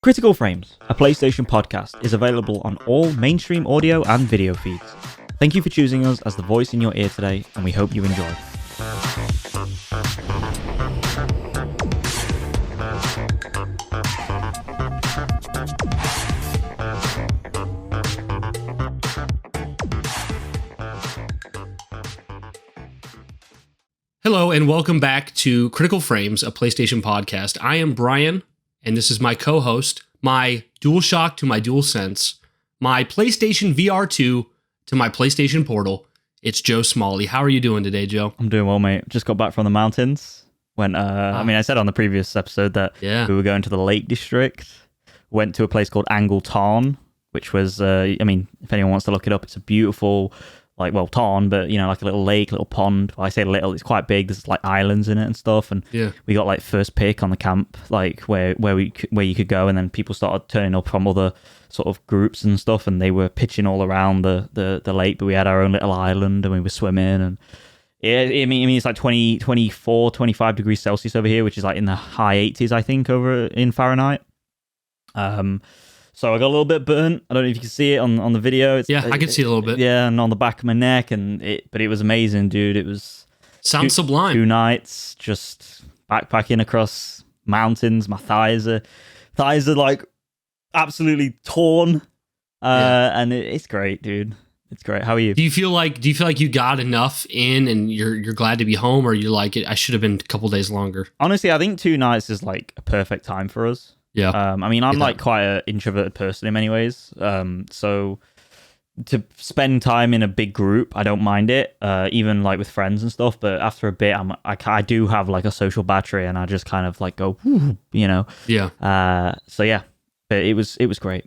Critical Frames, a PlayStation podcast, is available on all mainstream audio and video feeds. Thank you for choosing us as the voice in your ear today, and we hope you enjoy. Hello, and welcome back to Critical Frames, a PlayStation podcast. I am Brian, and this is my co-host, my DualShock to my DualSense, my PlayStation VR 2 to my PlayStation Portal. It's Joe Smalley. How are you doing today, Joe? I'm doing well, mate. Just got back from the mountains. I said on the previous episode that we were going to the Lake District. Went to a place called Angle Tarn, which was, if anyone wants to look it up, it's a beautiful... tarn, but like a little lake, little pond. Well, I say little, it's quite big. There's like islands in it and stuff. And we got like first pick on the camp, like where you could go. And then people started turning up from other sort of groups and stuff, and they were pitching all around the lake. But we had our own little island, and we were swimming. And it's like 24, 25 degrees Celsius over here, which is like in the high 80s, I think, over in Fahrenheit. So I got a little bit burnt. I don't know if you can see it on the video. I can see it a little bit. Yeah, and on the back of my neck, but it was amazing, dude. It was sublime. 2 nights just backpacking across mountains. My thighs are like absolutely torn, and it's great, dude. It's great. How are you? Do you feel like you got enough in, and you're glad to be home, or you're like, I should have been a couple days longer? Honestly, I think 2 nights is like a perfect time for us. Yeah. I'm like quite an introverted person in many ways. So to spend time in a big group, I don't mind it, even like with friends and stuff. But after a bit, I do have like a social battery, and I just kind of like go, Yeah. But it was great.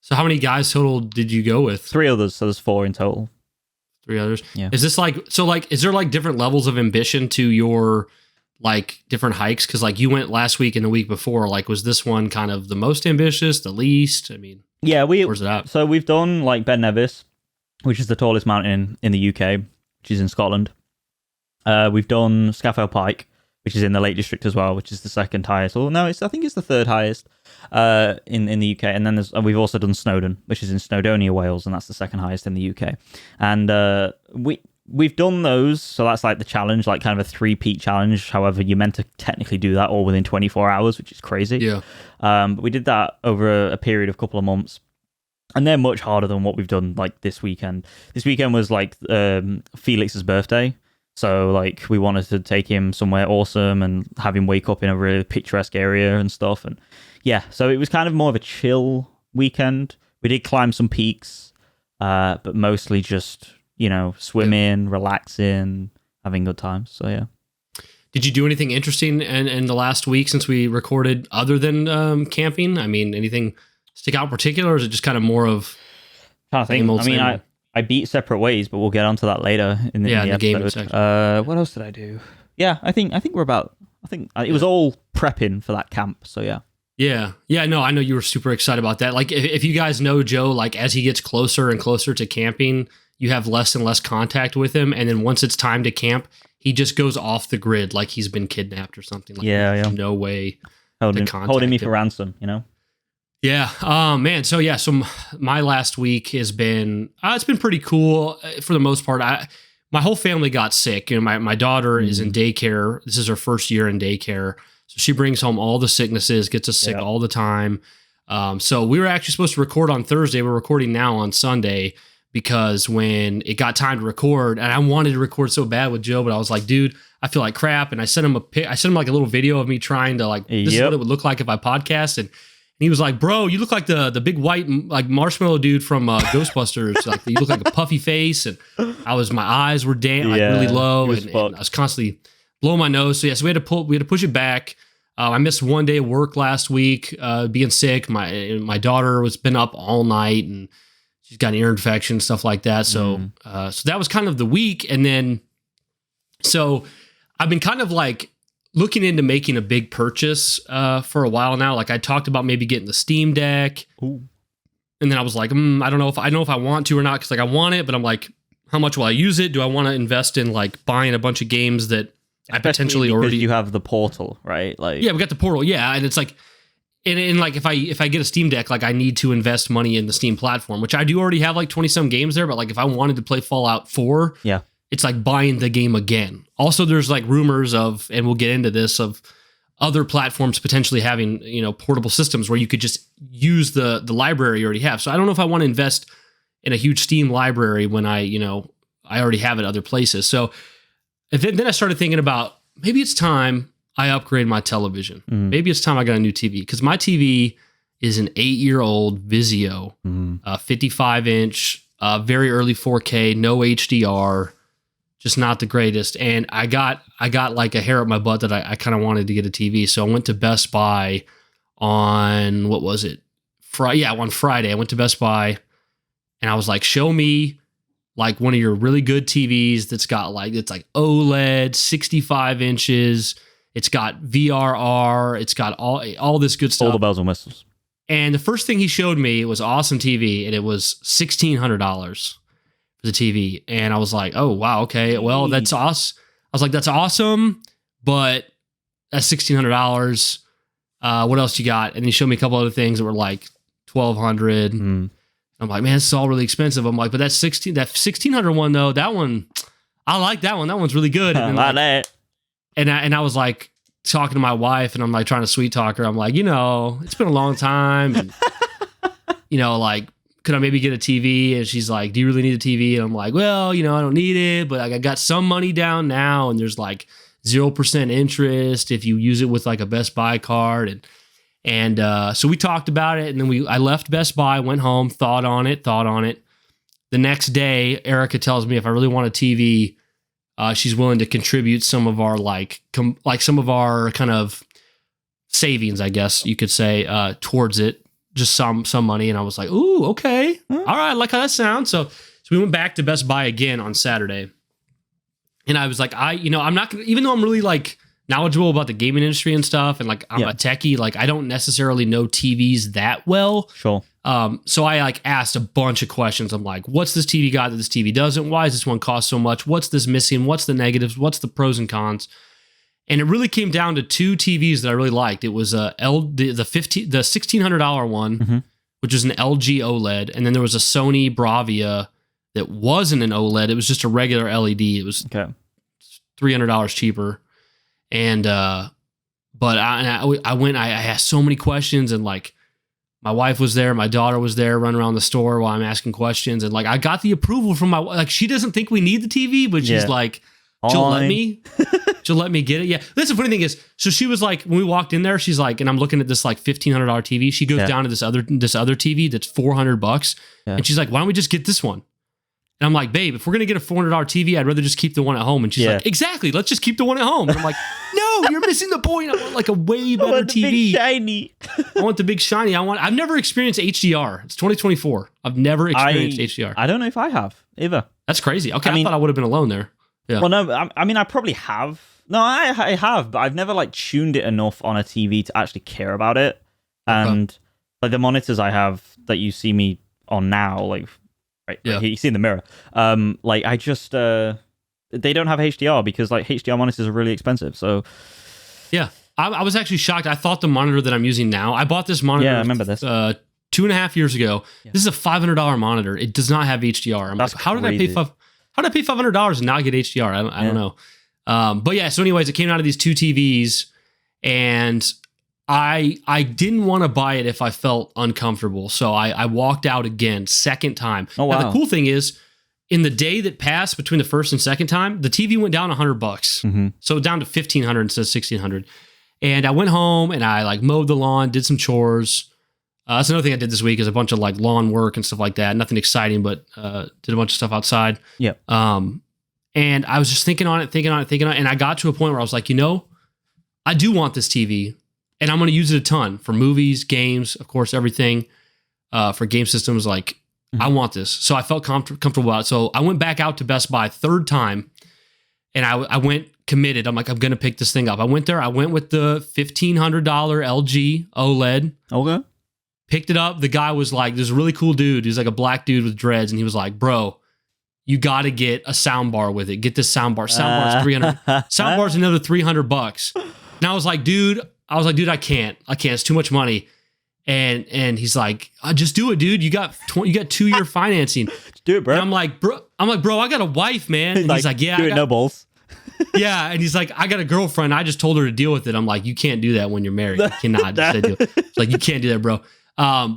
So how many guys total did you go with? 3 others. So there's 4 in total. 3 others. Yeah. Is this is there like different levels of ambition to your like different hikes? Because like you went last week and the week before, like was this one kind of the most ambitious, the least? Where's it at? So we've done like Ben Nevis, which is the tallest mountain in the UK, which is in Scotland. We've done Scafell Pike, which is in the Lake District as well, which is the second highest. I think it's the 3rd highest in the UK. And then we've also done Snowdon, which is in Snowdonia, Wales, and that's the 2nd highest in the UK. And We've done those, so that's like the challenge, like kind of a 3-peak challenge. However, you're meant to technically do that all within 24 hours, which is crazy. Yeah. But we did that over a period of a couple of months, and they're much harder than what we've done like this weekend. This weekend was like Felix's birthday, so like we wanted to take him somewhere awesome and have him wake up in a really picturesque area and stuff. And yeah, so it was kind of more of a chill weekend. We did climb some peaks, but mostly just swimming, relaxing, having good times. So yeah. Did you do anything interesting in the last week since we recorded other than camping? Anything stick out in particular, or is it just kind of more of I I beat Separate Ways, but we'll get onto that later in the episode. Gaming section. What else did I do? Yeah, I think it was all prepping for that camp. So yeah. Yeah. No, I know you were super excited about that. Like if you guys know Joe, like as he gets closer and closer to camping, you have less and less contact with him, and then once it's time to camp, he just goes off the grid like he's been kidnapped or something. Like there's no way holding me for ransom, Yeah. Man. So my last week has been it's been pretty cool for the most part. My whole family got sick. My daughter is in daycare. This is her first year in daycare, so she brings home all the sicknesses, gets us sick all the time. So we were actually supposed to record on Thursday. We're recording now on Sunday, because when it got time to record, and I wanted to record so bad with Joe, but I was like, dude, I feel like crap. And I sent him like a little video of me trying to this is what it would look like if I podcast. And he was like, bro, you look like the big white like marshmallow dude from Ghostbusters. Like you look like a puffy face. And my eyes were really low, and I was constantly blowing my nose. So we had to push it back. I missed 1 day of work last week, being sick. My daughter was been up all night, and she's got an ear infection, stuff like that. So that was kind of the week. And then, so I've been kind of like looking into making a big purchase for a while now. Like I talked about maybe getting the Steam Deck. Ooh. And then I was like, I don't know if I want to or not. Cause like I want it, but I'm like, how much will I use it? Do I want to invest in like buying a bunch of games that I potentially already... you have the Portal, right? Like, yeah, we got the Portal. Yeah. And it's like, and like if I get a Steam Deck, like I need to invest money in the Steam platform, which I do already have like 20 some games there. But like if I wanted to play Fallout 4, it's like buying the game again. Also, there's like rumors of, and we'll get into this, of other platforms potentially having, you know, portable systems where you could just use the library you already have. So I don't know if I want to invest in a huge Steam library when I already have it other places. So then I started thinking about, maybe it's time I upgrade my television. Maybe it's time I got a new TV, because my TV is an 8-year-old Vizio, 55-inch, very early 4K, no HDR, just not the greatest. And I got like a hair up my butt that I kind of wanted to get a TV. So I went to Best Buy on, what was it? On Friday. I went to Best Buy and I was like, show me like one of your really good TVs that's got like, it's like OLED, 65 inches. It's got VRR. It's got all this good stuff. All the bells and whistles. And the first thing he showed me was awesome TV, and it was $1,600 for the TV. And I was like, oh, wow, okay. Well, that's awesome. I was like, that's awesome, but that's $1,600. What else you got? And he showed me a couple other things that were like $1,200. I'm like, man, this is all really expensive. I'm like, but that $1,600 one though, that one, I like that one. That one's really good. And like that. And I was like talking to my wife, and I'm like trying to sweet talk her. I'm like, it's been a long time, and like, could I maybe get a TV? And she's like, do you really need a TV? And I'm like, well, I don't need it, but I got some money down now, and there's like 0% interest if you use it with like a Best Buy card. And so we talked about it, and then I left Best Buy, went home, thought on it. The next day, Erica tells me if I really want a TV, she's willing to contribute some of our some of our kind of savings, I guess you could say, towards it, just some money. And I was like, ooh, okay, all right, I like how that sounds. So we went back to Best Buy again on Saturday, and I was like, I'm not gonna, even though I'm really like knowledgeable about the gaming industry and stuff, and like I'm a techie, like I don't necessarily know TVs that well. Sure. So I like asked a bunch of questions. I'm like, what's this TV got that this TV doesn't? Why does this one cost so much? What's this missing? What's the negatives? What's the pros and cons? And it really came down to two TVs that I really liked. It was the $1,600 one, which is an LG OLED, and then there was a Sony Bravia that wasn't an OLED. It was just a regular LED. It was $300 cheaper. And but I went. I asked so many questions, and like my wife was there, my daughter was there, running around the store while I'm asking questions, and like I got the approval from my, like, she doesn't think we need the TV, but she's like, she'll let me get it. Yeah, that's the funny thing is, so she was like, when we walked in there, she's like, and I'm looking at this like $1,500 TV. She goes down to this other TV that's $400, and she's like, why don't we just get this one? And I'm like, babe, if we're going to get a $400 TV, I'd rather just keep the one at home. And she's like, exactly, let's just keep the one at home. And I'm like, no, you're missing the point. I want like a way better TV. Big shiny. I want the big shiny. I've never experienced HDR. It's 2024. I've never experienced HDR. I don't know if I have either. That's crazy. Okay, I thought I would have been alone there. Yeah. Well, no, I mean, I probably have. No, I have, but I've never like tuned it enough on a TV to actually care about it. And like the monitors I have that you see me on now, like, right here, you see in the mirror. Like I just they don't have HDR because like HDR monitors are really expensive. So yeah, I was actually shocked. I thought the monitor that I'm using now, I bought this monitor. Yeah, I remember this. 2.5 years ago. Yeah. This is a $500 monitor. It does not have HDR. I'm That's like, how did crazy. I pay $500 and not get HDR? I don't know. But yeah, so anyways, it came out of these two TVs, and I didn't want to buy it if I felt uncomfortable. So I walked out again, second time. Oh, wow. Now, the cool thing is, in the day that passed between the first and second time, the TV went down $100. So down to $1,500 instead of $1,600. And I went home and I like mowed the lawn, did some chores. That's another thing I did this week, is a bunch of like lawn work and stuff like that. Nothing exciting, but did a bunch of stuff outside. Yeah. And I was just thinking on it. And I got to a point where I was like, I do want this TV. And I'm going to use it a ton for movies, games, of course, everything, for game systems. Like, I want this. So I felt comfortable about it. So I went back out to Best Buy third time, and I went committed. I'm like, I'm going to pick this thing up. I went there. I went with the $1,500 LG OLED. Okay. Picked it up. The guy was like, there's a really cool dude. He's like a black dude with dreads. And he was like, bro, you got to get a sound bar with it. Get this sound bar. Sound bar's 300. Sound bar's another $300. And I was like, dude, I can't. It's too much money. And he's like, just do it, dude. You got 2-year financing. Just do it, bro. And I'm like, bro, I got a wife, man. And he's like, yeah, do it, no balls. Yeah, and he's like, I got a girlfriend. I just told her to deal with it. I'm like, you can't do that when you're married. You cannot. It's like, you can't do that, bro.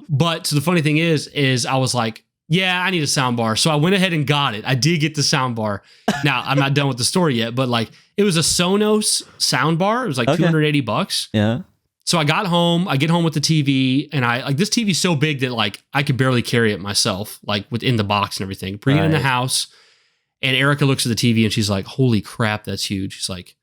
But so the funny thing is I was like, yeah, I need a sound bar. So I went ahead and got it. I did get the sound bar. Now I'm not done with the story yet, but like it was a Sonos sound bar. It was like $280. Yeah. So I got home, I get home with the TV, and I like this TV's so big that like I could barely carry it myself, like within the box and everything. Bring it in the house, and Erica looks at the TV and she's like, holy crap, that's huge. She's like,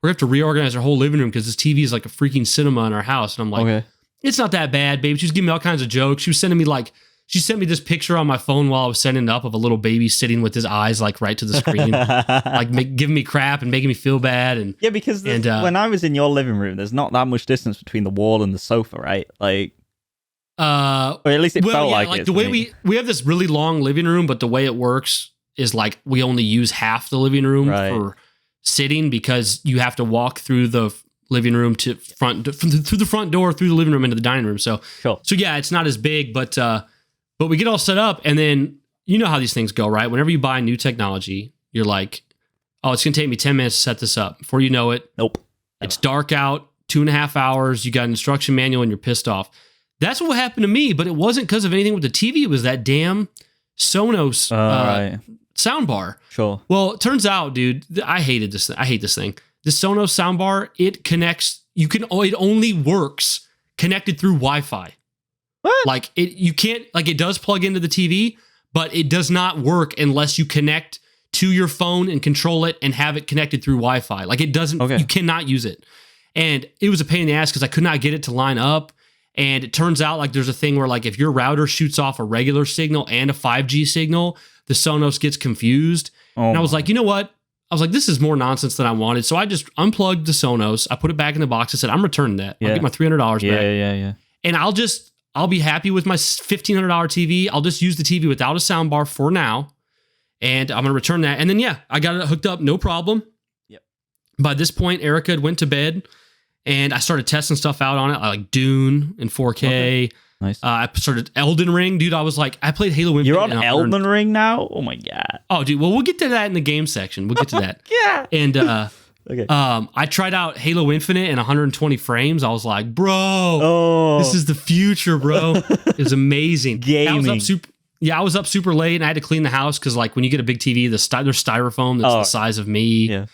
we're gonna have to reorganize our whole living room because this TV is like a freaking cinema in our house. And I'm like, it's not that bad, babe. She was giving me all kinds of jokes. She was sending me like, she sent me this picture on my phone while I was setting it up of a little baby sitting with his eyes like right to the screen, like giving me crap and making me feel bad. And yeah, because when I was in your living room, there's not that much distance between the wall and the sofa, right? Like, or at least it felt like it. The way we have this really long living room, but the way it works is like we only use half the living room for sitting because you have to walk through the living room to through the front door, through the living room into the dining room. So yeah, it's not as big, but we get all set up, and then you know how these things go, right? Whenever you buy new technology, you're like, oh, it's going to take me 10 minutes to set this up. Before you know it, nope. It's dark out, 2.5 hours, you got an instruction manual, and you're pissed off. That's what happened to me, but it wasn't because of anything with the TV. It was that damn Sonos soundbar. Sure. Well, it turns out, dude, I hated this. I hate this thing. The Sonos soundbar, it connects, it only works connected through Wi-Fi. What? Like you can't, like it does plug into the TV, but it does not work unless you connect to your phone and control it and have it connected through Wi-Fi. Like it doesn't, you cannot use it. And it was a pain in the ass because I could not get it to line up. And it turns out like there's a thing where like if your router shoots off a regular signal and a 5G signal, the Sonos gets confused. And I was like, you know what? I was like, this is more nonsense than I wanted. So I just unplugged the Sonos. I put it back in the box. I said, I'm returning that. I'll get my $300 back. Yeah. And I'll be happy with my $1,500 TV. I'll just use the TV without a soundbar for now. And I'm going to return that. And then, I got it hooked up. No problem. Yep. By this point, Erica had went to bed and I started testing stuff out on it. I like Dune in 4K. Okay. Nice. I started Elden Ring, dude. I was like, I played Halo Infinite. You're on Elden Ring now? Oh my God. Oh, dude. Well, we'll get to that in the game section. We'll get to that. Yeah. And, I tried out Halo Infinite in 120 frames. I was like, bro, this is the future, bro. It was amazing. Gaming. I was up super late and I had to clean the house because like when you get a big TV, there's styrofoam that's the size of me. Yeah.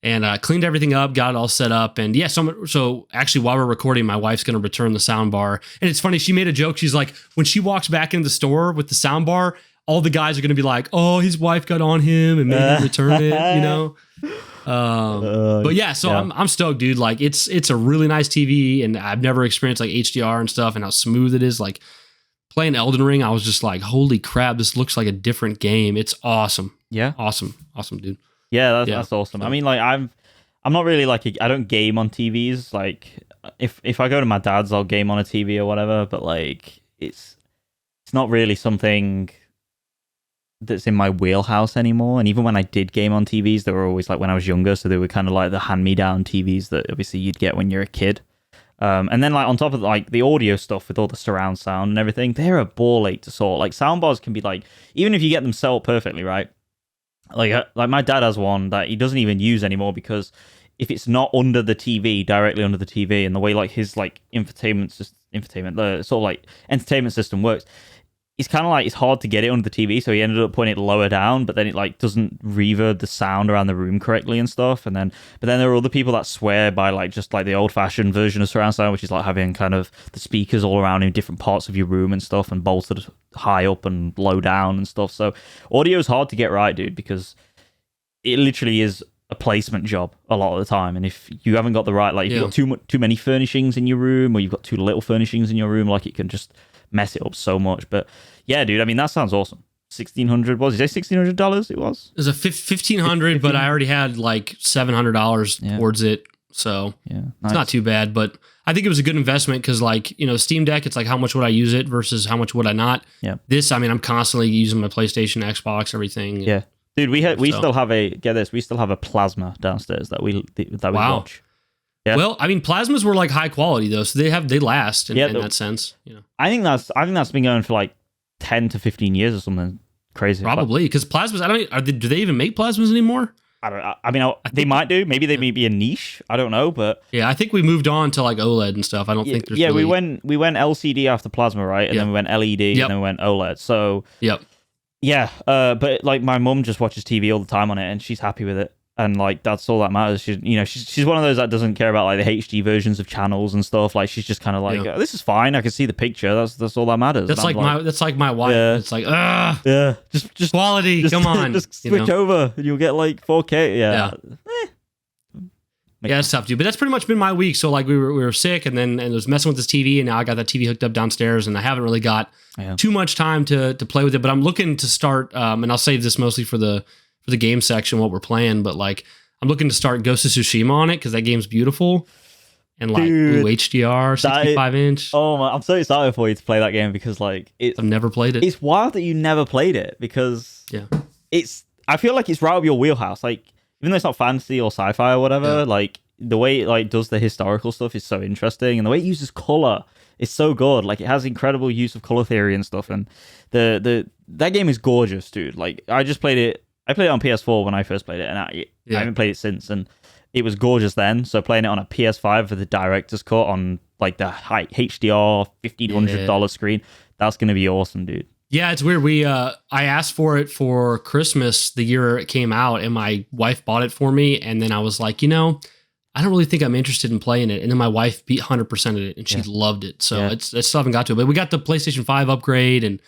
And cleaned everything up, got it all set up. And so actually while we're recording, my wife's going to return the sound bar. And it's funny, she made a joke. She's like, when she walks back into the store with the sound bar, all the guys are going to be like, oh, his wife got on him and made him return it, you know? But yeah, so I'm stoked, dude. Like it's a really nice TV and I've never experienced like HDR and stuff and how smooth it is. Like playing Elden Ring, I was just like, holy crap, this looks like a different game. It's awesome. Yeah. Awesome, dude. Yeah, that's awesome. I mean, like I'm not really like I don't game on TVs. Like if I go to my dad's, I'll game on a TV or whatever. But like it's not really something that's in my wheelhouse anymore. And even when I did game on TVs, they were always like when I was younger, so they were kind of like the hand-me-down TVs that obviously you'd get when you're a kid. And then like on top of like the audio stuff with all the surround sound and everything, they're a ball ache to sort. Like soundbars can be like, even if you get them set up perfectly, right? Like my dad has one that he doesn't even use anymore because if it's not under the TV, directly under the TV, and the way like his like the sort of like entertainment system works, it's kind of like it's hard to get it under the TV, so he ended up putting it lower down, but then it like doesn't reverb the sound around the room correctly and stuff. But then there are other people that swear by like just like the old-fashioned version of surround sound, which is like having kind of the speakers all around in different parts of your room and stuff, and bolted high up and low down and stuff. So audio is hard to get right, dude, because it literally is a placement job a lot of the time. And if you haven't got the right, like if you've got too many furnishings in your room, or you've got too little furnishings in your room, like it can just mess it up so much. But yeah, dude, I mean, that sounds awesome. $1,600, what did you say? $1,600 it was? It was a $1,500, but I already had like $700 towards it. So it's not too bad, but I think it was a good investment because like, you know, Steam Deck, it's like how much would I use it versus how much would I not? Yeah. This, I mean, I'm constantly using my PlayStation, Xbox, everything. Yeah. Dude, we still have we still have a plasma downstairs that we watch. Yeah. Well, I mean, plasmas were like high quality though, so they last in that sense. I think that's been going for like 10 to 15 years or something crazy. Probably because plasmas. Do they even make plasmas anymore? I don't know. I mean, they might do. Maybe they may be a niche. I don't know, but yeah, I think we moved on to like OLED and stuff. I don't think there's we went LCD after plasma, right? And then we went LED, and then we went OLED. So yeah. But like my mum just watches TV all the time on it, and she's happy with it. And like that's all that matters. She's one of those that doesn't care about like the HD versions of channels and stuff. Like she's just kind of like, this is fine. I can see the picture. That's all that matters. That's like my wife. Yeah. It's like just quality. Come on, just switch over, and you'll get like 4K. Yeah. Yeah, it's tough, dude. But that's pretty much been my week. So like we were sick, and then I was messing with this TV, and now I got that TV hooked up downstairs, and I haven't really got too much time to play with it. But I'm looking to start, and I'll save this mostly for the game section, what we're playing, but like I'm looking to start Ghost of Tsushima on it because that game's beautiful and like HDR 65-inch. Oh my, I'm so excited for you to play that game because like I've never played it. It's wild that you never played it because I feel like it's right up your wheelhouse. Like even though it's not fantasy or sci-fi or whatever, like the way it like does the historical stuff is so interesting, and the way it uses color is so good. Like it has incredible use of color theory and stuff, and that game is gorgeous, dude. Like I played it on PS4 when I first played it, and I haven't played it since, and it was gorgeous then. So playing it on a PS5 for the director's cut on like the high HDR $1,500 screen, that's gonna be awesome, dude. Yeah, it's weird. I asked for it for Christmas the year it came out, and my wife bought it for me, and then I was like, I don't really think I'm interested in playing it. And then my wife beat 100% of it, and she loved it. So it's still haven't got to it, but we got the PlayStation 5 upgrade, and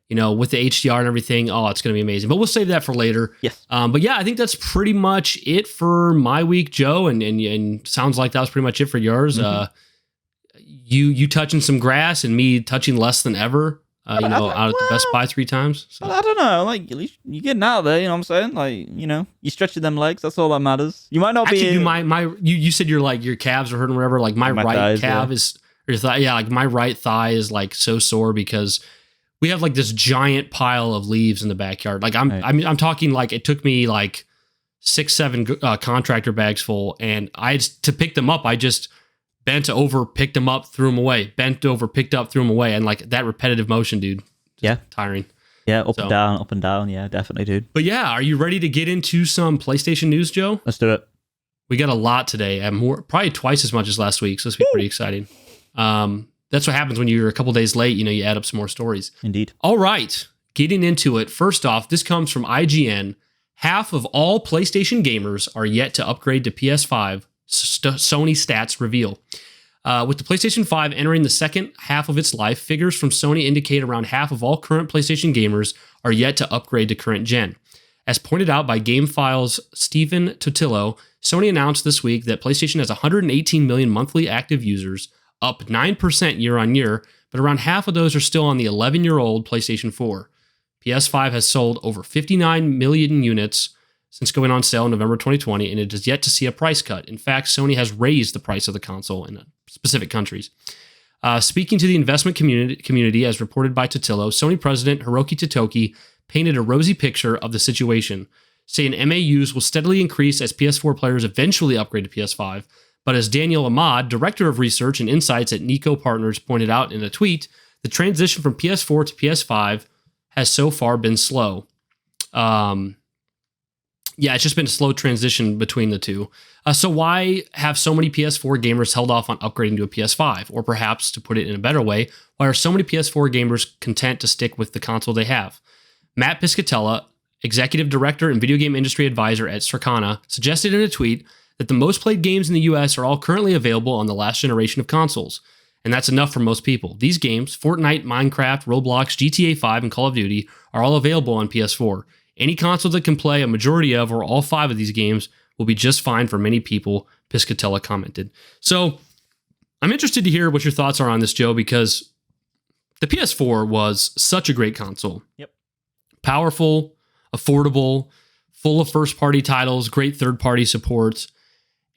with the HDR and everything, it's going to be amazing. But we'll save that for later. Yes. But yeah, I think that's pretty much it for my week, Joe. And sounds like that was pretty much it for yours. Mm-hmm. You touching some grass and me touching less than ever. Out at the Best Buy 3 times. So. I don't know. Like at least you're getting out there. You know what I'm saying? Like you stretching them legs. That's all that matters. You might not actually, be. You said your calves are hurting, or whatever. Like my right thighs, calf is, or thigh. Yeah, like my right thigh is like so sore because we have like this giant pile of leaves in the backyard. Like I'm talking like it took me like 6-7 contractor bags full, and to pick them up, I just bent over, picked them up, threw them away. Bent over, picked up, threw them away, and like that repetitive motion, dude. Tiring. Yeah, up and down. Yeah, definitely, dude. But yeah, are you ready to get into some PlayStation news, Joe? Let's do it. We got a lot today, and probably twice as much as last week. So this will be pretty exciting. That's what happens when you're a couple days late. You add up some more stories. Indeed. All right, getting into it. First off, this comes from IGN. Half of all PlayStation gamers are yet to upgrade to PS5. Sony stats reveal. With the PlayStation 5 entering the second half of its life, figures from Sony indicate around half of all current PlayStation gamers are yet to upgrade to current gen. As pointed out by GameFile's Stephen Totillo, Sony announced this week that PlayStation has 118 million monthly active users, up 9% year on year, but around half of those are still on the 11-year-old PlayStation 4. PS5 has sold over 59 million units since going on sale in November 2020, and it is yet to see a price cut. In fact, Sony has raised the price of the console in specific countries. Speaking to the investment community, as reported by Totillo, Sony president Hiroki Totoki painted a rosy picture of the situation, saying MAUs will steadily increase as PS4 players eventually upgrade to PS5. But as Daniel Ahmad, director of research and insights at Nico Partners, pointed out in a tweet, the transition from PS4 to PS5 has so far been slow. It's just been a slow transition between the two. So why have so many PS4 gamers held off on upgrading to a PS5? Or perhaps, to put it in a better way, why are so many PS4 gamers content to stick with the console they have? Matt Piscatella, executive director and video game industry advisor at Circana, suggested in a tweet that the most played games in the US are all currently available on the last generation of consoles. And that's enough for most people. These games, Fortnite, Minecraft, Roblox, GTA 5, and Call of Duty, are all available on PS4. Any console that can play a majority of or all 5 of these games will be just fine for many people, Piscatella commented. So I'm interested to hear what your thoughts are on this, Joe, because the PS4 was such a great console. Yep. Powerful, affordable, full of first-party titles, great third-party support.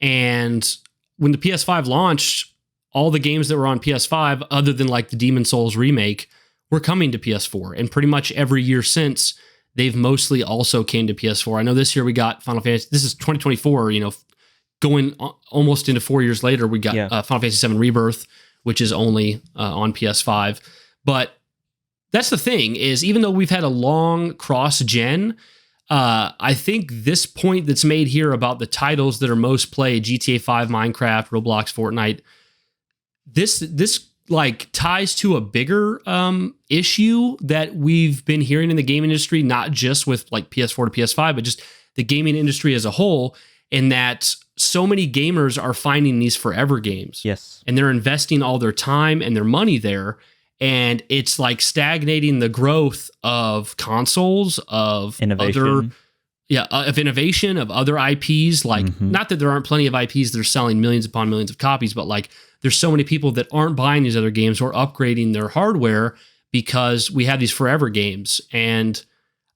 And when the PS5 launched, all the games that were on PS5, other than like the Demon's Souls remake, were coming to PS4. And pretty much every year since, they've mostly also came to PS4. I know this year we got Final Fantasy. This is 2024, going almost into 4 years later, we got Final Fantasy VII Rebirth, which is only on PS5. But that's the thing, is even though we've had a long cross-gen, I think this point that's made here about the titles that are most played, GTA 5, Minecraft, Roblox, Fortnite, this like ties to a bigger issue that we've been hearing in the game industry, not just with like PS4 to PS5, but just the gaming industry as a whole, in that so many gamers are finding these forever games. Yes. And they're investing all their time and their money there. And it's like stagnating the growth of consoles, of innovation. Of innovation, of other IPs. Like, not that there aren't plenty of IPs that are selling millions upon millions of copies, but like there's so many people that aren't buying these other games or upgrading their hardware because we have these forever games. And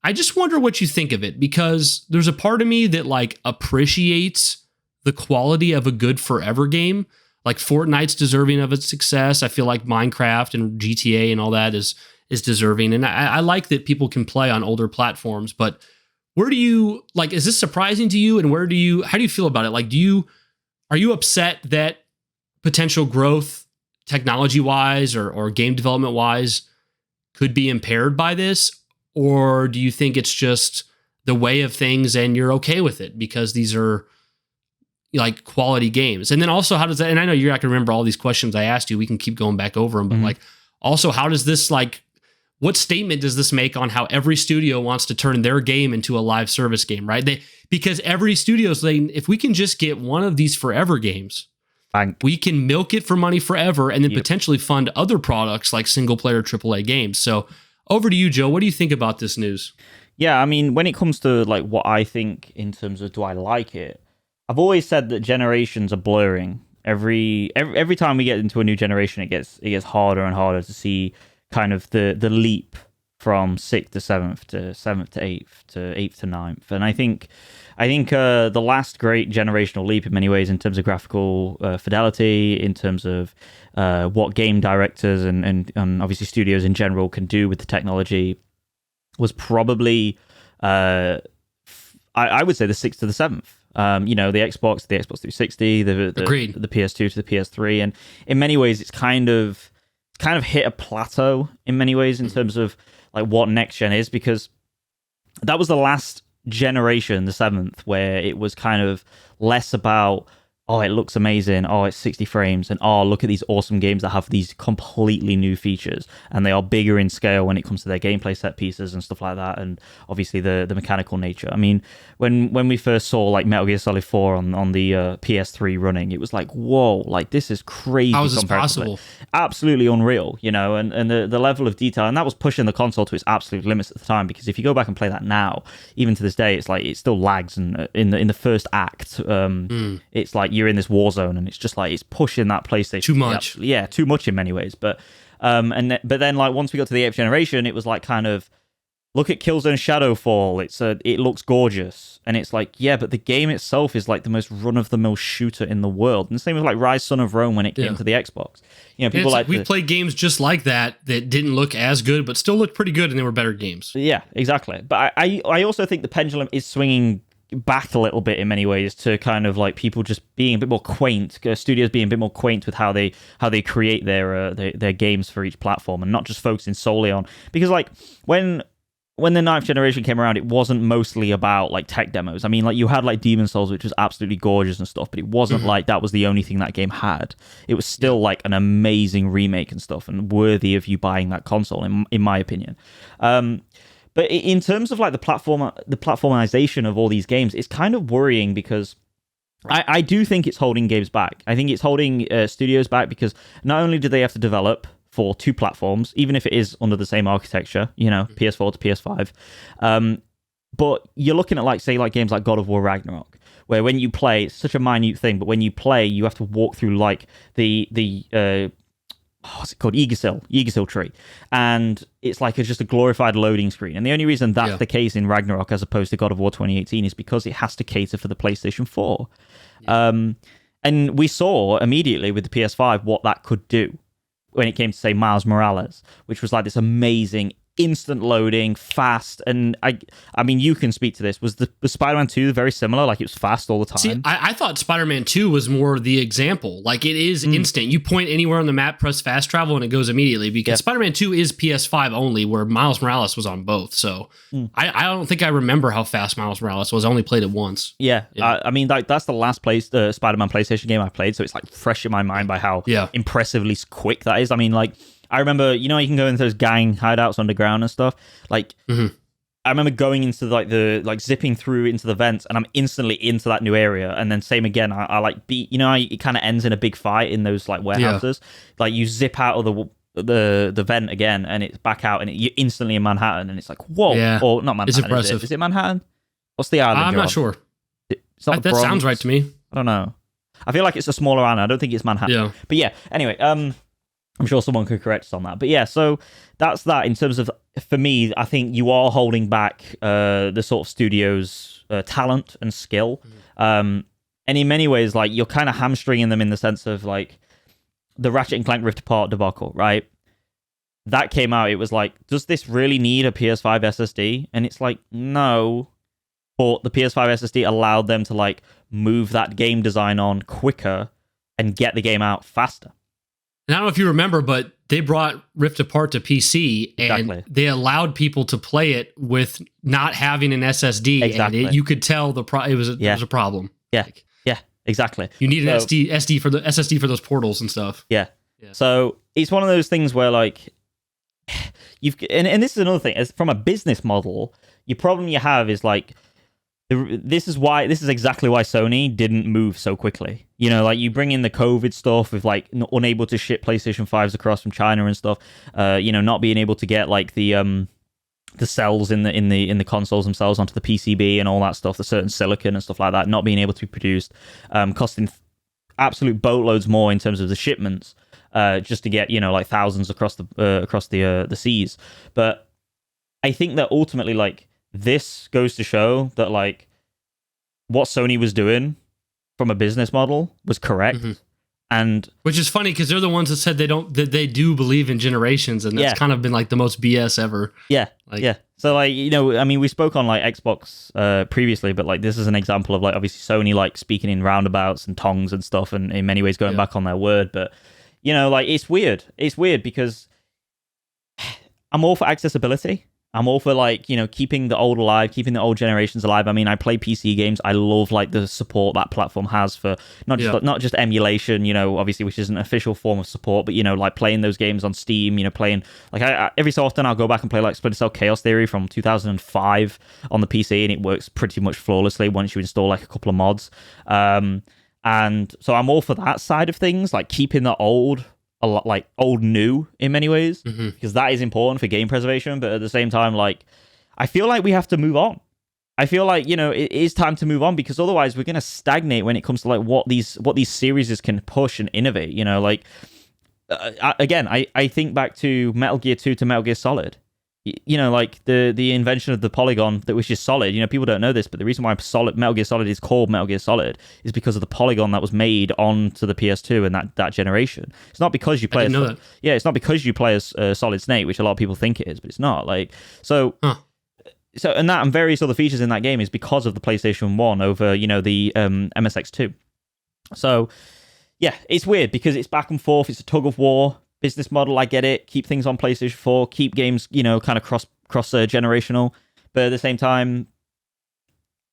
I just wonder what you think of it, because there's a part of me that like appreciates the quality of a good forever game. Like Fortnite's deserving of its success. I feel like Minecraft and GTA and all that is deserving. And I like that people can play on older platforms, but where do you, like, is this surprising to you? And how do you feel about it? Like, are you upset that potential growth technology wise or game development wise could be impaired by this? Or do you think it's just the way of things and you're okay with it because these are like quality games? And then also, how does that, and I know you're not gonna remember all these questions I asked you, we can keep going back over them, but like, also, how does this, like, what statement does this make on how every studio wants to turn their game into a live service game, right? Because every studio's saying, if we can just get one of these forever games, we can milk it for money forever and then potentially fund other products like single player AAA games. So over to you, Joe. What do you think about this news? Yeah, I mean, when it comes to like what I think in terms of do I like it, I've always said that generations are blurring. Every time we get into a new generation, it gets harder and harder to see kind of the leap from 6th to 7th to 7th to 8th to 8th to 9th. And I think the last great generational leap in many ways in terms of graphical fidelity, in terms of what game directors and obviously studios in general can do with the technology, was probably I would say the 6th to the 7th. The Xbox 360, the PS2 to the PS3, and in many ways it's kind of hit a plateau in many ways in terms of like what next gen is, because that was the last generation, the 7th, where it was kind of less about, oh, it looks amazing, oh, it's 60 frames, and oh, look at these awesome games that have these completely new features, and they are bigger in scale when it comes to their gameplay set pieces and stuff like that, and obviously the mechanical nature. I mean, when we first saw like Metal Gear Solid 4 on the PS3 running, it was like, whoa, like this is crazy. How is this possible? Absolutely unreal, and the level of detail, and that was pushing the console to its absolute limits at the time, because if you go back and play that now, even to this day, it's like it still lags, and in the first act, it's like you're in this war zone, and it's just like it's pushing that PlayStation too much. Too much in many ways. But then like once we got to the 8th generation, it was like kind of, look at Killzone Shadowfall. It looks gorgeous, and it's like, yeah, but the game itself is like the most run-of-the-mill shooter in the world. And the same with like Rise Son of Rome when it came to the Xbox. People like we played games just like that didn't look as good, but still looked pretty good, and they were better games. Yeah, exactly. But I also think the pendulum is swinging back a little bit in many ways to kind of like people just being a bit more quaint, studios being a bit more quaint with how they create their games for each platform, and not just focusing solely on, because like when the 9th generation came around, it wasn't mostly about like tech demos. I mean, like you had like Demon's Souls, which was absolutely gorgeous and stuff, but it wasn't like that was the only thing that game had. It was still like an amazing remake and stuff, and worthy of you buying that console, in my opinion. But in terms of like the platformization of all these games, it's kind of worrying, because I do think it's holding games back. I think it's holding studios back, because not only do they have to develop for 2 platforms, even if it is under the same architecture, PS4 to PS5, but you're looking at like, say, like games like God of War Ragnarok, where when you play, it's such a minute thing, but when you play, you have to walk through like the what's it called? Yggdrasil tree. And it's like just a glorified loading screen. And the only reason that's the case in Ragnarok as opposed to God of War 2018 is because it has to cater for the PlayStation 4. Yeah. And we saw immediately with the PS5 what that could do when it came to, say, Miles Morales, which was like this amazing instant loading, fast, and I mean, you can speak to this. Was Spider-Man 2 very similar? Like, it was fast all the time? See, I thought Spider-Man 2 was more the example. Like, it is instant. You point anywhere on the map, press fast travel, and it goes immediately, because Spider-Man 2 is PS5 only, where Miles Morales was on both. So I don't think I remember how fast Miles Morales was. I only played it once. Yeah. I mean, like, that's the last Spider-Man PlayStation game I played, so it's like fresh in my mind by how impressively quick that is. I mean, like, I remember, you can go into those gang hideouts underground and stuff. Like, I remember going into like zipping through into the vents, and I'm instantly into that new area. And then same again, I like beat. It kind of ends in a big fight in those like warehouses. Like, you zip out of the vent again, and it's back out, and you're instantly in Manhattan, and it's like, whoa, or not Manhattan? It's impressive. Is it Manhattan? What's the island? I'm not sure. It's not that sounds right to me. I don't know. I feel like it's a smaller island. I don't think it's Manhattan. Yeah. But yeah. Anyway, I'm sure someone could correct us on that. But yeah, so that's that in terms of, for me, I think you are holding back the sort of studio's talent and skill. And in many ways, like, you're kind of hamstringing them in the sense of, like, the Ratchet and Clank Rift Apart debacle, right? That came out, it was like, does this really need a PS5 SSD? And it's like, no. But the PS5 SSD allowed them to, like, move that game design on quicker and get the game out faster. And I don't know if you remember, but they brought Rift Apart to PC, and they allowed people to play it with not having an SSD. Exactly. And you could tell it was a problem. Yeah, exactly. You need an SSD for the SSD for those portals and stuff. Yeah. So it's one of those things where, like, and this is another thing. As from a business model, your problem you have is, like, this is exactly why Sony didn't move so quickly. Like, you bring in the COVID stuff with, like, unable to ship PlayStation 5s across from China and stuff. Not being able to get, like, the cells in the consoles themselves onto the PCB and all that stuff, the certain silicon and stuff like that, not being able to be produced, costing absolute boatloads more in terms of the shipments, just to get like thousands across the seas. But I think that ultimately, like, this goes to show that, like, what Sony was doing from a business model was correct. And which is funny, because they're the ones that said they do believe in generations, and that's kind of been like the most BS ever. So, like, I mean, we spoke on, like, Xbox previously, but, like, this is an example of, like, obviously Sony, like, speaking in roundabouts and tongues and stuff, and in many ways going back on their word. But like, it's weird because I'm all for accessibility. I'm all for, like, keeping the old alive, keeping the old generations alive. I mean, I play PC games. I love, like, the support that platform has for not just emulation, obviously, which is an official form of support, but, like, playing those games on Steam, playing, like, I every so often I'll go back and play, like, Splinter Cell Chaos Theory from 2005 on the PC, and it works pretty much flawlessly once you install, like, a couple of mods. And so I'm all for that side of things, like, keeping the old a lot, like, old new in many ways, because that is important for game preservation. But at the same time, like, I feel like we have to move on. I feel like, it is time to move on, because otherwise we're going to stagnate when it comes to, like, what these series can push and innovate. Like, again, I think back to Metal Gear 2 to Metal Gear Solid. Like, the invention of the polygon, that was just Solid. People don't know this, but the reason why Metal Gear Solid is called Metal Gear Solid is because of the polygon that was made onto the PS2 and that generation. It's not because you play it's not because you play as Solid Snake, which a lot of people think it is, but it's not. Like, so and that and various other features in that game is because of the PlayStation 1 over the MSX2. So yeah, it's weird because it's back and forth. It's a tug of war. Business model, I get it. Keep things on PlayStation 4. Keep games, kind of cross generational. But at the same time,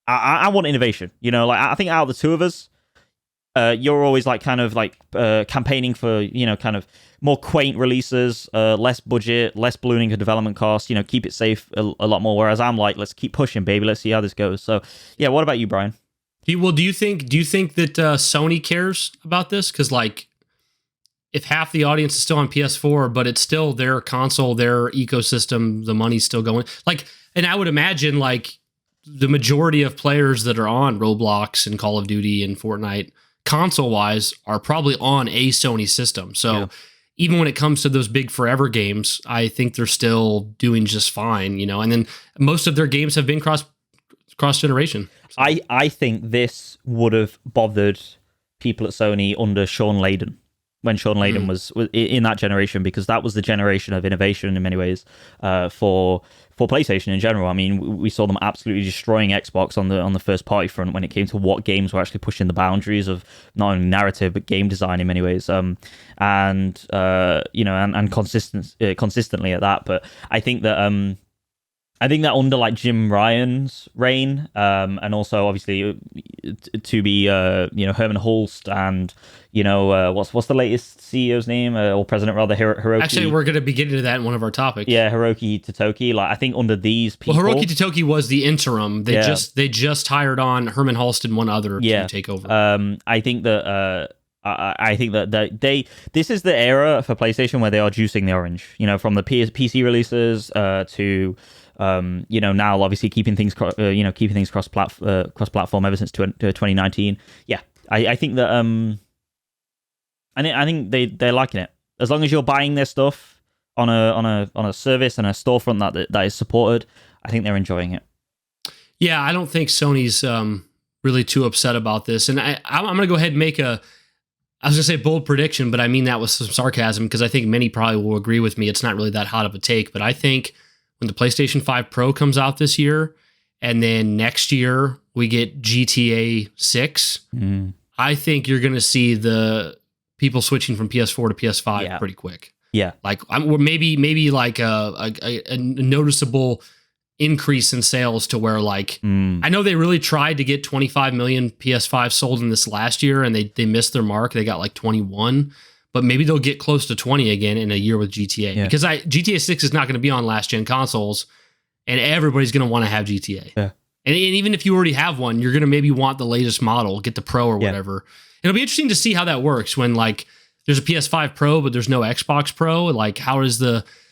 I want innovation. Like, I think out of the two of us, you're always, like, kind of like campaigning for kind of more quaint releases, less budget, less ballooning of development costs. Keep it safe a lot more. Whereas I'm like, let's keep pushing, baby. Let's see how this goes. So yeah, what about you, Brian? Do you think that Sony cares about this? Because, like, if half the audience is still on PS4, but it's still their console, their ecosystem, the money's still going. Like, and I would imagine, like, the majority of players that are on Roblox and Call of Duty and Fortnite, console-wise, are probably on a Sony system. So even when it comes to those big forever games, I think they're still doing just fine, And then most of their games have been cross-generation. So. I think this would have bothered people at Sony under Sean Layden when Sean Layden was in that generation, because that was the generation of innovation in many ways for PlayStation in general. I mean, we saw them absolutely destroying Xbox on the first party front when it came to what games were actually pushing the boundaries of not only narrative but game design in many ways. And consistently at that. But I think that under like Jim Ryan's reign, and also obviously to be Herman Hulst and what's the latest CEO's name or president rather, Hiroki. Actually, we're going to be getting to that in one of our topics. Yeah, Hiroki Totoki. Like I think under these people, well, Hiroki Totoki was the interim. They just hired on Herman Hulst and one other to take over. I think that. I think that this is the era for PlayStation where they are juicing the orange. From the PC releases to now obviously keeping things cross platform ever since 2019. Yeah, I think that I think they're liking it. As long as you're buying their stuff on a service and a storefront that is supported, I think they're enjoying it. Yeah, I don't think Sony's really too upset about this, and I'm going to go ahead and make I was going to say bold prediction, but I mean that with some sarcasm because I think many probably will agree with me. It's not really that hot of a take, but I think when the PlayStation 5 Pro comes out this year, and then next year we get GTA 6, I think you're going to see the people switching from PS4 to PS5 pretty quick. Yeah. Like maybe like a noticeable increase in sales to where like I know they really tried to get 25 million PS5 sold in this last year and they missed their mark. They got like 21, but maybe they'll get close to 20 again in a year with GTA because GTA 6 is not going to be on last gen consoles and everybody's going to want to have GTA. Yeah. And even if you already have one, you're going to maybe want the latest model, get the Pro or whatever. It'll be interesting to see how that works when like there's a PS5 Pro, but there's no Xbox Pro. Like how is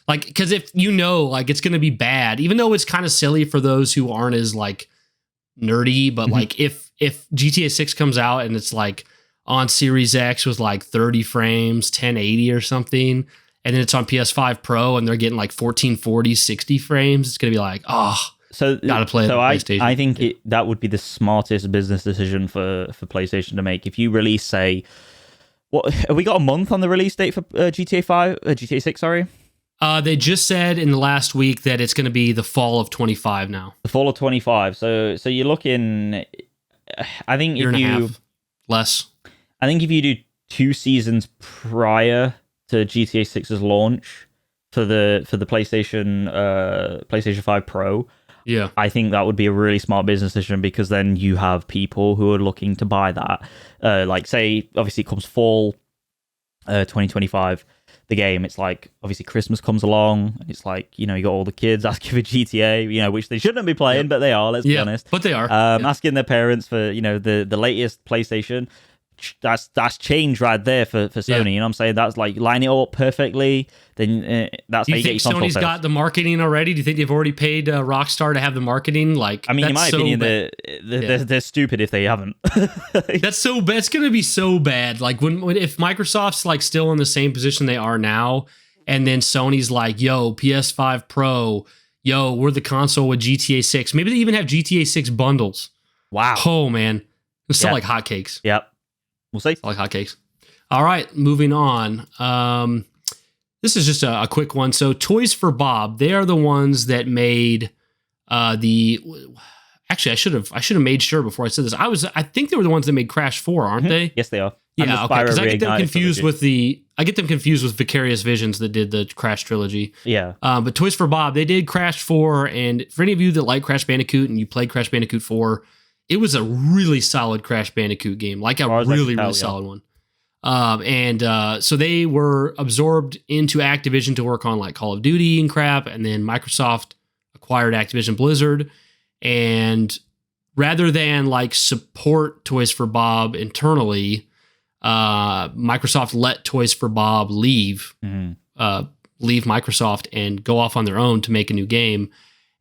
because if like it's going to be bad, even though it's kind of silly for those who aren't as like nerdy, but like if GTA 6 comes out and it's like on Series X with like 30 frames, 1080 or something, and then it's on PS5 Pro and they're getting like 1440, 60 frames, it's going to be like, gotta play PlayStation. I think that would be the smartest business decision for PlayStation to make. If you release, say, have we got a month on the release date for GTA 6, sorry? They just said in the last week that it's going to be the fall of 25 now. The fall of 25. So you're looking. I think year and a half less. I think if you do 2 seasons prior to GTA 6's launch for the PlayStation 5 Pro, I think that would be a really smart business decision because then you have people who are looking to buy that. Like say, obviously it comes fall 2025. The game, it's like obviously Christmas comes along and it's like you got all the kids asking for GTA, which they shouldn't be playing, but they are, let's be honest. But they are asking their parents for the latest PlayStation. That's change right there for Sony. You know what I'm saying? That's like line it up perfectly. Then that's how you get your console Sony's sales. got the marketing already? Do you think they've already paid Rockstar to have the marketing? Like, I mean, in my opinion, they're stupid if they haven't. That's so bad. It's gonna be so bad. Like if Microsoft's like still in the same position they are now, and then Sony's like, "Yo, PS5 Pro, yo, we're the console with GTA 6." Maybe they even have GTA 6 bundles. Wow. Oh man, it's still like hotcakes. Yep. We'll see. Like hotcakes. All right, moving on. This is just a quick one. So Toys for Bob, they are the ones that made Actually, I should have made sure before I said this. I think they were the ones that made Crash 4, aren't they? Yes, they are. Yeah, okay. Because I get them confused with Vicarious Visions that did the Crash trilogy. Yeah. But Toys for Bob, they did Crash 4, and for any of you that like Crash Bandicoot and you played Crash Bandicoot 4. It was a really solid Crash Bandicoot game, like a really solid one. So they were absorbed into Activision to work on like Call of Duty and crap, and then Microsoft acquired Activision Blizzard. And rather than like support Toys for Bob internally, Microsoft let Toys for Bob leave Microsoft and go off on their own to make a new game.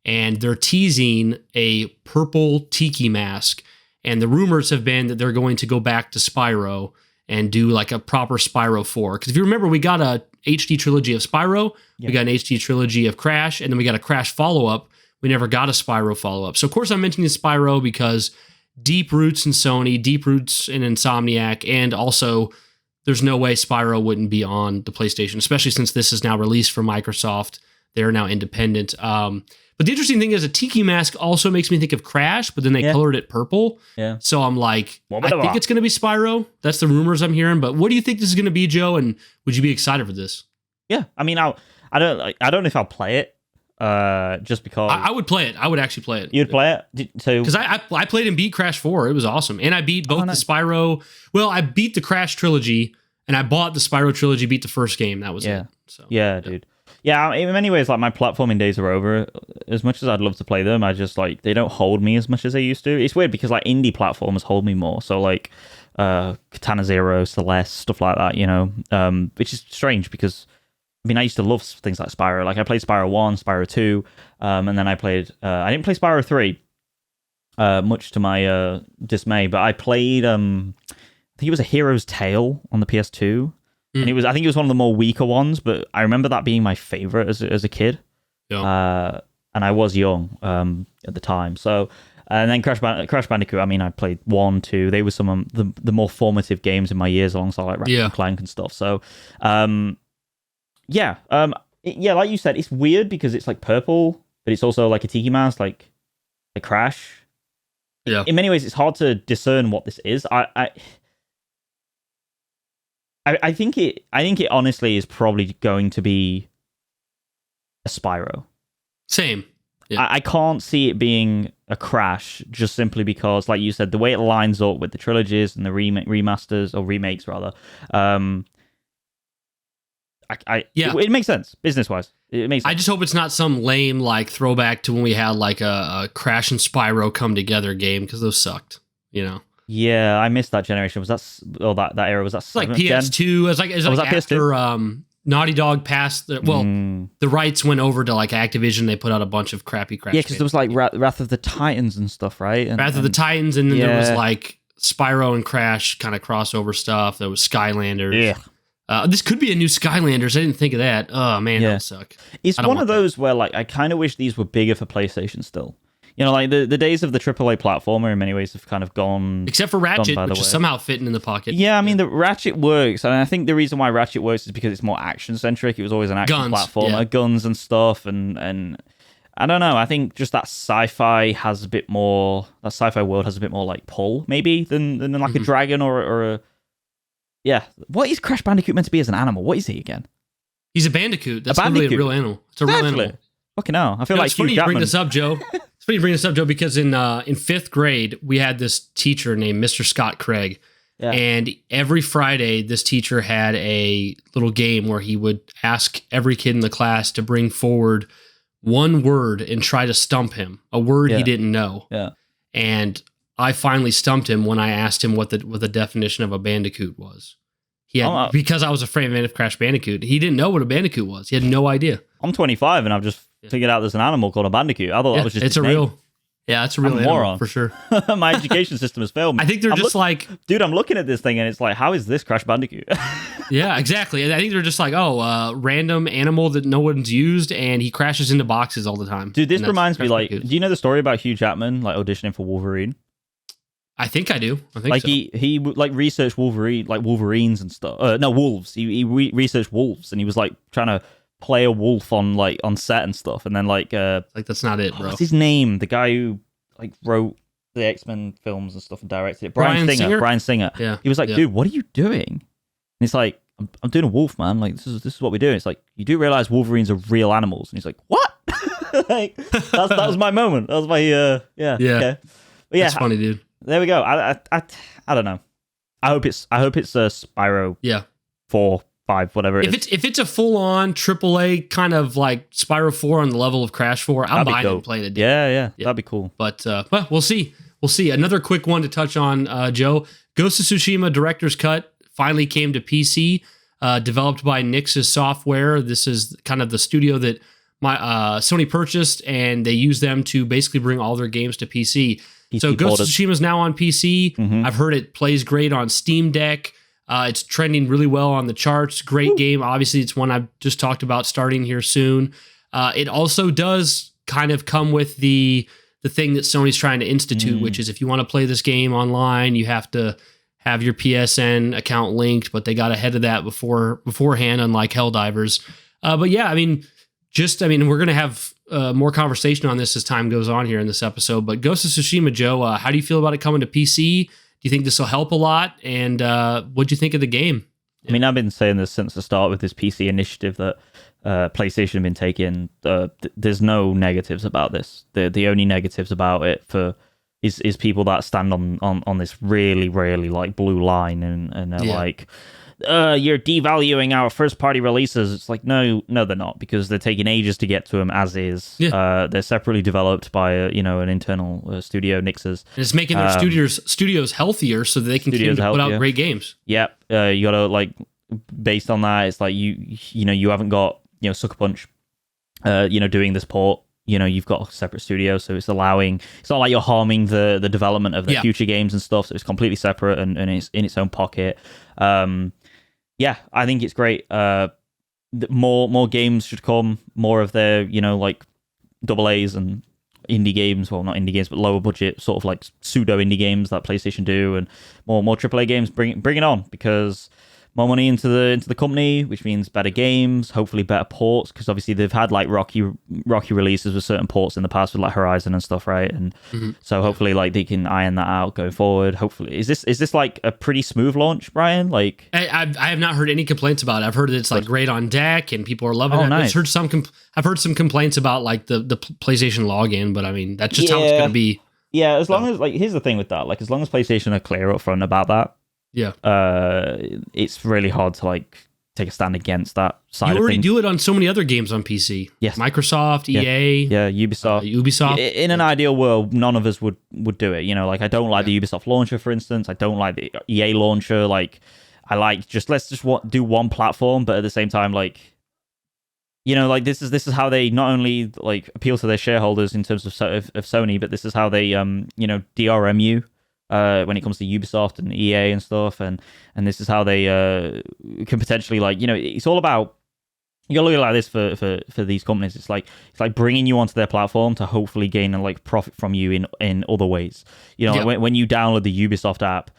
And they're teasing a purple tiki mask. And the rumors have been that they're going to go back to Spyro and do like a proper Spyro 4. Because if you remember, we got a HD trilogy of Spyro, we got an HD trilogy of Crash, and then we got a Crash follow-up. We never got a Spyro follow-up. So of course I'm mentioning Spyro because deep roots in Sony, deep roots in Insomniac, and also there's no way Spyro wouldn't be on the PlayStation, especially since this is now released from Microsoft. They're now independent. But the interesting thing is a tiki mask also makes me think of Crash, but then they colored it purple. Yeah. So I'm like, I think it's going to be Spyro. That's the rumors I'm hearing. But what do you think this is going to be, Joe? And would you be excited for this? Yeah. I mean, I don't know if I'll play it. Just because I would play it. I would actually play it. You'd play it? Because I played and beat Crash 4. It was awesome. And I beat both the Spyro. Well, I beat the Crash trilogy and I bought the Spyro trilogy, beat the first game. That was it. So yeah, dude. Yeah, in many ways, like my platforming days are over. As much as I'd love to play them, I just like they don't hold me as much as they used to. It's weird because like indie platformers hold me more. So like Katana Zero, Celeste, stuff like that, you know, which is strange because I mean I used to love things like Spyro. Like I played Spyro 1, Spyro 2, and then I played I didn't play Spyro 3, much to my dismay, but I played I think it was A Hero's Tale on the PS2. And I think it was one of the more weaker ones, but I remember that being my favorite as a kid. Yeah. And I was young at the time. So, and then Crash Bandicoot, I mean, I played 1, 2. They were some of the more formative games in my years alongside like Ratchet and Clank and stuff. So, like you said, it's weird because it's like purple, but it's also like a tiki mask, like a Crash. Yeah. In many ways, it's hard to discern what this is. I think it honestly is probably going to be a Spyro. Same. Yeah. I can't see it being a Crash just simply because, like you said, the way it lines up with the trilogies and the remasters or remakes rather. It makes sense business wise. It makes sense. I just hope it's not some lame like throwback to when we had like a Crash and Spyro come together game because those sucked. You know. Yeah, I missed that generation. Was that that era? Was that like PS2? It's like after PS2? Naughty Dog passed. The rights went over to like Activision. They put out a bunch of crappy Crash. Yeah, because there was like Wrath of the Titans and stuff, right? Wrath of the Titans, and then there was like Spyro and Crash kind of crossover stuff. There was Skylanders. Yeah. This could be a new Skylanders. I didn't think of that. Oh man, that would suck. It's one of those where like I kind of wish these were bigger for PlayStation still. You know, like the days of the AAA platformer in many ways have kind of gone. Except for Ratchet, which is somehow fitting in the pocket. Yeah, I mean, the Ratchet works. And I think the reason why Ratchet works is because it's more action-centric. It was always an action platformer, guns and stuff. And I don't know. I think just that sci-fi has a bit more. That sci-fi world has a bit more like pull, maybe, than like a dragon or a. Yeah. What is Crash Bandicoot meant to be as an animal? What is he again? He's a bandicoot. That's literally a real animal. It's a real animal. Fucking hell. I feel like it's funny you bring this up, Joe. It's funny you bring this up, Joe, because in 5th grade, we had this teacher named Mr. Scott Craig. Yeah. And every Friday, this teacher had a little game where he would ask every kid in the class to bring forward one word and try to stump him, a word he didn't know. Yeah. And I finally stumped him when I asked him what the definition of a bandicoot was. Because I was a fan of Crash Bandicoot. He didn't know what a bandicoot was. He had no idea. I'm 25 and I've just figured out there's an animal called a bandicoot. I thought that was just it's a name. real. Yeah, it's a real animal for sure. My education system has failed me. I think they're dude, I'm looking at this thing and it's like, how is this Crash Bandicoot? Yeah, exactly. And I think they're just like, random animal that no one's used, and he crashes into boxes all the time. Dude, this reminds me, like, do you know the story about Hugh Jackman, like, auditioning for Wolverine? I think I do. I think like so. he like researched Wolverines and stuff. No, wolves. He researched wolves, and he was like trying to play a wolf on set and stuff. And then like that's not it, bro. What's his name? The guy who like wrote the X-Men films and stuff and directed it. Bryan Singer. Yeah. He was like, dude, what are you doing? And he's like, I'm doing a wolf, man. Like this is what we do. It's like, you do realize Wolverines are real animals. And he's like, what? Like that was my moment. That was my yeah. Okay. But that's funny, dude. There we go. I don't know. I hope it's a Spyro. Yeah. 4, 5, whatever it is. If it's a full on AAA kind of like Spyro 4 on the level of Crash 4, I'm buying it and playing it. Yeah, that'd be cool. But we'll see. We'll see. Another quick one to touch on, Joe. Ghost of Tsushima Director's Cut finally came to PC, developed by Nix's Software. This is kind of the studio that my Sony purchased, and they use them to basically bring all their games to PC. So Ghost of Tsushima is now on PC. Mm-hmm. I've heard it plays great on Steam Deck. It's trending really well on the charts. Great game. Obviously, it's one I've just talked about starting here soon. It also does kind of come with the thing that Sony's trying to institute, which is if you want to play this game online, you have to have your PSN account linked, but they got ahead of that beforehand, unlike Helldivers. But yeah, I mean, we're going to have more conversation on this as time goes on here in this episode. But Ghost of Tsushima, Joe, how do you feel about it coming to PC? Do you think this will help a lot? And what do you think of the game? I mean, I've been saying this since the start with this PC initiative that PlayStation have been taking. There's no negatives about this. The only negatives about it is people that stand on this really, really like blue line and they're like, you're devaluing our first party releases. It's like, no, they're not, because they're taking ages to get to them as is. Yeah. They're separately developed by an internal studio, Nix's. And it's making their studios healthier so that they can continue to put out great games. Yep. You gotta, like, based on that, it's like you haven't got Sucker Punch doing this port. You've got a separate studio, so it's not like you're harming the development of the future games and stuff, so it's completely separate and it's in its own pocket. I think it's great. More games should come, more of their, like double A's and indie games, well, not indie games, but lower budget, sort of like pseudo indie games that PlayStation do, and more AAA games. Bring it on, because more money into the company, which means better games, hopefully better ports, because obviously they've had like rocky releases with certain ports in the past with like Horizon and stuff, right? And so hopefully like they can iron that out going forward. Hopefully, is this like a pretty smooth launch, Brian? Like I have not heard any complaints about it. I've heard that it's like great on deck and people are loving it. Nice. I've heard some complaints about like the PlayStation login, but I mean that's just how it's going to be. Yeah, as long as, like, here's the thing with that, like, as long as PlayStation are clear up front about that. Yeah. It's really hard to like take a stand against that side of things. You already do it on so many other games on PC. Yes. Microsoft, EA. Yeah, Ubisoft. Ubisoft. In an ideal world, none of us would do it. Like I don't like the Ubisoft launcher, for instance. I don't like the EA launcher. Like I like let's just do one platform, but at the same time, like, like this is how they not only like appeal to their shareholders in terms of Sony, but this is how they DRM you. When it comes to Ubisoft and EA and stuff, and this is how they can potentially, like, it's all about, you gotta look at it like this for these companies. It's like bringing you onto their platform to hopefully gain and like profit from you in other ways. When you download the Ubisoft app,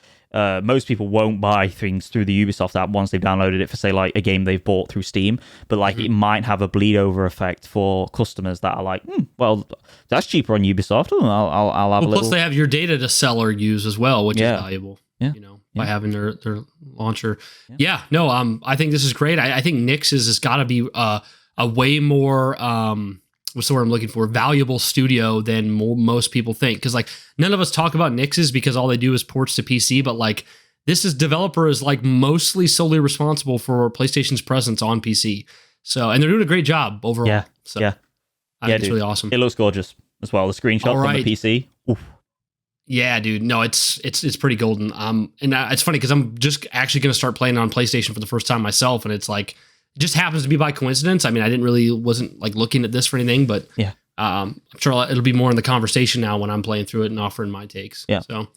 most people won't buy things through the Ubisoft app once they've downloaded it for, say, like a game they've bought through Steam, but like it might have a bleed over effect for customers that are like, well, that's cheaper on Ubisoft. I'll have a little. Plus, they have your data to sell or use as well, which is valuable. Yeah. By having their launcher. I think this is great. I think Nix's has got to be a way more what's the word I'm looking for, valuable studio than most people think. Because like none of us talk about Nix's because all they do is ports to PC, but like developer is like mostly solely responsible for PlayStation's presence on PC. So, and they're doing a great job overall. Yeah. So I think it's really awesome. It looks gorgeous as well. The screenshots on the PC. Oof. Yeah, dude. No, it's pretty golden. And it's funny because I'm just actually going to start playing on PlayStation for the first time myself, and it's like, it just happens to be by coincidence. I mean, I wasn't like looking at this for anything, but yeah, I'm sure it'll be more in the conversation now when I'm playing through it and offering my takes. Yeah. So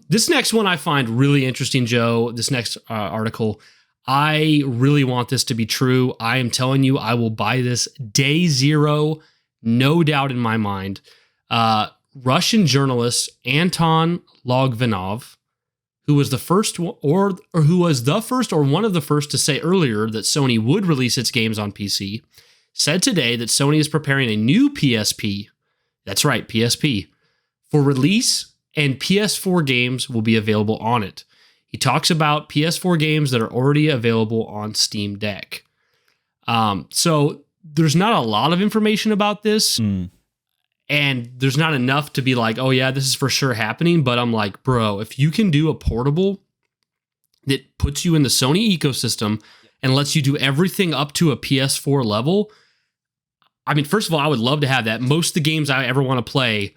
this next one I find really interesting, Joe. This next article, I really want this to be true. I am telling you, I will buy this day zero, no doubt in my mind. Russian journalist Anton Logvinov, who was the first or one of the first to say earlier that Sony would release its games on PC, said today that Sony is preparing a new PSP. That's right, PSP, for release, and PS4 games will be available on it. He talks about PS4 games that are already available on Steam Deck. So there's not a lot of information about this. And there's not enough to be like, oh yeah, this is for sure happening. But I'm like, bro, if you can do a portable that puts you in the Sony ecosystem and lets you do everything up to a PS4 level, I mean, first of all, I would love to have that. Most of the games I ever want to play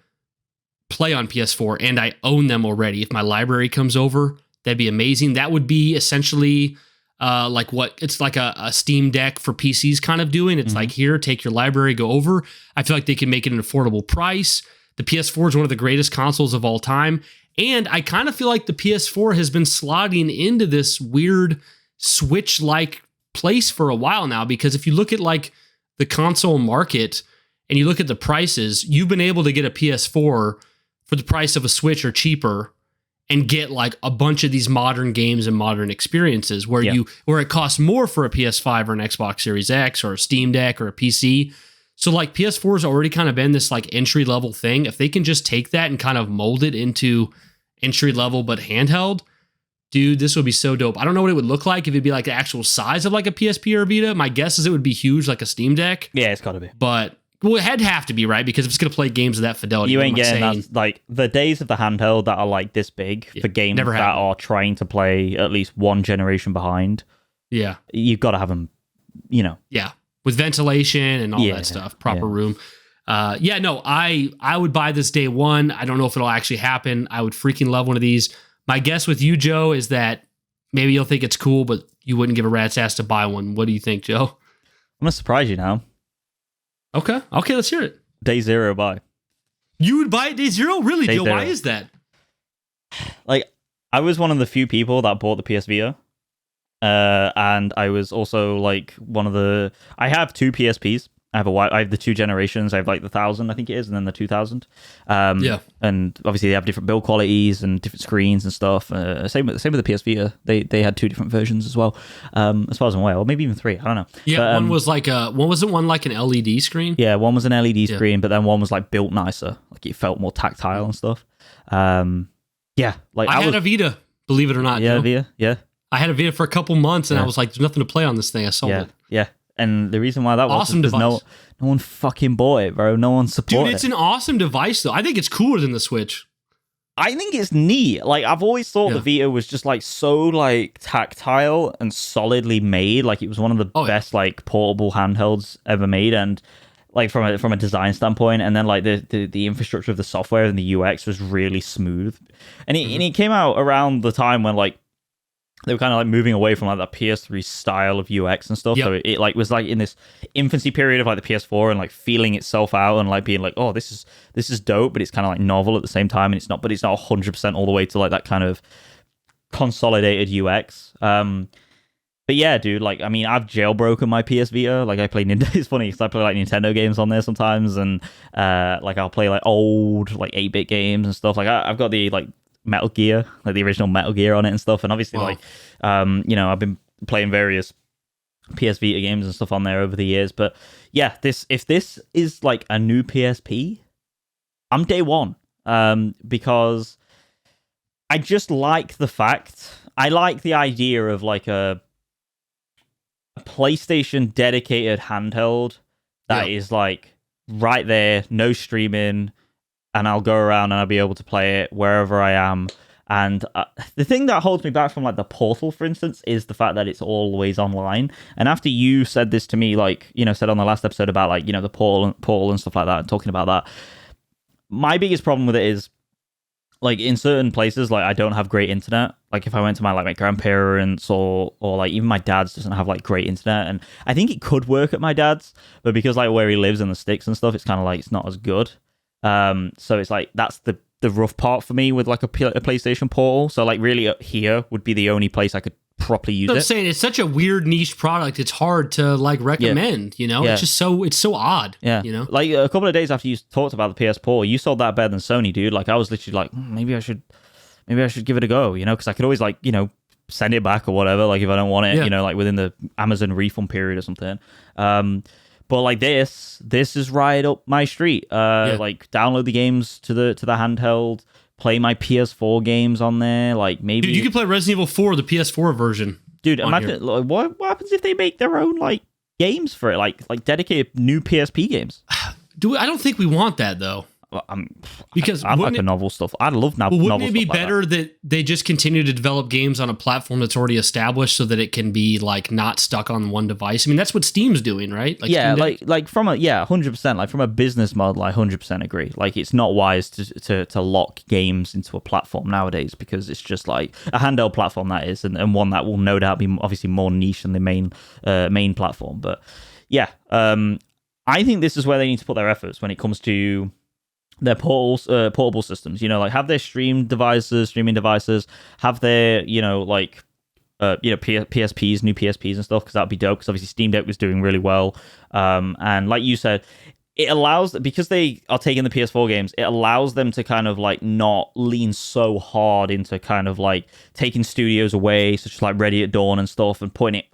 on PS4, and I own them already. If my library comes over, that'd be amazing. That would be essentially like what it's like a Steam Deck for PCs kind of doing. It's like, here, take your library, go over. I feel like they can make it an affordable price. The PS4 is one of the greatest consoles of all time. And I kind of feel like the PS4 has been sliding into this weird Switch-like place for a while now, because if you look at like the console market and you look at the prices, you've been able to get a PS4 for the price of a Switch or cheaper. and get like a bunch of these modern games and modern experiences where it costs more for a PS5 or an Xbox Series X or a Steam Deck or a PC. So like PS4 has already kind of been this like entry level thing. If they can just take that and kind of mold it into entry level but handheld, dude, this would be so dope. I don't know what it would look like if it'd be like the actual size of like a PSP or a Vita. My guess is it would be huge like a Steam Deck. Yeah, it's got to be. But well, it'd have to be, right? Because if it's going to play games of that fidelity, you ain't getting that. Like the days of the handheld that are like this big for games that are trying to play at least one generation behind. Yeah, you've got to have them. Yeah, with ventilation and all that stuff, proper room. I would buy this day one. I don't know if it'll actually happen. I would freaking love one of these. My guess with you, Joe, is that maybe you'll think it's cool, but you wouldn't give a rat's ass to buy one. What do you think, Joe? I'm gonna surprise you now. Okay, let's hear it. Day zero buy. You would buy it day zero? Really, day Joe? Zero. Why is that? Like, I was one of the few people that bought the PS Vita. And I was also like I have two PSPs. I have the two generations. I have like the 1000, I think it is, and then the 2000. And obviously they have different build qualities and different screens and stuff. Same with the PS Vita. They had two different versions as well. As far as I'm aware, or maybe even three. I don't know. Yeah, but, one was like one like an LED screen? Yeah, one was an LED screen, but then one was like built nicer. Like it felt more tactile and stuff. Like I had a Vita, believe it or not. Yeah, Vita. Yeah. I had a Vita for a couple months, and I was like, "There's nothing to play on this thing." I sold it. Yeah, and the reason why that was awesome device. No one fucking bought it, bro. No one supported it. Dude, it's an awesome device, though. I think it's cooler than the Switch. I think it's neat. Like I've always thought the Vita was just like so like tactile and solidly made. Like it was one of the best like portable handhelds ever made, and like from a design standpoint, and then like the infrastructure of the software and the UX was really smooth, and it came out around the time when like they were kind of like moving away from like that PS3 style of UX and stuff. So it like was like in this infancy period of like the PS4 and like feeling itself out and like being like, oh, this is dope, but it's kind of like novel at the same time, and it's not 100% all the way to like that kind of consolidated UX. But yeah, dude, like, I mean, I've jailbroken my PS Vita. Like, I play it's funny because I play like Nintendo games on there sometimes, and like I'll play like old like 8-bit games and stuff. Like I've got the like Metal Gear, like the original Metal Gear on it and stuff, and obviously like I've been playing various PS Vita games and stuff on there over the years. But yeah, if this is like a new PSP, I'm day one, because I just like the fact, I like the idea of like a PlayStation dedicated handheld that is like right there, no streaming, and I'll go around and I'll be able to play it wherever I am. And the thing that holds me back from like the Portal, for instance, is the fact that it's always online. And after you said this to me, like, said on the last episode about like, the Portal and stuff like that, and talking about that, my biggest problem with it is like in certain places, like I don't have great internet. Like if I went to my grandparents or like even my dad's doesn't have like great internet, and I think it could work at my dad's, but because like where he lives in the sticks and stuff, it's kind of like it's not as good. So it's like that's the rough part for me with like a PlayStation Portal. So like really here would be the only place I could properly use it. I'm saying it's such a weird niche product. It's hard to like recommend. It's just it's so odd. Yeah, like a couple of days after you talked about the PS Portal, you sold that better than Sony, dude. Like I was literally like, maybe I should give it a go. Because I could always like send it back or whatever. Like if I don't want it, like within the Amazon refund period or something. But like this is right up my street. Like download the games to the handheld, play my PS4 games on there. Like maybe dude, you can play Resident Evil 4, the PS4 version. Dude, imagine like, what happens if they make their own like games for it, like dedicated new PSP games? I don't think we want that though. Because I like the novel stuff. I love novel. Wouldn't it be better that they just continue to develop games on a platform that's already established so that it can be like not stuck on one device? I mean, that's what Steam's doing, right? Like yeah, like from a 100%. Like from a business model, I 100% agree. Like it's not wise to lock games into a platform nowadays, because it's just like a handheld platform that is, and one that will no doubt be obviously more niche than the main platform. But yeah, I think this is where they need to put their efforts when it comes to their portable systems. Like have their streaming devices, have their PSPs, new PSPs and stuff, because that'd be dope. Because obviously Steam Deck was doing really well, and like you said, it allows, because they are taking the PS4 games, it allows them to kind of like not lean so hard into kind of like taking studios away, such as like Ready at Dawn and stuff, and putting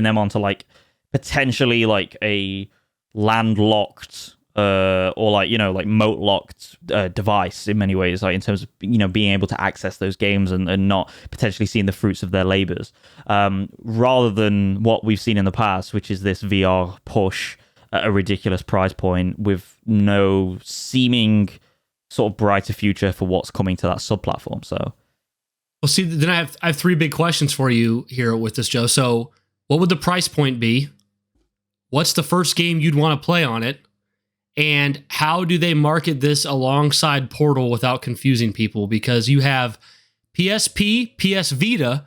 them onto like potentially like a landlocked or like, you know, like moat locked device in many ways, like in terms of, you know, being able to access those games and not potentially seeing the fruits of their labors, rather than what we've seen in the past, which is this VR push at a ridiculous price point with no seeming sort of brighter future for what's coming to that sub platform. So, well, see, then I have 3 big questions for you here with this, Joe. So, what would the price point be? What's the first game you'd want to play on it? And how do they market this alongside Portal without confusing people? Because you have PSP, PS Vita,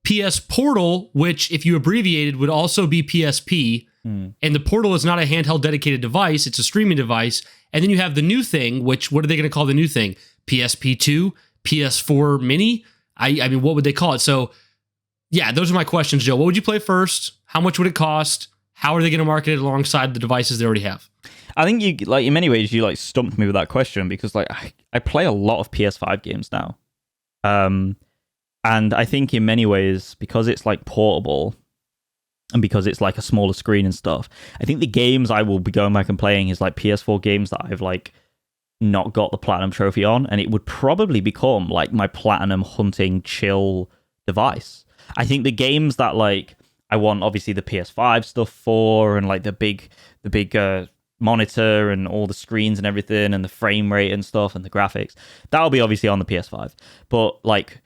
PS Portal, which if you abbreviated would also be PSP. And the Portal is not a handheld dedicated device. It's a streaming device. And then you have the new thing, which, what are they going to call the new thing? PSP2, PS4 Mini? I mean, what would they call it? So, yeah, those are my questions, Joe. What would you play first? How much would it cost? How are they going to market it alongside the devices they already have? I think you, like, in many ways, you like stumped me with that question, because like I play a lot of PS5 games now. And I think in many ways, because it's like portable and because it's like a smaller screen and stuff, I think the games I will be going back and playing is like PS4 games that I've like not got the platinum trophy on, and it would probably become like my platinum hunting chill device. I think the games that like I want obviously the PS5 stuff for, and like the big monitor and all the screens and everything and the frame rate and stuff and the graphics, that'll be obviously on the PS5. But like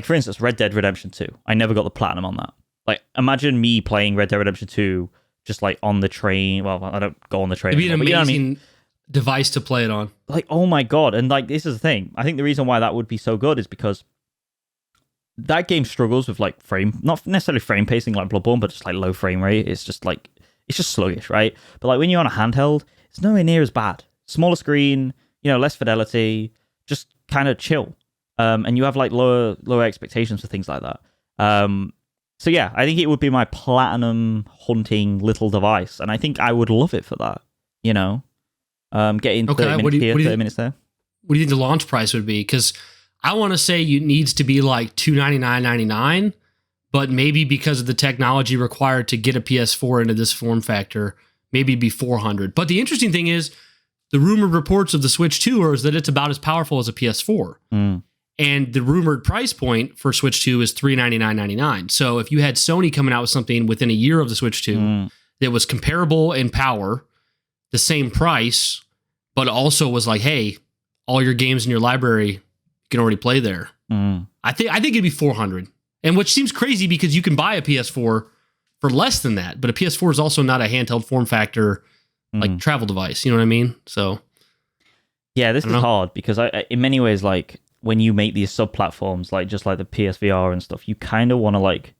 for instance, Red Dead Redemption 2, I never got the platinum on that. Like, imagine me playing Red Dead Redemption 2 just like on the train. Well, I don't go on the train. It'd be an amazing, you know what I mean? Device to play it on. Like, oh my god. And like, this is the thing, I think the reason why that would be so good is because that game struggles with like not necessarily frame pacing like Bloodborne, but just like low frame rate. It's just sluggish, right? But like when you're on a handheld, it's nowhere near as bad. Smaller screen, you know, less fidelity, just kind of chill. And you have like lower expectations for things like that. So yeah, I think it would be my platinum hunting little device, and I think I would love it for that. You know, getting 30 minutes here, 30 minutes there. What do you think the launch price would be? Because I want to say it needs to be like $299.99, but maybe because of the technology required to get a PS4 into this form factor, maybe it'd be $400. But the interesting thing is, the rumored reports of the Switch 2 is that it's about as powerful as a PS4. And the rumored price point for Switch 2 is $399.99. So if you had Sony coming out with something within a year of the Switch 2 that was comparable in power, the same price, but also was like, hey, all your games in your library you can already play there. I think it'd be $400. And which seems crazy because you can buy a PS4 for less than that, but a PS4 is also not a handheld form factor like travel device. You know what I mean? So yeah, this is hard because I in many ways, like, when you make these sub platforms, like just like the PSVR and stuff, you kind of want to like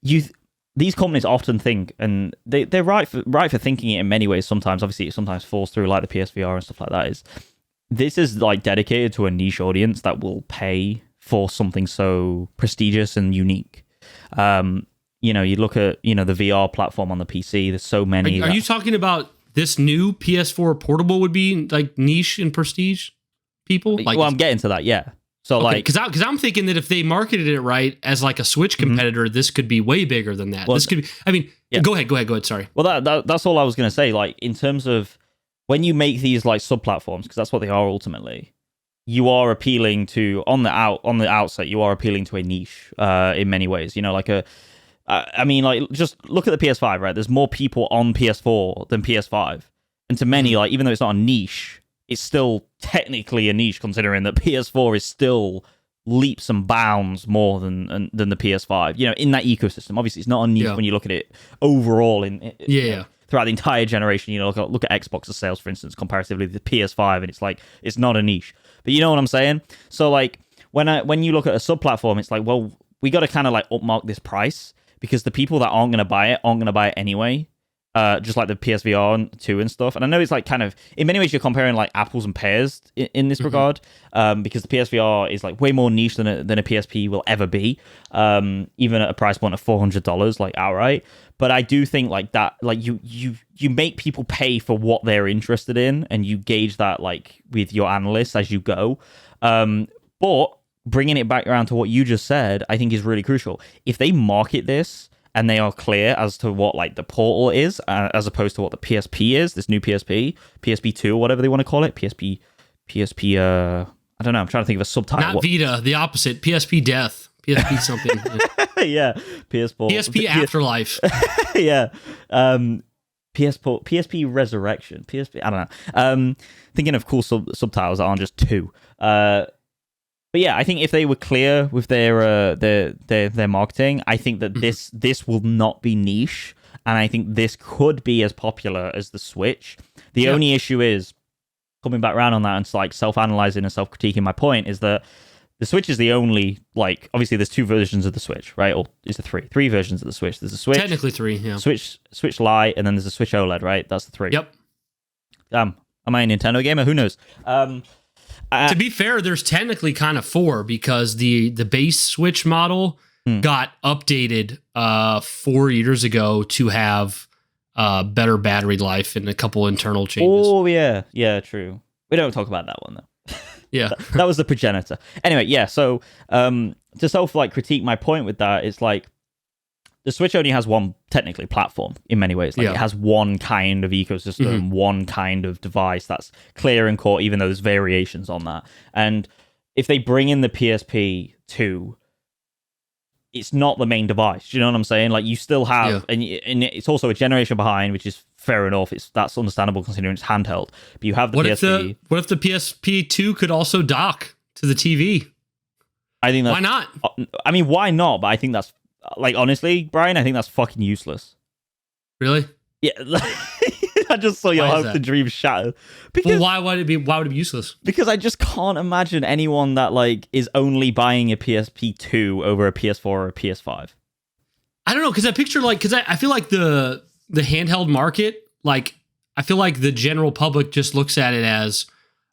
these companies often think, and they're right for thinking it in many ways. Sometimes, obviously, it sometimes falls through, like the PSVR and stuff like that. This is like dedicated to a niche audience that will pay for something so prestigious and unique. You know, you look at, you know, the VR platform on the PC. There's so many. Are you talking about this new PS4 portable would be like niche and prestige people? Like, well, I'm getting to that, yeah. So okay, like, because I'm thinking that if they marketed it right as like a Switch competitor, this could be way bigger than that. Well, this could be. I mean, yeah. Go ahead. Sorry. Well, that's all I was gonna say. Like, in terms of when you make these like sub platforms, because that's what they are ultimately, you are appealing to on the outset. You are appealing to a niche in many ways. You know, like I mean, like, just look at the PS5, right? There's more people on PS4 than PS5. And to many, like, even though it's not a niche, it's still technically a niche, considering that PS4 is still leaps and bounds more than the PS5. You know, in that ecosystem. Obviously, it's not a niche when you look at it overall throughout the entire generation. You know, look at Xbox's sales, for instance, comparatively to the PS5, and it's like, it's not a niche. But you know what I'm saying? So, like, when you look at a sub-platform, it's like, well, we got to kind of, like, upmark this price, because the people that aren't going to buy it anyway. just like the PSVR 2 and stuff. And I know it's like kind of, in many ways, you're comparing like apples and pears in this regard, because the PSVR is like way more niche than a PSP will ever be, even at a price point of $400, like outright. But I do think like that, like you make people pay for what they're interested in, and you gauge that like with your analysts as you go. But bringing it back around to what you just said, I think is really crucial. If they market this and they are clear as to what like the Portal is, as opposed to what the PSP is, this new PSP 2 or whatever they want to call it, PSP. I don't know. I'm trying to think of a subtitle. Not Vita, the opposite. PSP Death. PSP something. Yeah, PS4. PSP Afterlife. Yeah. PSP Resurrection. PSP. I don't know. Thinking of cool subtitles that aren't just 2. But yeah, I think if they were clear with their marketing, I think that this will not be niche, and I think this could be as popular as the Switch. The only issue is, coming back around on that and like self-analyzing and self-critiquing my point, is that the Switch is the only, like, obviously there's 2 versions of the Switch, right? Or is there 3? 3 versions of the Switch. There's a Switch. Technically 3, yeah. Switch Lite, and then there's a Switch OLED, right? That's the 3. Yep. Am I a Nintendo gamer? Who knows? To be fair, there's technically kind of 4, because the base Switch model got updated 4 years ago to have better battery life and a couple internal changes. Oh, yeah, true. We don't talk about that one, though. Yeah. that was the progenitor. Anyway, yeah, so to critique my point with that, it's like the Switch only has one technically platform in many ways. Like it has one kind of ecosystem, one kind of device that's clear and core, even though there's variations on that. And if they bring in the PSP 2, it's not the main device. Do you know what I'm saying? Like you still have, and it's also a generation behind, which is fair enough. That's understandable considering it's handheld. But you have the PSP. What if the PSP 2 could also dock to the TV? I think that's, why not? I mean, why not? But I think that's, like, honestly, Brian, I think that's fucking useless. Really? Yeah. I just saw your hopes and dreams shattered. Because, why would it be useless? Because I just can't imagine anyone that like is only buying a PSP 2 over a PS4 or a PS5. I don't know, because I feel like the handheld market, like I feel like the general public just looks at it as,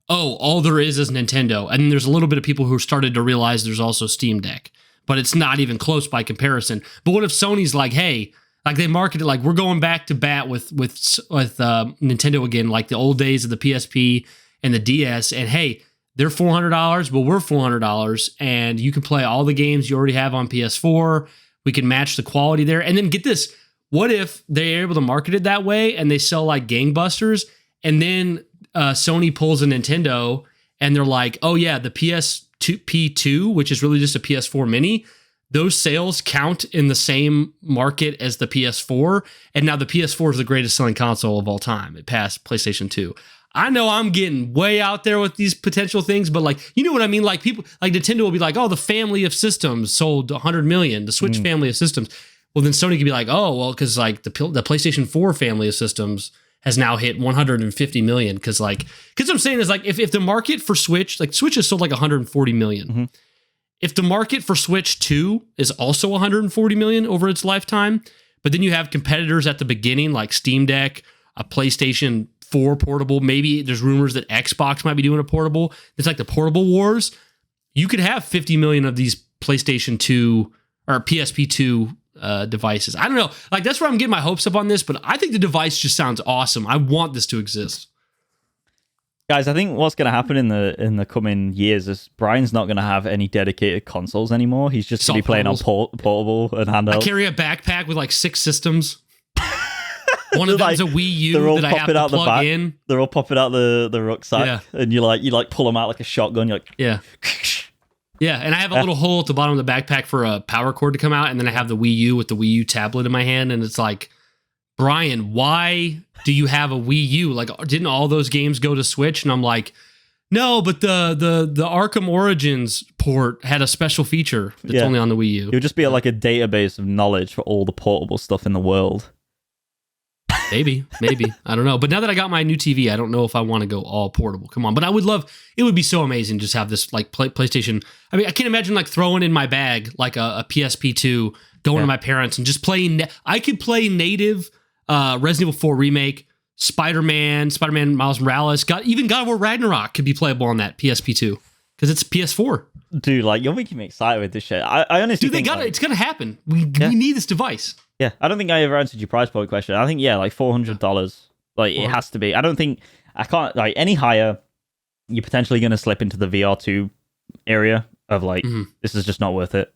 oh, all there is Nintendo, and there's a little bit of people who started to realize there's also Steam Deck, but it's not even close by comparison. But what if Sony's like, hey, like they market it like we're going back to bat with Nintendo again, like the old days of the PSP and the DS, and hey, they're $400, well, we're $400, and you can play all the games you already have on PS4. We can match the quality there, and then get this. What if they're able to market it that way and they sell like gangbusters, and then Sony pulls a Nintendo and they're like, oh yeah, the PSP2, which is really just a PS4 mini, those sales count in the same market as the PS4, and now the PS4 is the greatest selling console of all time. It passed PlayStation 2. I know I'm getting way out there with these potential things, but like, you know what I mean? Like people, like Nintendo will be like, oh, the family of systems sold 100 million, the Switch family of systems. Well, then Sony could be like, oh, well, because like the PlayStation 4 family of systems has now hit 150 million. Because what I'm saying is like, if the market for Switch, like Switch has sold like 140 million. If the market for Switch 2 is also 140 million over its lifetime, but then you have competitors at the beginning like Steam Deck, a PlayStation 4 portable, maybe there's rumors that Xbox might be doing a portable. It's like the portable wars. You could have 50 million of these PlayStation 2 or PSP 2 devices. I don't know. Like that's where I'm getting my hopes up on this, but I think the device just sounds awesome. I want this to exist. Guys, I think what's going to happen in the coming years is Brian's not going to have any dedicated consoles anymore. He's just going to be playing on portable and handheld. I carry a backpack with like 6 systems. One of them's a Wii U that I have to plug in. They're all popping out the rucksack, and you pull them out like a shotgun. You're like, yeah. Yeah, and I have a little hole at the bottom of the backpack for a power cord to come out, and then I have the Wii U with the Wii U tablet in my hand, and it's like, Brian, why do you have a Wii U? Like, didn't all those games go to Switch? And I'm like, no, but the Arkham Origins port had a special feature that's only on the Wii U. It would just be like a database of knowledge for all the portable stuff in the world. Maybe. I don't know. But now that I got my new TV, I don't know if I want to go all portable. Come on. But I would love, it would be so amazing to just have this like PlayStation. I mean, I can't imagine like throwing in my bag like a PSP 2, going to my parents and just playing. I could play native Resident Evil 4 Remake, Spider-Man Miles Morales, God of War Ragnarok could be playable on that PSP2 because it's PS4. Dude, like, you're making me excited with this shit. I honestly think it's gonna happen. We need this device. Yeah, I don't think I ever answered your price point question. I think like $400. Like, it has to be. I can't, like, any higher, you're potentially going to slip into the VR2 area of, like, this is just not worth it.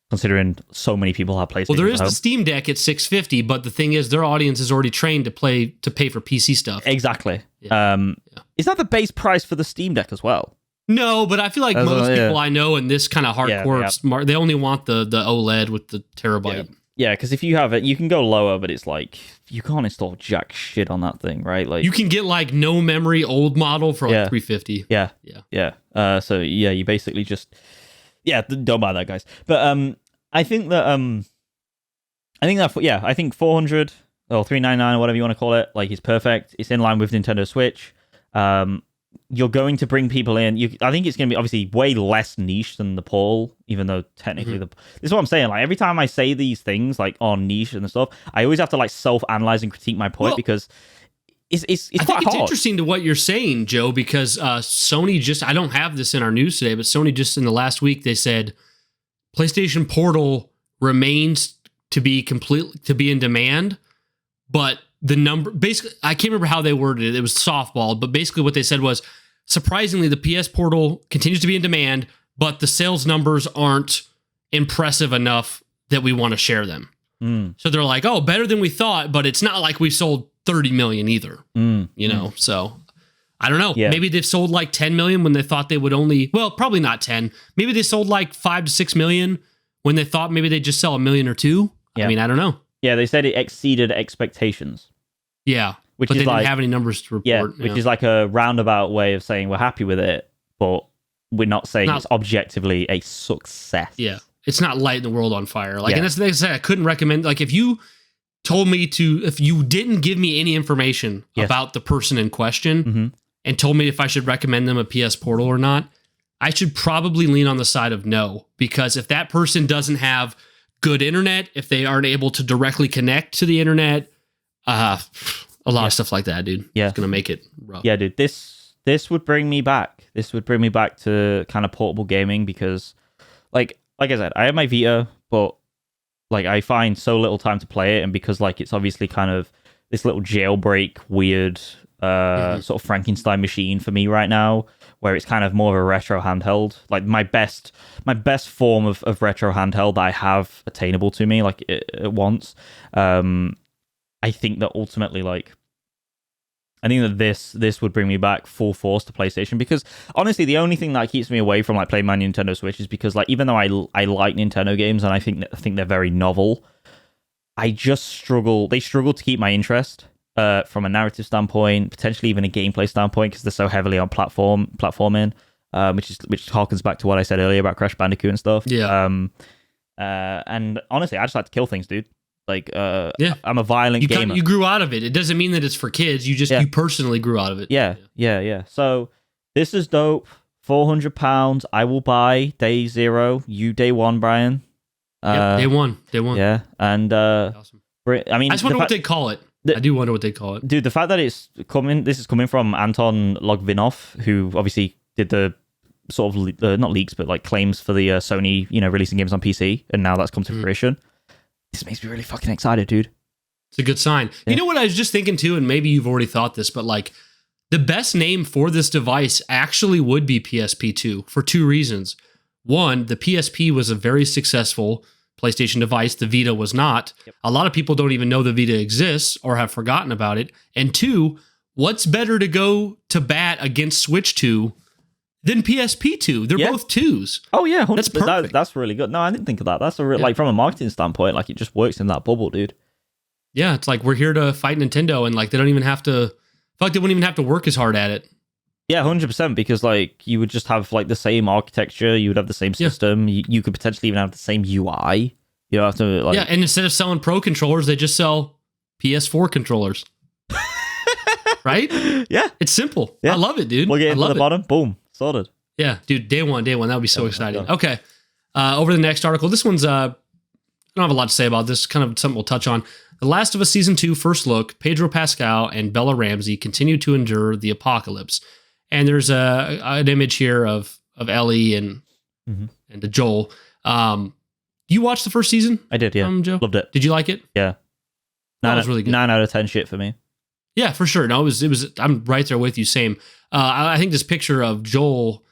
Considering so many people have PlayStation. Well, there is the Steam Deck at $650, but the thing is, their audience is already trained to pay for PC stuff. Exactly. Yeah. Is that the base price for the Steam Deck as well? No, but I feel like most people I know in this kind of hardcore, they only want the OLED with the terabyte. Yeah, because if you have it, you can go lower, but it's like, you can't install jack shit on that thing, right? Like, you can get like no memory old model for like $350. Yeah. So yeah, you basically just, don't buy that, guys. But I think that I think 400 or 399 or whatever you want to call it, like, is perfect. It's in line with Nintendo Switch. You're going to bring people in. I think it's going to be obviously way less niche than the Portal, even though technically this is what I'm saying. Like, every time I say these things, like, on niche and stuff, I always have to, like, self-analyze and critique my point because it's I think it's interesting to what you're saying, Joe, because Sony I don't have this in our news today, but Sony just in the last week, they said PlayStation Portal remains to be in demand, but the number, basically, I can't remember how they worded it. It was softball, but basically what they said was, surprisingly, the PS Portal continues to be in demand, but the sales numbers aren't impressive enough that we want to share them. So they're like, oh, better than we thought, but it's not like we sold 30 million either. You know, so I don't know. Yeah. Maybe they've sold like 10 million when they thought they would only, well, probably not 10. Maybe they sold like 5 to 6 million when they thought maybe they'd just sell 1 million or 2. Yeah. I mean, I don't know. Yeah, they said it exceeded expectations. Yeah, but they didn't have any numbers to report. Yeah, which is like a roundabout way of saying we're happy with it, but we're not saying it's objectively a success. Yeah, it's not lighting the world on fire. Like, and that's the thing I said. I couldn't recommend. Like, if you didn't give me any information about the person in question and told me if I should recommend them a PS Portal or not, I should probably lean on the side of no, because if that person doesn't have good internet, if they aren't able to directly connect to the internet. A lot of stuff like that, dude. Yeah. It's going to make it rough. Yeah, dude. This would bring me back. This would bring me back to kind of portable gaming because, like I said, I have my Vita, but, like, I find so little time to play it, and because, like, it's obviously kind of this little jailbreak, weird, sort of Frankenstein machine for me right now, where it's kind of more of a retro handheld. Like, my best form of retro handheld that I have attainable to me, like, at once. I think that ultimately, like, I think that this would bring me back full force to PlayStation, because honestly, the only thing that keeps me away from, like, playing my Nintendo Switch is because, like, even though I like Nintendo games and I think they're very novel, I just struggle. They struggle to keep my interest from a narrative standpoint, potentially even a gameplay standpoint, because they're so heavily on platforming, which harkens back to what I said earlier about Crash Bandicoot and stuff. Yeah. And honestly, I just like to kill things, dude. Like, I'm a violent gamer. You grew out of it. It doesn't mean that it's for kids. You personally grew out of it. Yeah. So this is dope. £400. I will buy day 0. You day 1, Brian. Day one. Yeah, and awesome. I mean, I just wonder what they call it. I do wonder what they call it, dude. The fact that this is coming from Anton Logvinov, who obviously did the sort of not leaks, but, like, claims for the Sony, releasing games on PC, and now that's come to fruition. This makes me really fucking excited, dude. It's a good sign. Yeah. You know what I was just thinking too, and maybe you've already thought this, but, like, the best name for this device actually would be PSP2 for 2 reasons. One, the PSP was a very successful PlayStation device. The Vita was not. Yep. A lot of people don't even know the Vita exists or have forgotten about it. And 2, what's better to go to bat against Switch 2 than PSP 2? They're both 2s. Oh yeah, that's perfect. That's really good. No, I didn't think of that. That's a real, like, from a marketing standpoint, like, it just works in that bubble, dude. Yeah, it's like we're here to fight Nintendo, and, like, they don't even have to. I feel like they wouldn't even have to work as hard at it. Yeah, 100%. Because, like, you would just have, like, the same architecture. You would have the same system. You could potentially even have the same UI. You don't have to, like. Yeah, and instead of selling Pro controllers, they just sell PS4 controllers. Right? Yeah, it's simple. Yeah. I love it, dude. We'll get into the bottom. Boom. Sorted. Yeah, dude, day one. That would be so exciting. Okay. Over to the next article. This one's, I don't have a lot to say about this. Kind of something we'll touch on. The Last of Us Season 2 first look, Pedro Pascal and Bella Ramsey continue to endure the apocalypse. And there's an image here of Ellie and Joel. You watched the first season? I did, yeah. Joe? Loved it. Did you like it? Yeah. That was really good. 9 out of 10 shit for me. Yeah, for sure. No, it was. I'm right there with you. Same. I think this picture of Joel,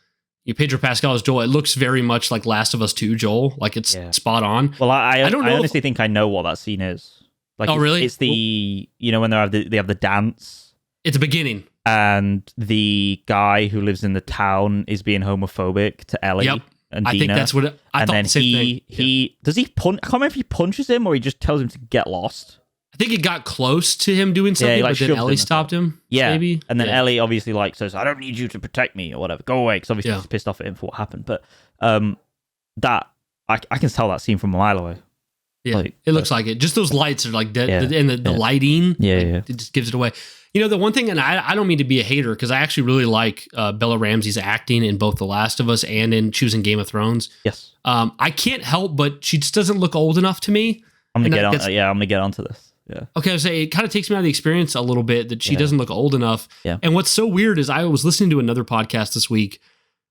Pedro Pascal as Joel, it looks very much like Last of Us 2 Joel. Like it's spot on. Well, I honestly think I know what that scene is. Like, really? It's the when they have the dance. It's the beginning. And the guy who lives in the town is being homophobic to Ellie. Yep. And I Dina. think that's what I thought. And then he does he punch? I can't remember if he punches him or he just tells him to get lost. I think it got close to him doing something, but then Ellie stopped him. Yeah, maybe. And then Ellie obviously says, "I don't need you to protect me" or whatever. Go away, because obviously she's pissed off at him for what happened. But that I can tell that scene from a mile away. Yeah, it looks like it. Just those lights are like dead, and the lighting. It just gives it away. The one thing, and I don't mean to be a hater, because I actually really like Bella Ramsey's acting in both The Last of Us and in choosing Game of Thrones. Yes. I can't help, but she just doesn't look old enough to me. I'm gonna get onto this. Yeah. Okay, I was saying, it kind of takes me out of the experience a little bit that she doesn't look old enough. Yeah. And what's so weird is I was listening to another podcast this week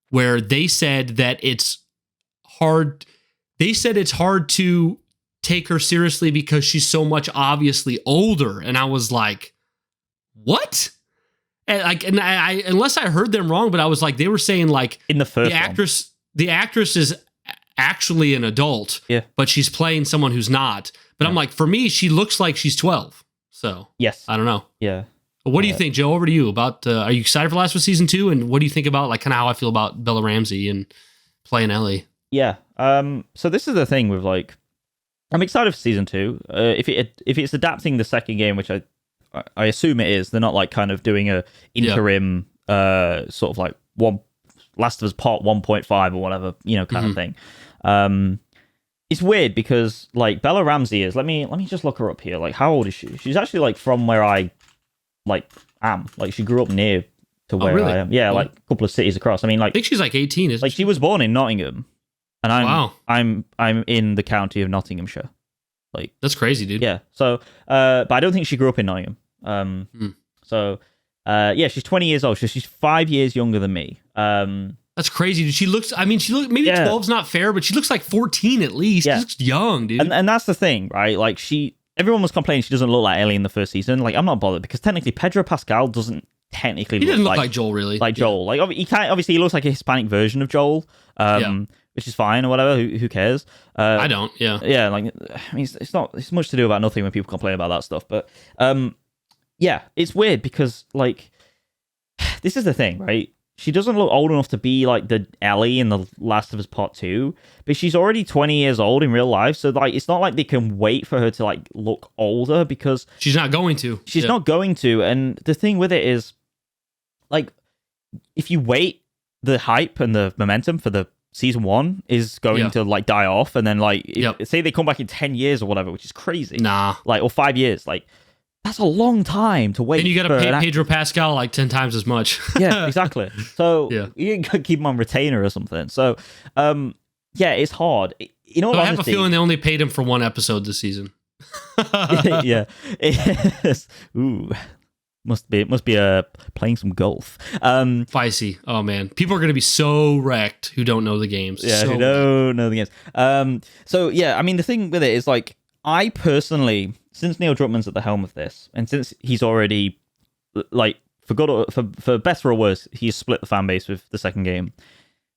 where they said that it's hard. They said it's hard to take her seriously because she's so much obviously older. And I was like, what? And I unless I heard them wrong, but I was like, they were saying like in the first the actress is actually an adult, but she's playing someone who's not. But I'm like, for me, she looks like she's 12. So yes, I don't know. Yeah. But what do you think, Joe? Over to you. About are you excited for Last of Us Season 2? And what do you think about like kind of how I feel about Bella Ramsey and playing Ellie? Yeah. So this is the thing with like, I'm excited for Season 2. If it's adapting the second game, which I assume it is, they're not like kind of doing a interim sort of like one Last of Us Part 1.5 or whatever, kind of thing. It's weird because like Bella Ramsey is. Let me just look her up here. Like, how old is she? She's actually like from where I am. Like, she grew up near to where I am. Yeah, like a couple of cities across. I mean, like, I think she's like 18. Isn't she was born in Nottingham, and I'm in the county of Nottinghamshire. Like, that's crazy, dude. Yeah. So, but I don't think she grew up in Nottingham. So, she's 20 years old. So she's 5 years younger than me. That's crazy, dude. She looks maybe 12's not fair, but she looks like 14 at least. She looks young, dude. And that's the thing, right? Like, everyone was complaining she doesn't look like Ellie in the first season. Like, I'm not bothered because technically Pedro Pascal doesn't technically he doesn't look like Joel, really. Like Joel. Like, obviously he looks like a Hispanic version of Joel, which is fine or whatever. Who cares? I don't. Yeah. Yeah. Like, I mean, it's much to do about nothing when people complain about that stuff. But it's weird because like this is the thing, right? She doesn't look old enough to be like the Ellie in The Last of Us Part 2, but she's already 20 years old in real life. So like, it's not like they can wait for her to like look older because she's not going to. She's not going to. And the thing with it is, like, if you wait, the hype and the momentum for the season 1 is going to like die off, and then like say they come back in 10 years or whatever, which is crazy. Like, or 5 years, like. That's a long time to wait. And you got to pay Pedro Pascal like 10 times as much. Yeah, exactly. So you can keep him on retainer or something. So, it's hard. I have a feeling they only paid him for one episode this season. Yeah. Ooh. Must be playing some golf. Feisty. Oh man, people are going to be so wrecked who don't know the games. Yeah, who don't know the games. So yeah, I mean the thing with it is like I personally, since Neil Druckmann's at the helm of this, and since he's already like for better or worse, he's split the fan base with the second game.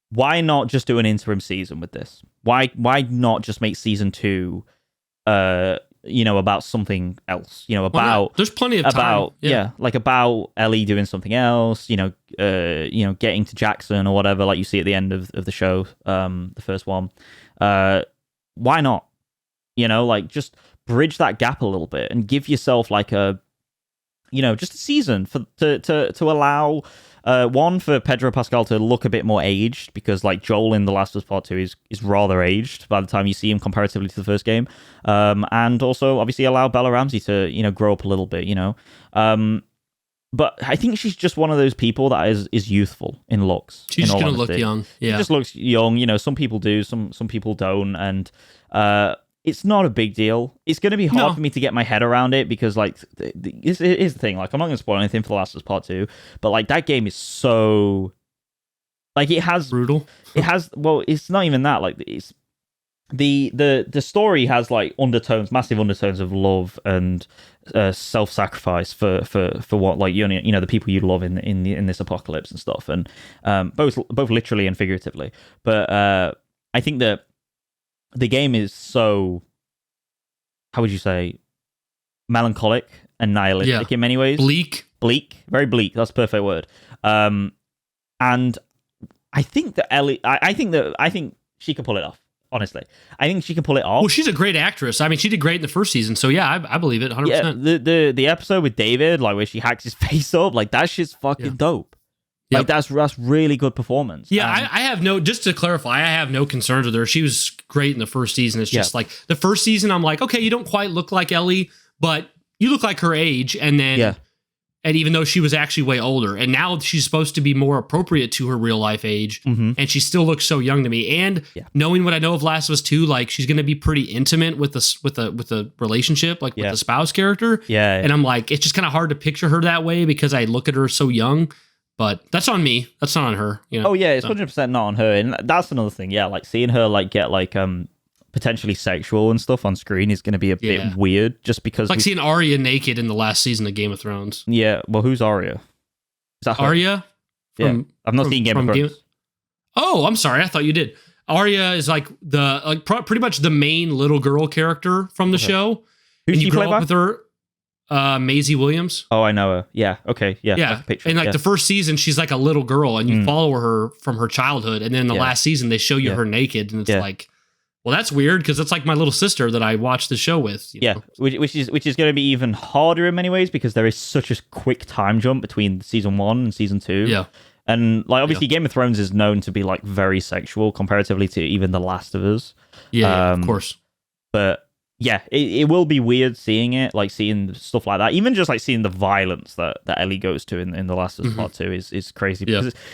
Why not just do an interim season with this? Why not just make season 2 about something else, about there's plenty of time. Like about Ellie doing something else, getting to Jackson or whatever, like you see at the end of the show, the first one. Why not? Like just bridge that gap a little bit and give yourself like a, just a season to allow one for Pedro Pascal to look a bit more aged, because like Joel in The Last of Us Part 2 is rather aged by the time you see him comparatively to the first game, and also obviously allow Bella Ramsey to grow up a little bit, but I think she's just one of those people that is youthful in looks. She's gonna look young. She just looks young. Some people do, some people don't, and it's not a big deal. It's going to be hard for me to get my head around it because, like, here's the thing. Like, I'm not going to spoil anything for The Last of Us Part 2, but, like, that game is so... Like, it has... Brutal. It has... Well, it's not even that. Like, it's... The story has, like, undertones, massive undertones of love and self-sacrifice for what, like, you know, the people you love in this apocalypse and stuff, and both literally and figuratively. But I think that the game is so, how would you say, melancholic and nihilistic in many ways. Bleak, very bleak. That's a perfect word. And I think that Ellie, I think she can pull it off. Honestly, I think she can pull it off. Well, she's a great actress. I mean, she did great in the first season, so yeah, I believe it 100%. Yeah, the episode with David, like where she hacks his face up, like that shit's fucking dope. Like that's really good performance. Yeah, I have no, just to clarify, I have no concerns with her. She was great in the first season. It's just like the first season, I'm like, okay, you don't quite look like Ellie, but you look like her age. And then, and even though she was actually way older, and now she's supposed to be more appropriate to her real life age, and she still looks so young to me. And knowing what I know of Last of Us 2, like she's going to be pretty intimate with the relationship, like with the spouse character. And I'm like, it's just kind of hard to picture her that way because I look at her so young. But that's on me. That's not on her. You know? Oh yeah, it's 100% not on her, and that's another thing. Yeah, like seeing her like get like potentially sexual and stuff on screen is going to be a bit weird, just because like seeing Arya naked in the last season of Game of Thrones. Yeah, well, who's Arya? Is that her? Arya? I've not seen Game of Thrones. Oh, I'm sorry. I thought you did. Arya is like pretty much the main little girl character from the show. Who's she played by? With her. Maisie Williams. Oh, I know her. Yeah. Okay. Yeah. And like the first season, she's like a little girl, and you follow her from her childhood, and then in the last season, they show you her naked, and it's like, well, that's weird because it's like my little sister that I watched the show with. You know? Which is going to be even harder in many ways because there is such a quick time jump between season 1 and season 2. Yeah. And like obviously, Game of Thrones is known to be like very sexual comparatively to even The Last of Us. Yeah, of course. But yeah, it will be weird seeing it, like seeing stuff like that. Even just like seeing the violence that Ellie goes to in The Last of Us Part 2 is crazy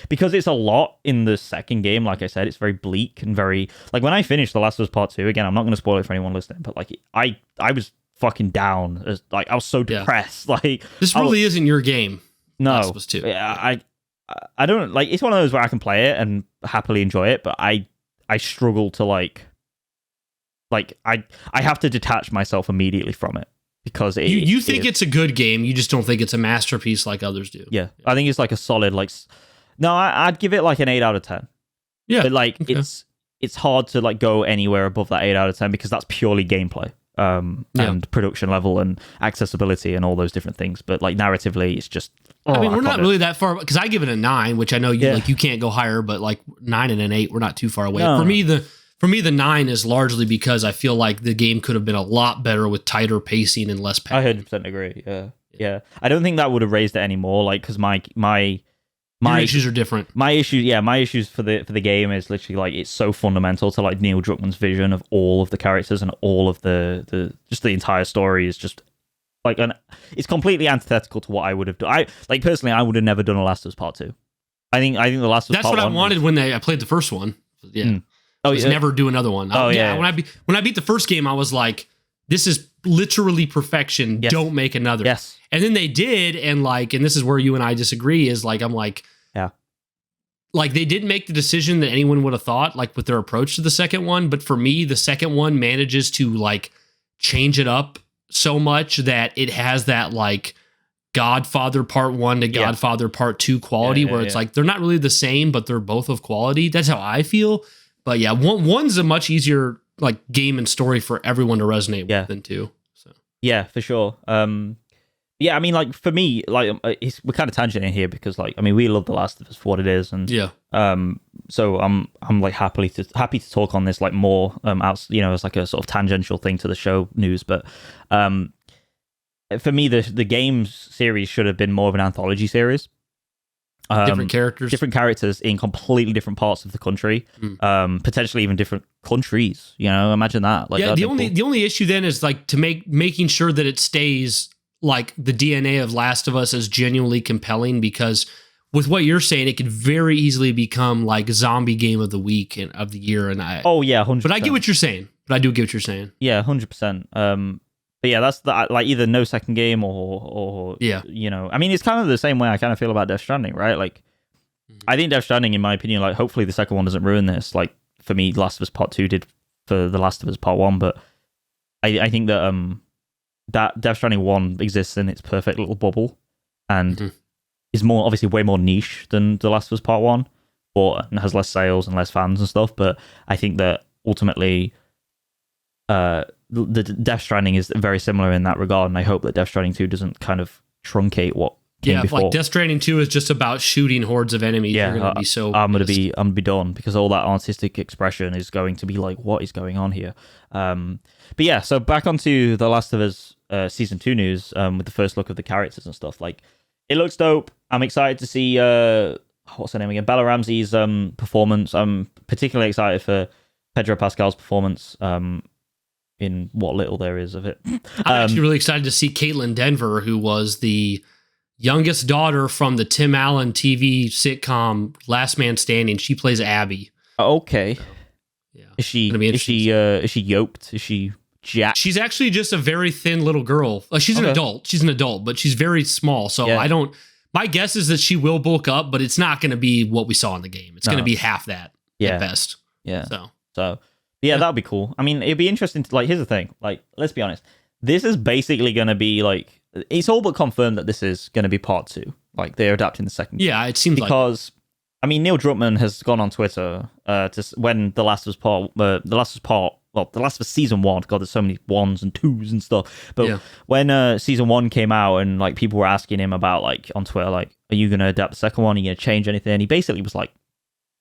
because it's a lot in the second game. Like I said, it's very bleak and very like when I finished The Last of Us Part 2, again, I'm not going to spoil it for anyone listening, but like I was fucking down. Like I was so depressed. Like this really isn't your game. No, Last of Us 2. I don't like. It's one of those where I can play it and happily enjoy it, but I struggle to like I have to detach myself immediately from it because you think it's a good game, you just don't think it's a masterpiece like others do. Yeah. I think it's like a solid like. No, I'd give it like an 8 out of 10. Yeah, but like it's hard to like go anywhere above that 8 out of 10 because that's purely gameplay, and production level and accessibility and all those different things. But like narratively, it's just. I mean, we're not really that far because I give it a 9, which I know you like. You can't go higher, but like 9 and an 8, we're not too far away. No. For me, the 9 is largely because I feel like the game could have been a lot better with tighter pacing and less padding. I 100% agree. Yeah. I don't think that would have raised it anymore. Like, because my issues are different. My issues for the game is literally like it's so fundamental to like Neil Druckmann's vision of all of the characters and all of the just the entire story is just like it's completely antithetical to what I would have done. I personally would have never done a Last of Us Part 2. I think the Last of Us That's what I wanted when I played the first one. Yeah. Never do another one. When I beat the first game, I was like, this is literally perfection. Yes. Don't make another. Yes. And then they did, and this is where you and I disagree, is like, I'm like, like they didn't make the decision that anyone would have thought, like with their approach to the second one. But for me, the second one manages to like change it up so much that it has that like Godfather Part 1 to Godfather Part 2 quality, where it's like, they're not really the same, but they're both of quality. That's how I feel. But yeah, one's a much easier like game and story for everyone to resonate with than 2. So yeah, for sure. Yeah, I mean, like for me, like we're kind of tangenting here because, like, I mean, we love The Last of Us for what it is, and so I'm like happy to talk on this like more as like a sort of tangential thing to the show news, but for me, the games series should have been more of an anthology series. Different characters in completely different parts of the country, potentially even different countries. Imagine that. Like, the only issue then is like making sure that it stays like the DNA of Last of Us is genuinely compelling, because with what you're saying, it could very easily become like zombie game of the week and of the year. And 100%. But I get what you're saying. But I do get what you're saying. Yeah, 100%. But yeah, that's like either no second game or yeah, I mean, it's kind of the same way I kind of feel about Death Stranding, right? Like, I think Death Stranding, in my opinion, like hopefully the second one doesn't ruin this. Like for me, Last of Us Part 2 did for The Last of Us Part 1, but I think that that Death Stranding 1 exists in its perfect little bubble and is more obviously way more niche than The Last of Us Part 1, but has less sales and less fans and stuff. But I think that ultimately the Death Stranding is very similar in that regard, and I hope that Death Stranding 2 doesn't kind of truncate what came before. Like Death Stranding 2 is just about shooting hordes of enemies. Yeah, you're gonna be so I'm gonna be done because all that artistic expression is going to be like, what is going on here? But yeah, so back onto The Last of Us season 2 news with the first look of the characters and stuff. Like, it looks dope. I'm excited to see what's her name again? Bella Ramsey's performance. I'm particularly excited for Pedro Pascal's performance. In what little there is of it. I'm actually really excited to see Caitlin Denver, who was the youngest daughter from the Tim Allen TV sitcom Last Man Standing. She plays Abby. Okay. So, yeah. Is she yoked? Is she jacked? She's actually just a very thin little girl. She's an adult. She's an adult, but she's very small. So my guess is that she will bulk up, but it's not going to be what we saw in the game. It's going to be half that at best. Yeah. So yeah, that'd be cool. I mean, it'd be interesting to, like, here's the thing. Like, let's be honest. This is basically going to be, like, it's all but confirmed that this is going to be part 2. Like, they're adapting the second game. Yeah, it seems because, I mean, Neil Druckmann has gone on Twitter when The Last of Us Season 1, God, there's so many 1s and 2s and stuff. But when Season 1 came out and, like, people were asking him about, like, on Twitter, like, are you going to adapt the second one? Are you going to change anything? He basically was like,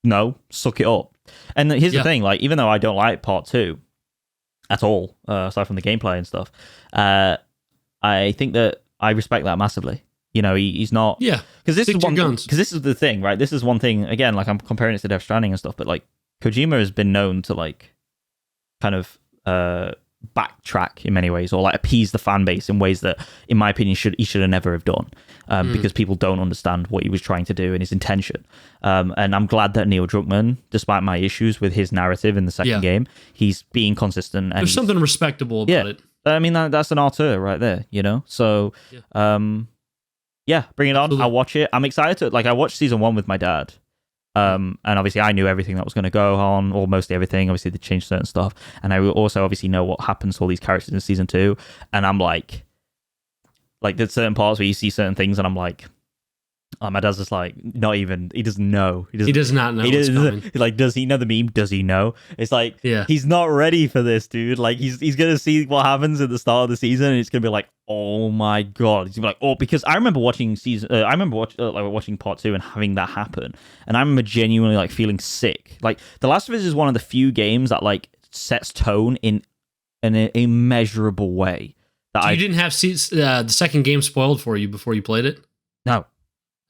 no, suck it up. And here's the thing, like, even though I don't like part 2 at all, aside from the gameplay and stuff, I think that I respect that massively. You know, he's not... Yeah, because this is the thing, right? This is one thing, again, like, I'm comparing it to Death Stranding and stuff, but, like, Kojima has been known to, like, kind of backtrack in many ways, or, like, appease the fan base in ways that, in my opinion, he should have never have done, because people don't understand what he was trying to do and his intention. And I'm glad that Neil Druckmann, despite my issues with his narrative in the second game, he's being consistent. And there's something respectable about it. I mean, that's an auteur right there, you know? So, bring it on. Absolutely. I'll watch it. I'm excited to, like, I watched season 1 with my dad. And obviously I knew everything that was going to go on, or mostly everything. Obviously they changed certain stuff. And I also obviously know what happens to all these characters in season 2. And I'm like there's certain parts where you see certain things and I'm like, my dad's just like, not even, he doesn't know. He does not know what's coming. Like, does he know the meme? Does he know? It's like, he's not ready for this, dude. Like, he's going to see what happens at the start of the season and it's going to be like, oh my God. He's going to be like, oh, because I remember watching watching part 2 and having that happen. And I remember genuinely, like, feeling sick. Like, The Last of Us is one of the few games that, like, sets tone in an immeasurable way. You didn't have the second game spoiled for you before you played it? No.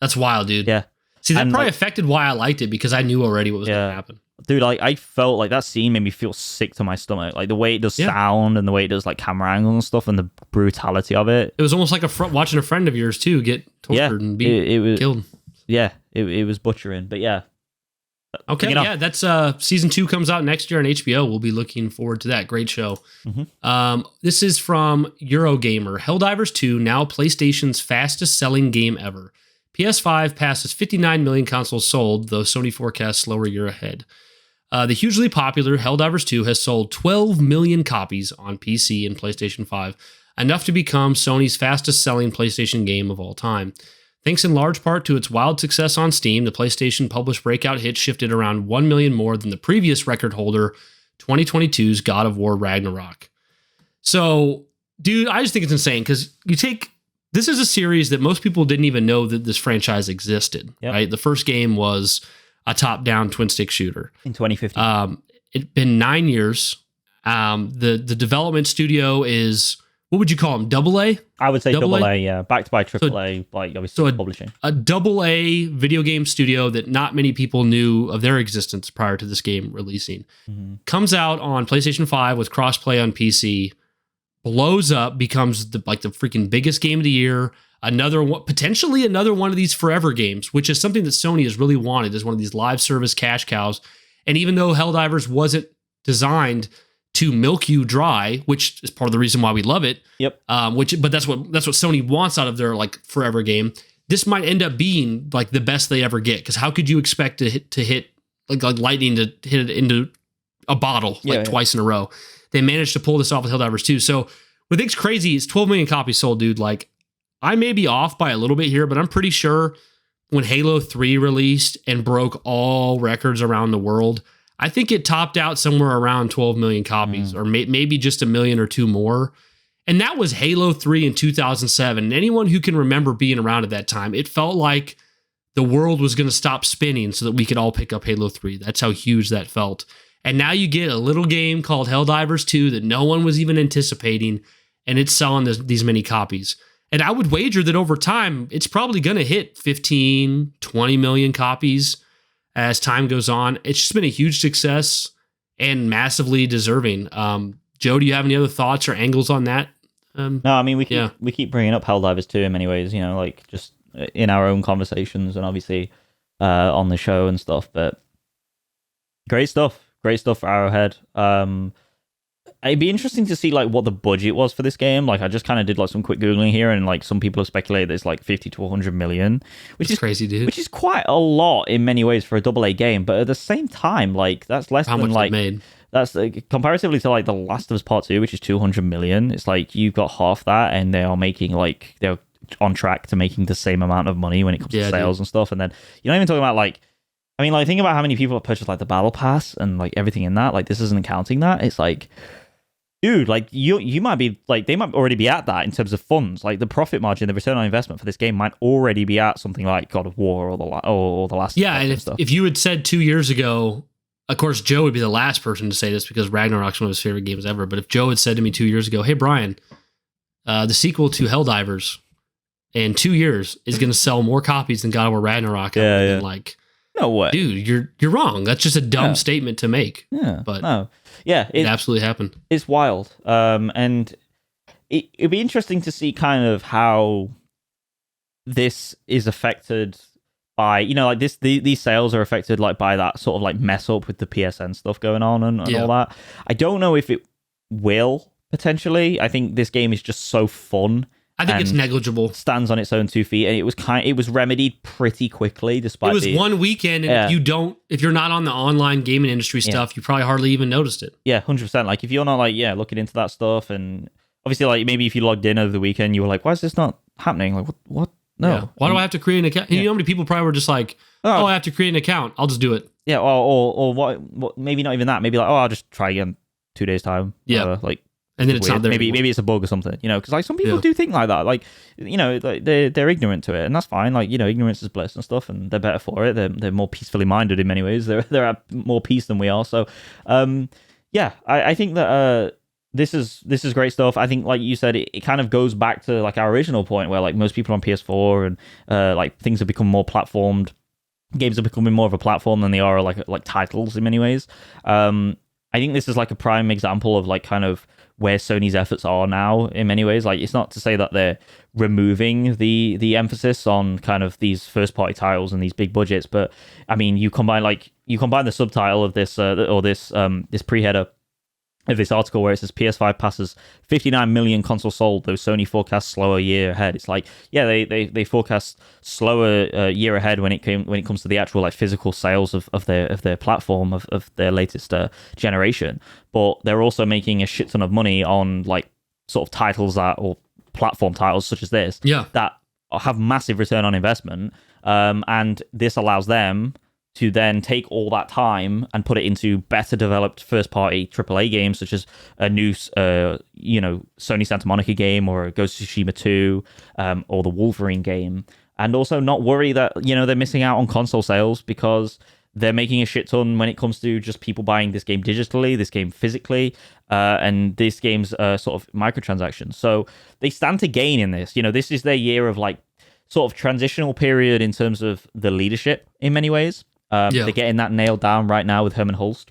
That's wild, dude. Yeah. See, that probably affected why I liked it, because I knew already what was going to happen. Dude, like, I felt like that scene made me feel sick to my stomach. Like, the way it does sound and the way it does, like, camera angles and stuff and the brutality of it. It was almost like watching a friend of yours, too, get tortured and be killed. Yeah, it was butchering. But yeah. Okay, that's season 2 comes out next year on HBO. We'll be looking forward to that. Great show. Mm-hmm. This is from Eurogamer. Helldivers 2, now PlayStation's fastest selling game ever. PS5 passes 59 million consoles sold, though Sony forecasts slower year ahead. The hugely popular Helldivers 2 has sold 12 million copies on PC and PlayStation 5, enough to become Sony's fastest selling PlayStation game of all time. Thanks in large part to its wild success on Steam, the PlayStation published breakout hit shifted around 1 million more than the previous record holder, 2022's God of War Ragnarok. So, dude, I just think it's insane, because this is a series that most people didn't even know that this franchise existed, right? The first game was a top-down twin-stick shooter. In 2015. It's been 9 years. The development studio is, what would you call them, AA? I would say AA, yeah. Backed by AAA, like, obviously publishing. A AA video game studio that not many people knew of their existence prior to this game releasing. Mm-hmm. Comes out on PlayStation 5 with crossplay on PC, blows up, becomes the freaking biggest game of the year. Potentially another one of these forever games, which is something that Sony has really wanted, as one of these live service cash cows. And even though Helldivers wasn't designed to milk you dry, which is part of the reason why we love it. Yep. But that's what Sony wants out of their like forever game. This might end up being like the best they ever get, because how could you expect to hit like lightning to hit it into a bottle twice in a row? They managed to pull this off with Helldivers 2. So what I think's crazy is 12 million copies sold, dude. Like, I may be off by a little bit here, but I'm pretty sure when Halo 3 released and broke all records around the world, I think it topped out somewhere around 12 million copies, or maybe just a million or two more. And that was Halo 3 in 2007. And anyone who can remember being around at that time, it felt like the world was going to stop spinning so that we could all pick up Halo 3. That's how huge that felt. And now you get a little game called Helldivers 2 that no one was even anticipating, and it's selling these many copies. And I would wager that over time, it's probably going to hit 15, 20 million copies as time goes on. It's just been a huge success and massively deserving. Joe, do you have any other thoughts or angles on that? No, I mean, we keep bringing up Helldivers 2 in many ways, you know, like just in our own conversations and obviously on the show and stuff, but great stuff for Arrowhead. It'd be interesting to see like what the budget was for this game. Like, I just kind of did like some quick Googling here, and like some people have speculated it's like 50 to 100 million, which is crazy, dude. Which is quite a lot in many ways for a AA game, but at the same time, like that's less than like made. That's comparatively to like The Last of Us Part 2, which is 200 million. It's like you've got half that, and they are making like they're on track to making the same amount of money when it comes to sales and stuff. And then you're not even talking about like, I mean, like think about how many people have purchased like the Battle Pass and like everything in that. Like this isn't counting that. It's like, dude, like you might be like they might already be at that in terms of funds. Like the profit margin, the return on investment for this game might already be at something like God of War or the Last. Yeah, and if you had said 2 years ago. Of course, Joe would be the last person to say this because Ragnarok's one of his favorite games ever. But if Joe had said to me 2 years ago, "Hey Brian, the sequel to Helldivers in 2 years is going to sell more copies than God of War Ragnarok," like, no way, dude, you're wrong. That's just a dumb statement to make. Yeah, but no, yeah, it absolutely happened. It's wild, and it'd be interesting to see kind of how this is affected. By, you know, like these sales are affected like by that sort of like mess up with the PSN stuff going on and all that. I don't know if it will potentially. I think this game is just so fun. I think it's negligible. Stands on its own 2 feet, and it was remedied pretty quickly. Despite it was one weekend, and if you're not on the online gaming industry stuff, you probably hardly even noticed it. Yeah, 100%. Like if you're not like looking into that stuff, and obviously like maybe if you logged in over the weekend, you were like, why is this not happening? Like what? No. Yeah. Why do I have to create an account? You know how many people probably were just like, oh, I have to create an account. I'll just do it. Yeah, or what? Maybe not even that. Maybe like, oh, I'll just try again 2 days time. Yeah, like, and then it's not there. Maybe it's a bug or something. You know, because like some people do think like that. Like, you know, like they're ignorant to it, and that's fine. Like, you know, ignorance is bliss and stuff, and they're better for it. They're more peacefully minded in many ways. They're at more peace than we are. So, I think that. This is great stuff. I think, like you said, it kind of goes back to like our original point where like most people on PS4 and like things have become more platformed. Games are becoming more of a platform than they are like titles in many ways. I think this is like a prime example of like kind of where Sony's efforts are now in many ways. Like it's not to say that they're removing the emphasis on kind of these first party titles and these big budgets, but I mean you combine the subtitle of this this pre-header of this article where it says PS5 passes 59 million consoles sold, though Sony forecasts slower year ahead. It's like, yeah, they forecast slower year ahead when it comes to the actual like physical sales of their platform of their latest generation, but they're also making a shit ton of money on like sort of titles or platform titles such as this that have massive return on investment, and this allows them to then take all that time and put it into better developed first-party AAA games, such as a new, Sony Santa Monica game or a Ghost of Tsushima 2, or the Wolverine game, and also not worry that they're missing out on console sales because they're making a shit ton when it comes to just people buying this game digitally, this game physically, and this game's sort of microtransactions. So they stand to gain in this. This is their year of like sort of transitional period in terms of the leadership in many ways. They're getting that nailed down right now with Herman Hulst,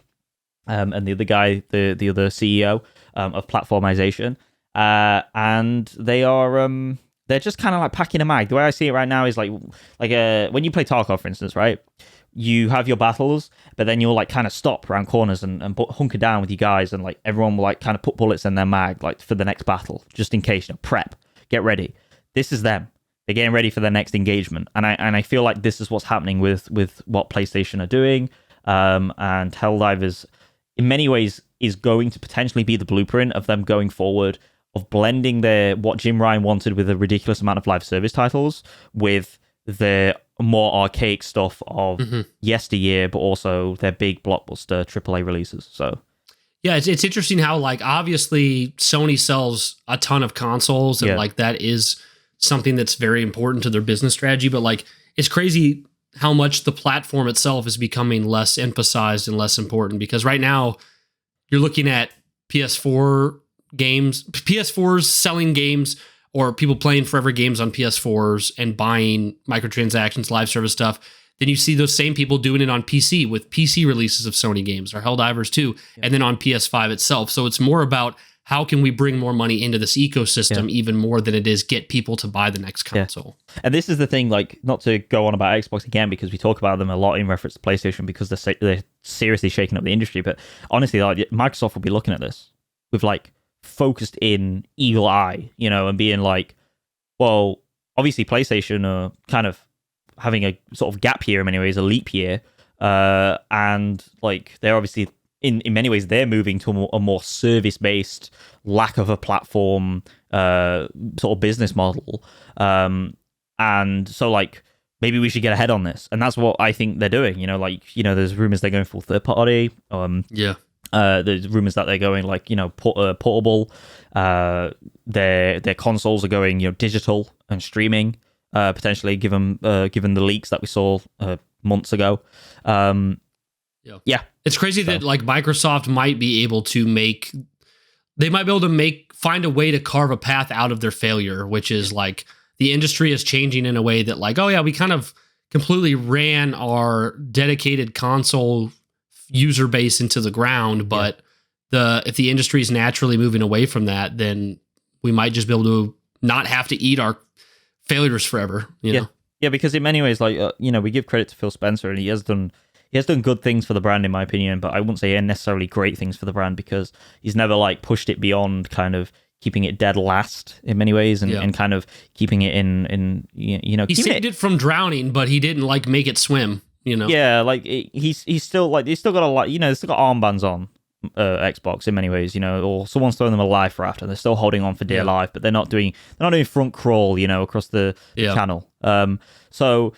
and the other guy, the other CEO of platformization, and they are they're just kind of like packing a mag. The way I see it right now is like when you play Tarkov, for instance, right? You have your battles, but then you'll like kind of stop around corners and hunker down with you guys, and like everyone will like kind of put bullets in their mag like for the next battle, just in case. Prep, get ready. This is them. They're getting ready for their next engagement, and I feel like this is what's happening with what PlayStation are doing, and Helldivers, in many ways, is going to potentially be the blueprint of them going forward, of blending what Jim Ryan wanted with a ridiculous amount of live service titles with the more archaic stuff of yesteryear, but also their big blockbuster AAA releases. So yeah, it's interesting how like obviously Sony sells a ton of consoles, and like that is something that's very important to their business strategy, but like it's crazy how much the platform itself is becoming less emphasized and less important, because right now you're looking at PS4 games, PS4s selling games, or people playing forever games on PS4s and buying microtransactions, live service stuff. Then you see those same people doing it on PC with PC releases of Sony games or Helldivers 2, and then on PS5 itself. So it's more about how can we bring more money into this ecosystem even more than it is get people to buy the next console. Yeah. And this is the thing, like, not to go on about Xbox again, because we talk about them a lot in reference to PlayStation because they're seriously shaking up the industry. But honestly, like, Microsoft will be looking at this with like focused in eagle eye, and being like, well, obviously PlayStation are kind of having a sort of gap year in many ways, a leap year. And like, they're obviously in many ways, they're moving to a more service-based, lack of a platform sort of business model. And so, like, maybe we should get ahead on this. And that's what I think they're doing. There's rumors they're going full third-party. There's rumors that they're going, like, portable. Their consoles are going, digital and streaming, potentially, given the leaks that we saw months ago. Yeah. It's crazy that like Microsoft might be able to find a way to carve a path out of their failure, which is like the industry is changing in a way that like, oh yeah, we kind of completely ran our dedicated console user base into the ground. But if the industry is naturally moving away from that, then we might just be able to not have to eat our failures forever. You know? Yeah, because in many ways, like, we give credit to Phil Spencer, and he has done good things for the brand, in my opinion, but I wouldn't say necessarily great things for the brand, because he's never like pushed it beyond kind of keeping it dead last in many ways, and kind of keeping it in he saved it from drowning, but he didn't like make it swim. Yeah, like he's still got a lot. They've still got armbands on Xbox in many ways. Or someone's throwing them a life raft, and they're still holding on for dear life, but they're not doing front crawl, across the channel. So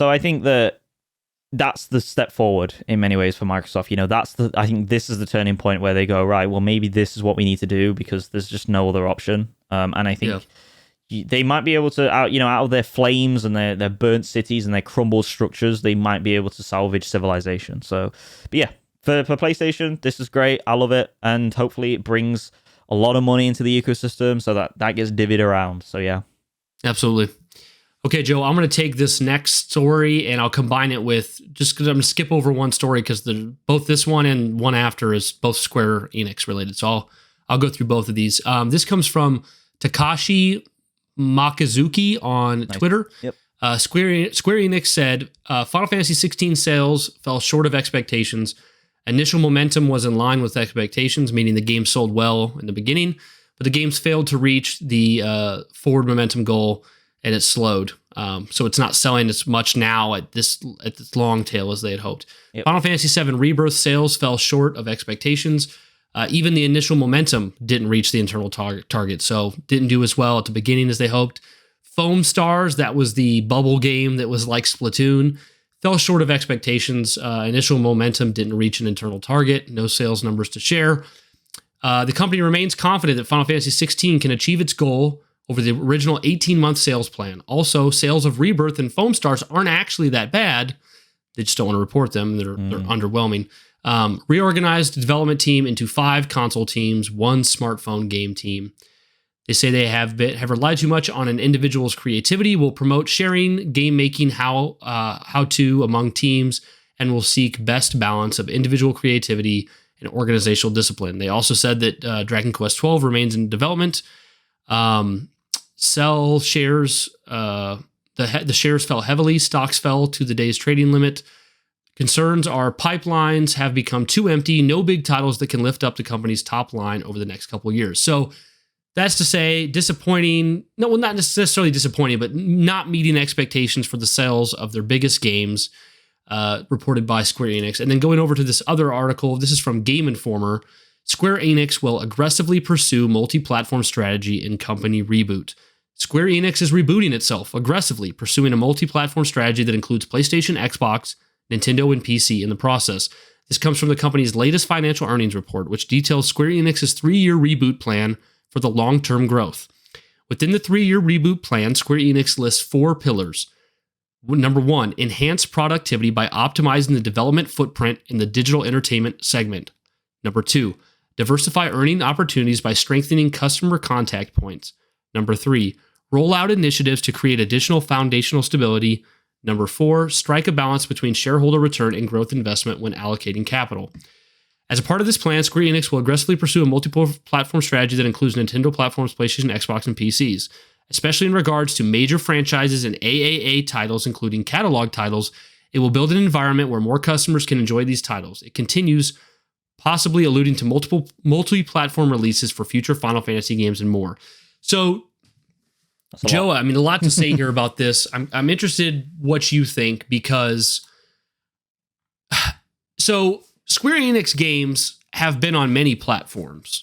I think that's the step forward in many ways for Microsoft. I think this is the turning point where they go, right, well, maybe this is what we need to do, because there's just no other option. And I think they might be able to, out of their flames and their burnt cities and their crumbled structures, they might be able to salvage civilization. So, but yeah, for PlayStation, this is great. I love it. And hopefully it brings a lot of money into the ecosystem so that gets divvied around. So yeah. Absolutely. Okay, Joe, I'm going to take this next story and I'll combine it with, just because I'm going to skip over one story because both this one and one after is both Square Enix related. So I'll go through both of these. This comes from Takashi Makazuki on Twitter. Yep. Square Enix said, Final Fantasy 16 sales fell short of expectations. Initial momentum was in line with expectations, meaning the game sold well in the beginning, but the games failed to reach the forward momentum goal, and it slowed. So it's not selling as much now at this long tail as they had hoped. Yep. Final Fantasy VII Rebirth sales fell short of expectations. Even the initial momentum didn't reach the internal target, so didn't do as well at the beginning as they hoped. Foam Stars, that was the bubble game that was like Splatoon, fell short of expectations. Initial momentum didn't reach an internal target. No sales numbers to share. The company remains confident that Final Fantasy 16 can achieve its goal over the original 18-month sales plan. Also, sales of Rebirth and Foam Stars aren't actually that bad. They just don't want to report them. They're underwhelming. Reorganized the development team into 5 console teams, 1 smartphone game team. They say they have relied too much on an individual's creativity, will promote sharing, game making, how to among teams, and will seek best balance of individual creativity and organizational discipline. They also said that Dragon Quest XII remains in development. sell shares. The shares fell heavily. Stocks fell to the day's trading limit. Concerns are pipelines have become too empty. No big titles that can lift up the company's top line over the next couple of years. So that's to say, disappointing. No, well, not necessarily disappointing, but not meeting expectations for the sales of their biggest games, reported by Square Enix. And then going over to this other article, this is from Game Informer. Square Enix will aggressively pursue multi-platform strategy in company reboot. Square Enix is rebooting itself aggressively, pursuing a multi-platform strategy that includes PlayStation, Xbox, Nintendo, and PC in the process. This comes from the company's latest financial earnings report, which details Square Enix's 3-year reboot plan for the long-term growth. Within the 3-year reboot plan, Square Enix lists 4 pillars. Number 1, enhance productivity by optimizing the development footprint in the digital entertainment segment. Number 2, diversify earning opportunities by strengthening customer contact points. Number 3, roll out initiatives to create additional foundational stability. Number 4, strike a balance between shareholder return and growth investment when allocating capital. As a part of this plan, Square Enix will aggressively pursue a multi-platform strategy that includes Nintendo platforms, PlayStation, Xbox, and PCs, especially in regards to major franchises and AAA titles, including catalog titles. It will build an environment where more customers can enjoy these titles. It continues, possibly alluding to multiple multi-platform releases for future Final Fantasy games and more. So, Joe, I mean, a lot to say here about this. I'm interested what you think, because so Square Enix games have been on many platforms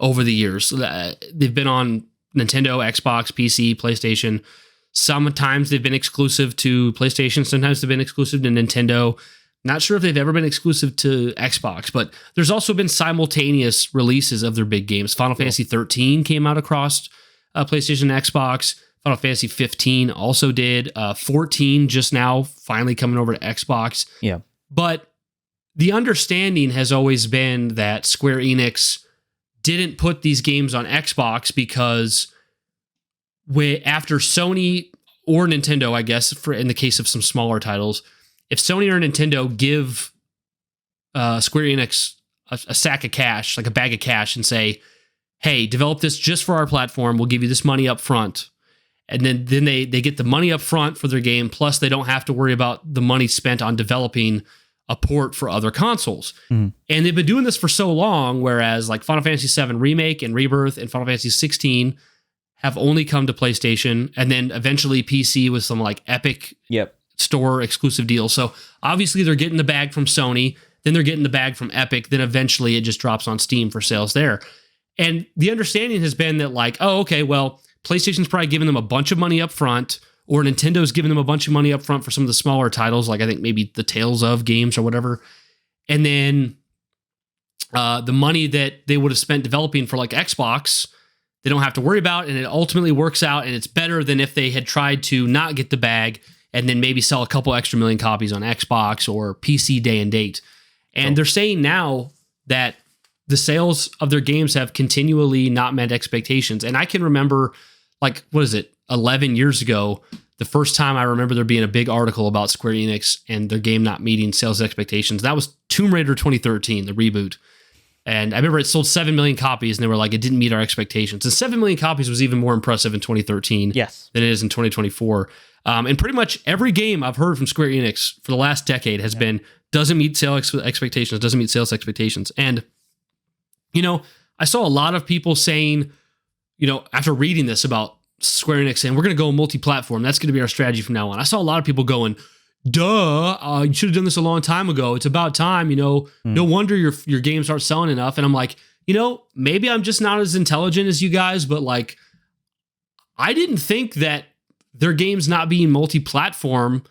over the years. They've been on Nintendo, Xbox, PC, PlayStation. Sometimes they've been exclusive to PlayStation. Sometimes they've been exclusive to Nintendo. Not sure if they've ever been exclusive to Xbox, but there's also been simultaneous releases of their big games. Final Fantasy 13 came out across PlayStation and Xbox. Final Fantasy 15 also did. 14 just now finally coming over to Xbox. Yeah. But the understanding has always been that Square Enix didn't put these games on Xbox because after Sony or Nintendo, I guess, for in the case of some smaller titles, if Sony or Nintendo give Square Enix a sack of cash, like a bag of cash, and say, hey, develop this just for our platform, we'll give you this money up front. And then they get the money up front for their game, plus they don't have to worry about the money spent on developing a port for other consoles. And they've been doing this for so long, whereas like Final Fantasy VII Remake and Rebirth and Final Fantasy 16 have only come to PlayStation, and then eventually PC with some like Epic store exclusive deals. So obviously they're getting the bag from Sony, then they're getting the bag from Epic, then eventually it just drops on Steam for sales there. And the understanding has been that like, oh, okay, well, PlayStation's probably giving them a bunch of money up front, or Nintendo's giving them a bunch of money up front for some of the smaller titles, like I think maybe the Tales of games or whatever. And then the money that they would have spent developing for like Xbox, they don't have to worry about, and it ultimately works out, and it's better than if they had tried to not get the bag and then maybe sell a couple extra million copies on Xbox or PC day and date. And they're saying now that the sales of their games have continually not met expectations. And I can remember, like, 11 years ago, the first time I remember there being a big article about Square Enix and their game not meeting sales expectations. That was Tomb Raider 2013, the reboot. And I remember it sold 7 million copies, and they were like, it didn't meet our expectations. And 7 million copies was even more impressive in 2013 than it is in 2024. And pretty much every game I've heard from Square Enix for the last decade has been, doesn't meet sales expectations. And, you know, I saw a lot of people saying, you know, after reading this about Square Enix saying, we're going to go multi-platform, that's going to be our strategy from now on. I saw a lot of people going, duh, you should have done this a long time ago. It's about time, you know, no wonder your games aren't selling enough. And I'm like, you know, maybe I'm just not as intelligent as you guys, but like, I didn't think that their games not being multi-platform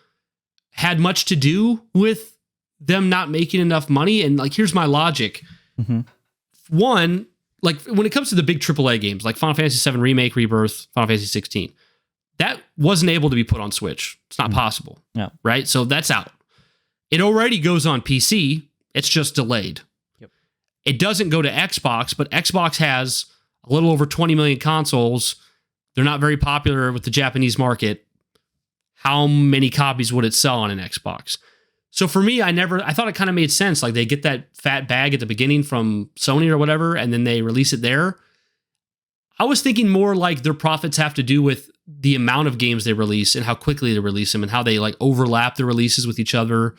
had much to do with them not making enough money. And like, here's my logic. One, like when it comes to the big AAA games, like Final Fantasy VII Remake, Rebirth, Final Fantasy 16, that wasn't able to be put on Switch. It's not possible. Right? So that's out. It already goes on PC. It's just delayed. It doesn't go to Xbox, but Xbox has a little over 20 million consoles. They're not very popular with the Japanese market. How many copies would it sell on an Xbox? So for me, I thought it kind of made sense. Like they get that fat bag at the beginning from Sony or whatever, and then they release it there. I was thinking more like their profits have to do with the amount of games they release and how quickly they release them and how they like overlap the releases with each other.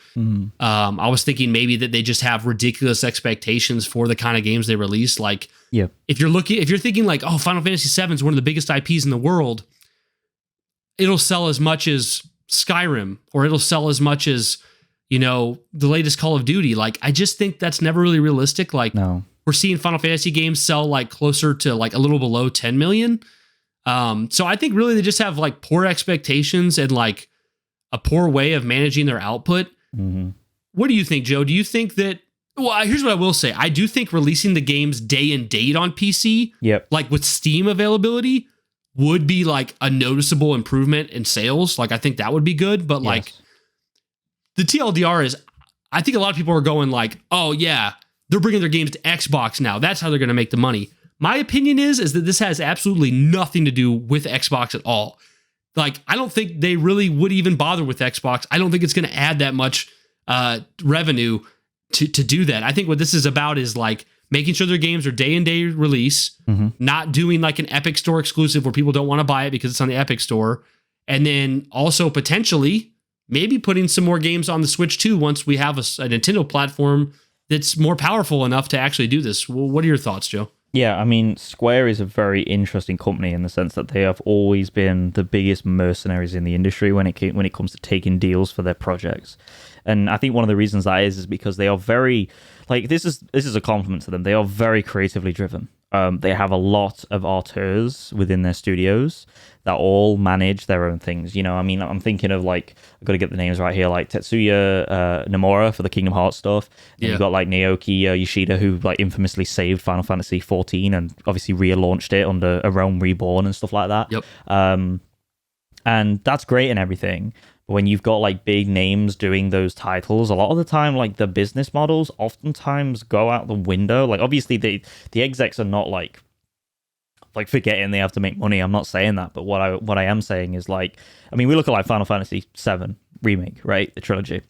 I was thinking maybe that they just have ridiculous expectations for the kind of games they release. Like, if you're thinking like, oh, Final Fantasy VII is one of the biggest IPs in the world, it'll sell as much as Skyrim, or it'll sell as much as, you know, the latest Call of Duty. Like, I just think that's never really realistic. Like, we're seeing Final Fantasy games sell like closer to like a little below 10 million. So I think really they just have like poor expectations and like a poor way of managing their output. What do you think, Joe? Do you think that, well, here's what I will say. I do think releasing the games day and date on PC, like with Steam availability, would be like a noticeable improvement in sales. Like, I think that would be good. But like the TLDR is, I think a lot of people are going like, oh yeah, they're bringing their games to Xbox now. That's how they're going to make the money. My opinion is that this has absolutely nothing to do with Xbox at all. Like, I don't think they really would even bother with Xbox. I don't think it's going to add that much revenue to do that. I think what this is about is like making sure their games are day and day release, not doing like an Epic Store exclusive where people don't want to buy it because it's on the Epic Store. And then also potentially maybe putting some more games on the Switch too once we have a Nintendo platform that's more powerful enough to actually do this. Well, what are your thoughts, Joe? Yeah, I mean, Square is a very interesting company in the sense that they have always been the biggest mercenaries in the industry when it comes to taking deals for their projects. And I think one of the reasons that is because they are very, like, this is a compliment to them. They are very creatively driven. They have a lot of auteurs within their studios that all manage their own things. You know, I mean, I'm thinking of like, I've got to get the names right here, like Tetsuya Nomura for the Kingdom Hearts stuff. And you've got like Naoki Yoshida, who like infamously saved Final Fantasy XIV and obviously relaunched it under A Realm Reborn and stuff like that. And that's great and everything. But when you've got like big names doing those titles, a lot of the time, like the business models oftentimes go out the window. Like obviously the execs are not like forgetting they have to make money. I'm not saying that, but what I am saying is like, I mean, we look at like Final Fantasy VII Remake, right? The trilogy.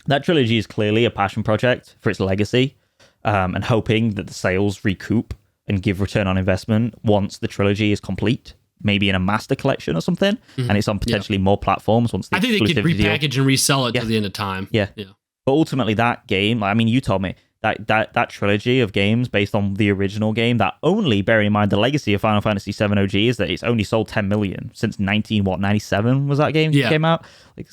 That trilogy is clearly a passion project for its legacy, and hoping that the sales recoup and give return on investment once the trilogy is complete. Maybe in a master collection or something, and it's on potentially more platforms. Once I think they could repackage and resell it to the end of time. But ultimately, that game, I mean, you told me that trilogy of games based on the original game, that only, bearing in mind the legacy of Final Fantasy VII OG is that it's only sold 10 million since 97 was that game came out. Like,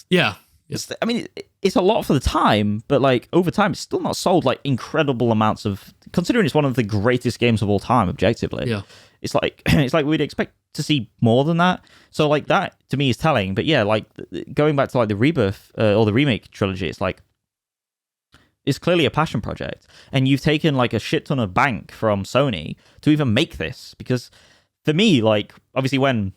I mean, it's a lot for the time, but like over time, it's still not sold like incredible amounts of. Considering it's one of the greatest games of all time, objectively, it's like we'd expect to see more than that. So like that to me is telling. But yeah, like going back to like the Rebirth or the remake trilogy, it's like it's clearly a passion project, and you've taken like a shit ton of bank from Sony to even make this. Because for me, like obviously when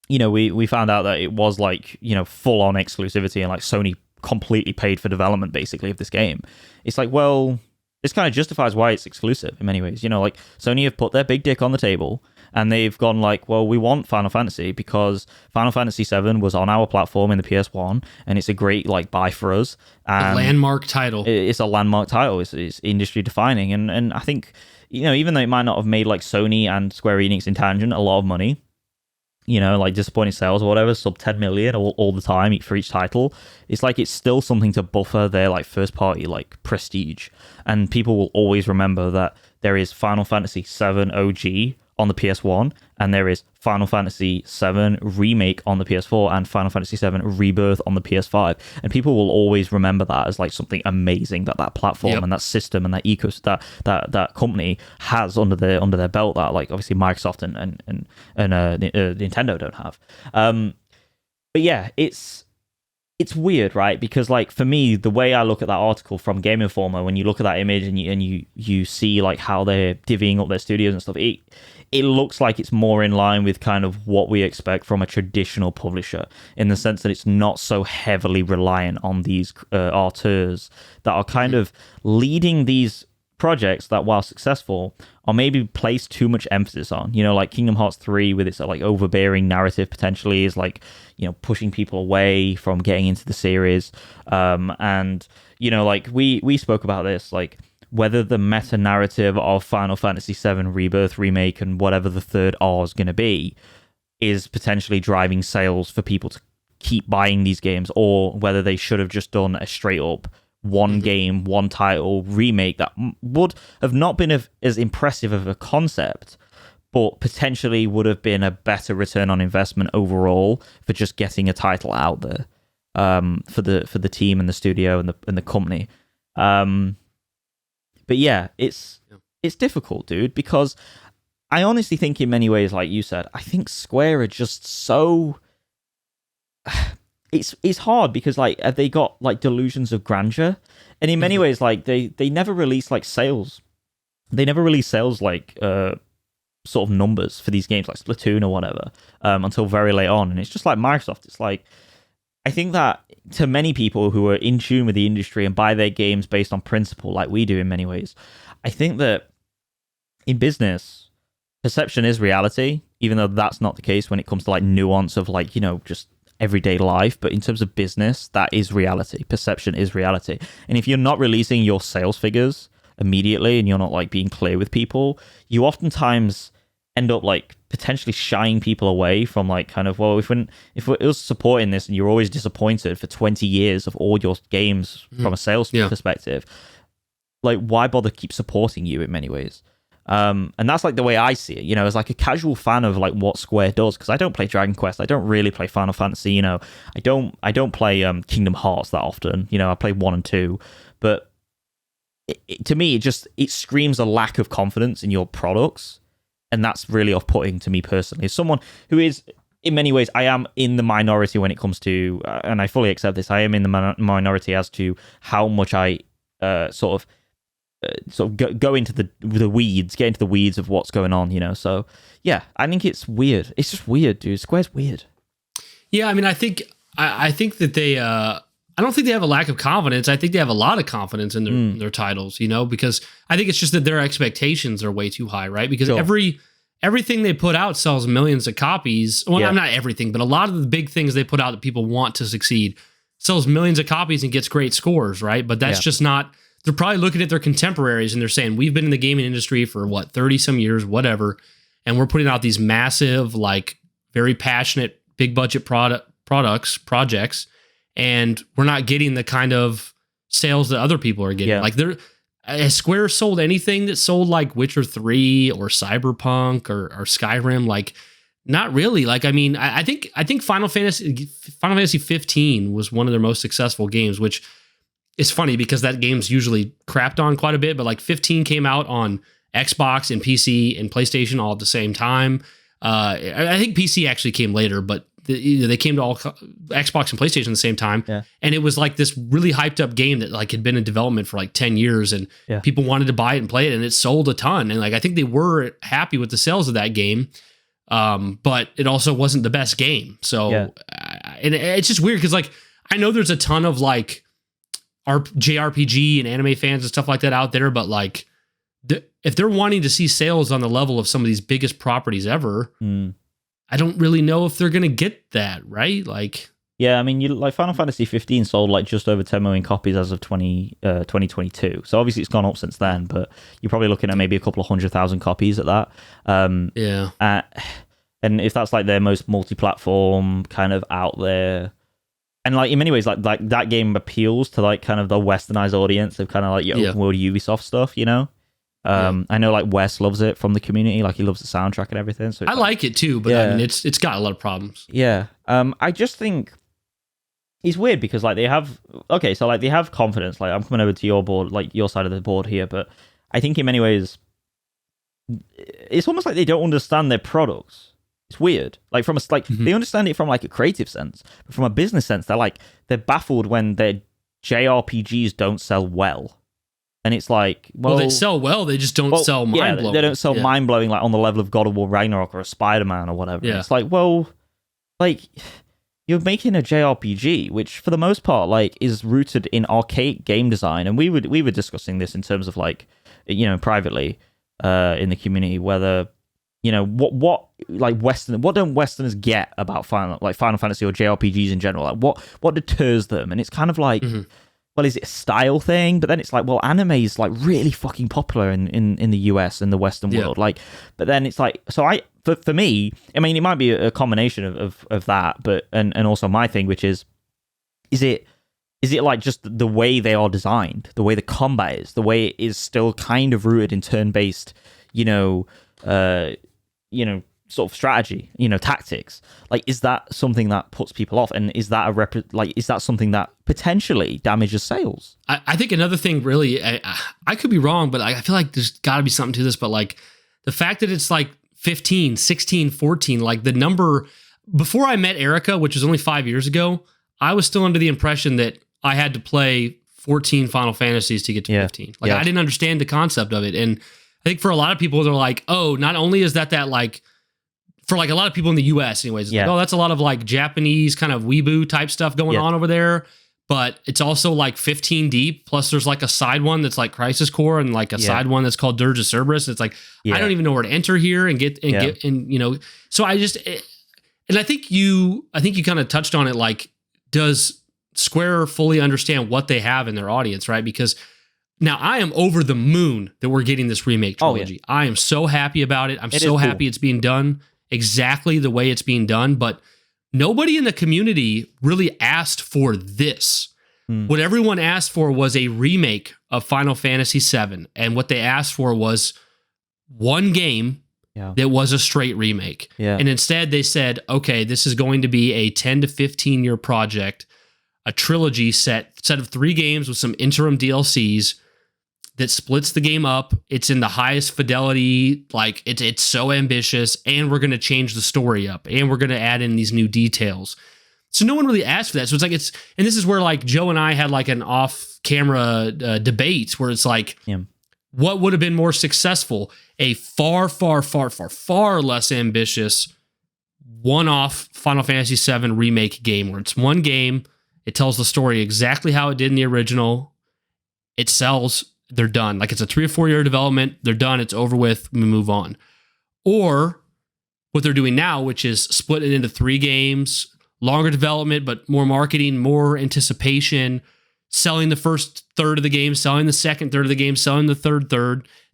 we found out that it was like full on exclusivity and like Sony completely paid for development basically of this game, it's like, well, this kind of justifies why it's exclusive in many ways. Like Sony have put their big dick on the table and they've gone like, well, we want Final Fantasy because Final Fantasy VII was on our platform in the PS1 and it's a great like buy for us. And a landmark title. It's a landmark title. It's industry defining. And I think, even though it might not have made like Sony and Square Enix in tangent a lot of money, like disappointing sales or whatever, sub 10 million all the time for each title, it's like it's still something to buffer their like first party like prestige. And people will always remember that there is Final Fantasy VII OG on the PS1 and there is Final Fantasy VII Remake on the PS4 and Final Fantasy VII Rebirth on the PS5, and people will always remember that as like something amazing that platform and that system and that ecosystem that company has under their belt that like obviously Microsoft and Nintendo don't have. But yeah, it's weird, right? Because like for me, the way I look at that article from Game Informer, when you look at that image and you see like how they're divvying up their studios and stuff, it looks like it's more in line with kind of what we expect from a traditional publisher, in the sense that it's not so heavily reliant on these auteurs that are kind of leading these projects that, while successful, are maybe placed too much emphasis on. Like Kingdom Hearts 3 with its like overbearing narrative potentially is like, pushing people away from getting into the series. And like we spoke about this, like whether the meta narrative of Final Fantasy VII Rebirth, Remake, and whatever the third R is going to be is potentially driving sales for people to keep buying these games, or whether they should have just done a straight up one game, one title remake that would have not been as impressive of a concept, but potentially would have been a better return on investment overall for just getting a title out there for the team and the studio and the company. But yeah, it's difficult, dude, because I honestly think in many ways, like you said, I think Square are just so... It's hard because, like, have they got, like, delusions of grandeur? And in many ways, like, they never release, like, sales. They never release sales, like, sort of numbers for these games, like Splatoon or whatever, until very late on. And it's just like Microsoft. It's like, I think that to many people who are in tune with the industry and buy their games based on principle, like we do in many ways, I think that in business, perception is reality, even though that's not the case when it comes to, like, nuance of, like, you know, just everyday life. But in terms of business, that is reality. Perception is reality. And if you're not releasing your sales figures immediately and you're not, like, being clear with people, you oftentimes end up, like, potentially shying people away from, like, kind of, well, if it was supporting this and you're always disappointed for 20 years of all your games from a sales perspective, like, why bother keep supporting you in many ways? And that's, like, the way I see it, you know, as, like, a casual fan of, like, what Square does, because I don't play Dragon Quest, I don't really play Final Fantasy, you know, I don't play Kingdom Hearts that often, you know, I play 1 and 2, but to me, it screams a lack of confidence in your products, and that's really off-putting to me personally. As someone who is, in many ways, I am in the minority when it comes to, and I fully accept this, I am in the minority as to how much I sort of go into the weeds, get into the weeds of what's going on, you know. So yeah, I think it's weird. It's just weird, dude. Square's weird. Yeah, I mean, I think that they I don't think they have a lack of confidence. I think they have a lot of confidence in their titles, you know, because I think it's just that their expectations are way too high, right? Because everything they put out sells millions of copies. Well, not everything, but a lot of the big things they put out that people want to succeed sells millions of copies and gets great scores, right? But that's just not... They're probably looking at their contemporaries and they're saying, we've been in the gaming industry for, 30 some years, whatever, and we're putting out these massive, like, very passionate, big budget projects, and we're not getting the kind of sales that other people are getting. Yeah. Like, has Square sold anything that sold like Witcher 3 or Cyberpunk or Skyrim? Like, not really. Like, I mean, I think Final Fantasy 15 was one of their most successful games, which is funny because that game's usually crapped on quite a bit, but like 15 came out on Xbox and PC and PlayStation all at the same time. I think PC actually came later, but they came to all Xbox and PlayStation at the same time. Yeah. And it was like this really hyped up game that, like, had been in development for like 10 years and people wanted to buy it and play it, and it sold a ton. And, like, I think they were happy with the sales of that game. But it also wasn't the best game. So and it's just weird because, like, I know there's a ton of, like, JRPG and anime fans and stuff like that out there, but, like, if they're wanting to see sales on the level of some of these biggest properties ever, I don't really know if they're going to get that, right? Like, yeah, I mean, like, Final Fantasy 15 sold, like, just over 10 million copies as of 2022. So obviously it's gone up since then, but you're probably looking at maybe a couple of 100,000 copies at that. And if that's, like, their most multi-platform kind of out there, and, like, in many ways, like that game appeals to, like, kind of the westernized audience of kind of, like, your open world Ubisoft stuff, you know? I know, like, Wes loves it from the community, like, he loves the soundtrack and everything. So I like it too, but I mean, it's got a lot of problems. Yeah. I just think it's weird because, like, they have confidence. Like, I'm coming over to your board, like, your side of the board here, but I think in many ways it's almost like they don't understand their products. It's weird. Like, from they understand it from, like, a creative sense, but from a business sense, they're baffled when their JRPGs don't sell well. And it's like, well, they sell well, they just don't sell mind-blowing. They don't sell mind-blowing, like, on the level of God of War Ragnarok or a Spider-Man or whatever. Yeah. It's like, well, like, you're making a JRPG, which for the most part, like, is rooted in archaic game design. And we were discussing this in terms of, like, you know, privately in the community, whether, you know, what don't Westerners get about Final Fantasy or JRPGs in general? Like, what deters them? And it's kind of like, well, is it a style thing? But then it's like, well, anime is like really fucking popular in the US and the Western world. Like, but then it's like, so for me, I mean, it might be a combination of that, but and also my thing, which is it like just the way they are designed, the way the combat is, the way it is still kind of rooted in turn-based, sort of strategy, tactics. Like, is that something that puts people off? And is that is that something that potentially damages sales? I think another thing, really, I could be wrong, but I feel like there's got to be something to this. But like the fact that it's like 15, 16, 14, like the number before I met Erica, which was only 5 years ago, I was still under the impression that I had to play 14 Final Fantasies to get to 15. Like I didn't understand the concept of it. And I think for a lot of people, they're like, oh, not only is that like, for like a lot of people in the US anyways, it's like, oh, that's a lot of like Japanese kind of weeboo type stuff going on over there. But it's also like 15 deep. Plus there's like a side one that's like Crisis Core and like a side one that's called Dirge of Cerberus. It's like, I don't even know where to enter here and get, so I just, and I think you kind of touched on it. Like, does Square fully understand what they have in their audience, right? Because now I am over the moon that we're getting this remake trilogy. I am so happy about it. I'm so happy it's being done exactly the way it's being done, but nobody in the community really asked for this. What everyone asked for was a remake of Final Fantasy VII, and what they asked for was one game that was a straight remake. And instead they said, okay, this is going to be a 10 to 15 year project, a trilogy set of 3 games with some interim DLCs that splits the game up. It's in the highest fidelity, like it's so ambitious, and we're going to change the story up, and we're going to add in these new details. So no one really asked for that. So it's like, and this is where like Joe and I had like an off-camera debate where it's like, what would have been more successful? A far, far, far, far, far less ambitious one-off Final Fantasy VII remake game where it's one game, it tells the story exactly how it did in the original, it sells, they're done. Like it's a 3 or 4 year development. They're done. It's over with. We move on. Or what they're doing now, which is split it into 3 games, longer development, but more marketing, more anticipation, selling the first third of the game, selling the second third of the game, selling the third,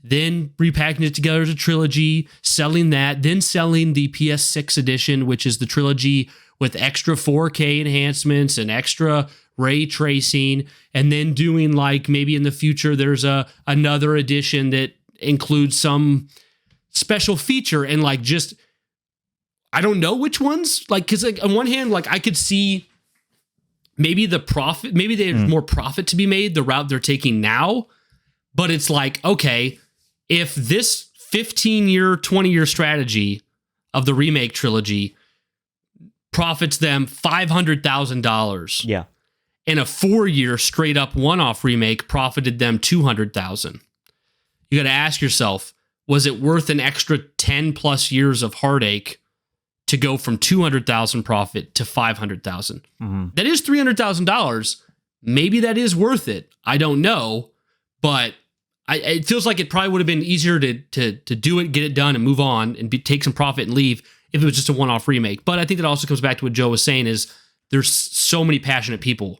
then repackaging it together as a trilogy, selling that, then selling the PS6 edition, which is the trilogy with extra 4K enhancements and extra ray tracing, and then doing like maybe in the future there's another edition that includes some special feature, and like just I don't know which ones, like because like on one hand like I could see maybe the profit, maybe there's more profit to be made the route they're taking now, but it's like, okay, if this 15-year 20-year strategy of the remake trilogy profits them $500,000 and a 4-year straight up one-off remake profited them $200,000. You got to ask yourself, was it worth an extra 10 plus years of heartache to go from $200,000 profit to $500,000? That is $300,000. Maybe that is worth it. I don't know, but it feels like it probably would have been easier to do it, get it done, and move on, and take some profit and leave if it was just a one-off remake. But I think it also comes back to what Joe was saying: is there's so many passionate people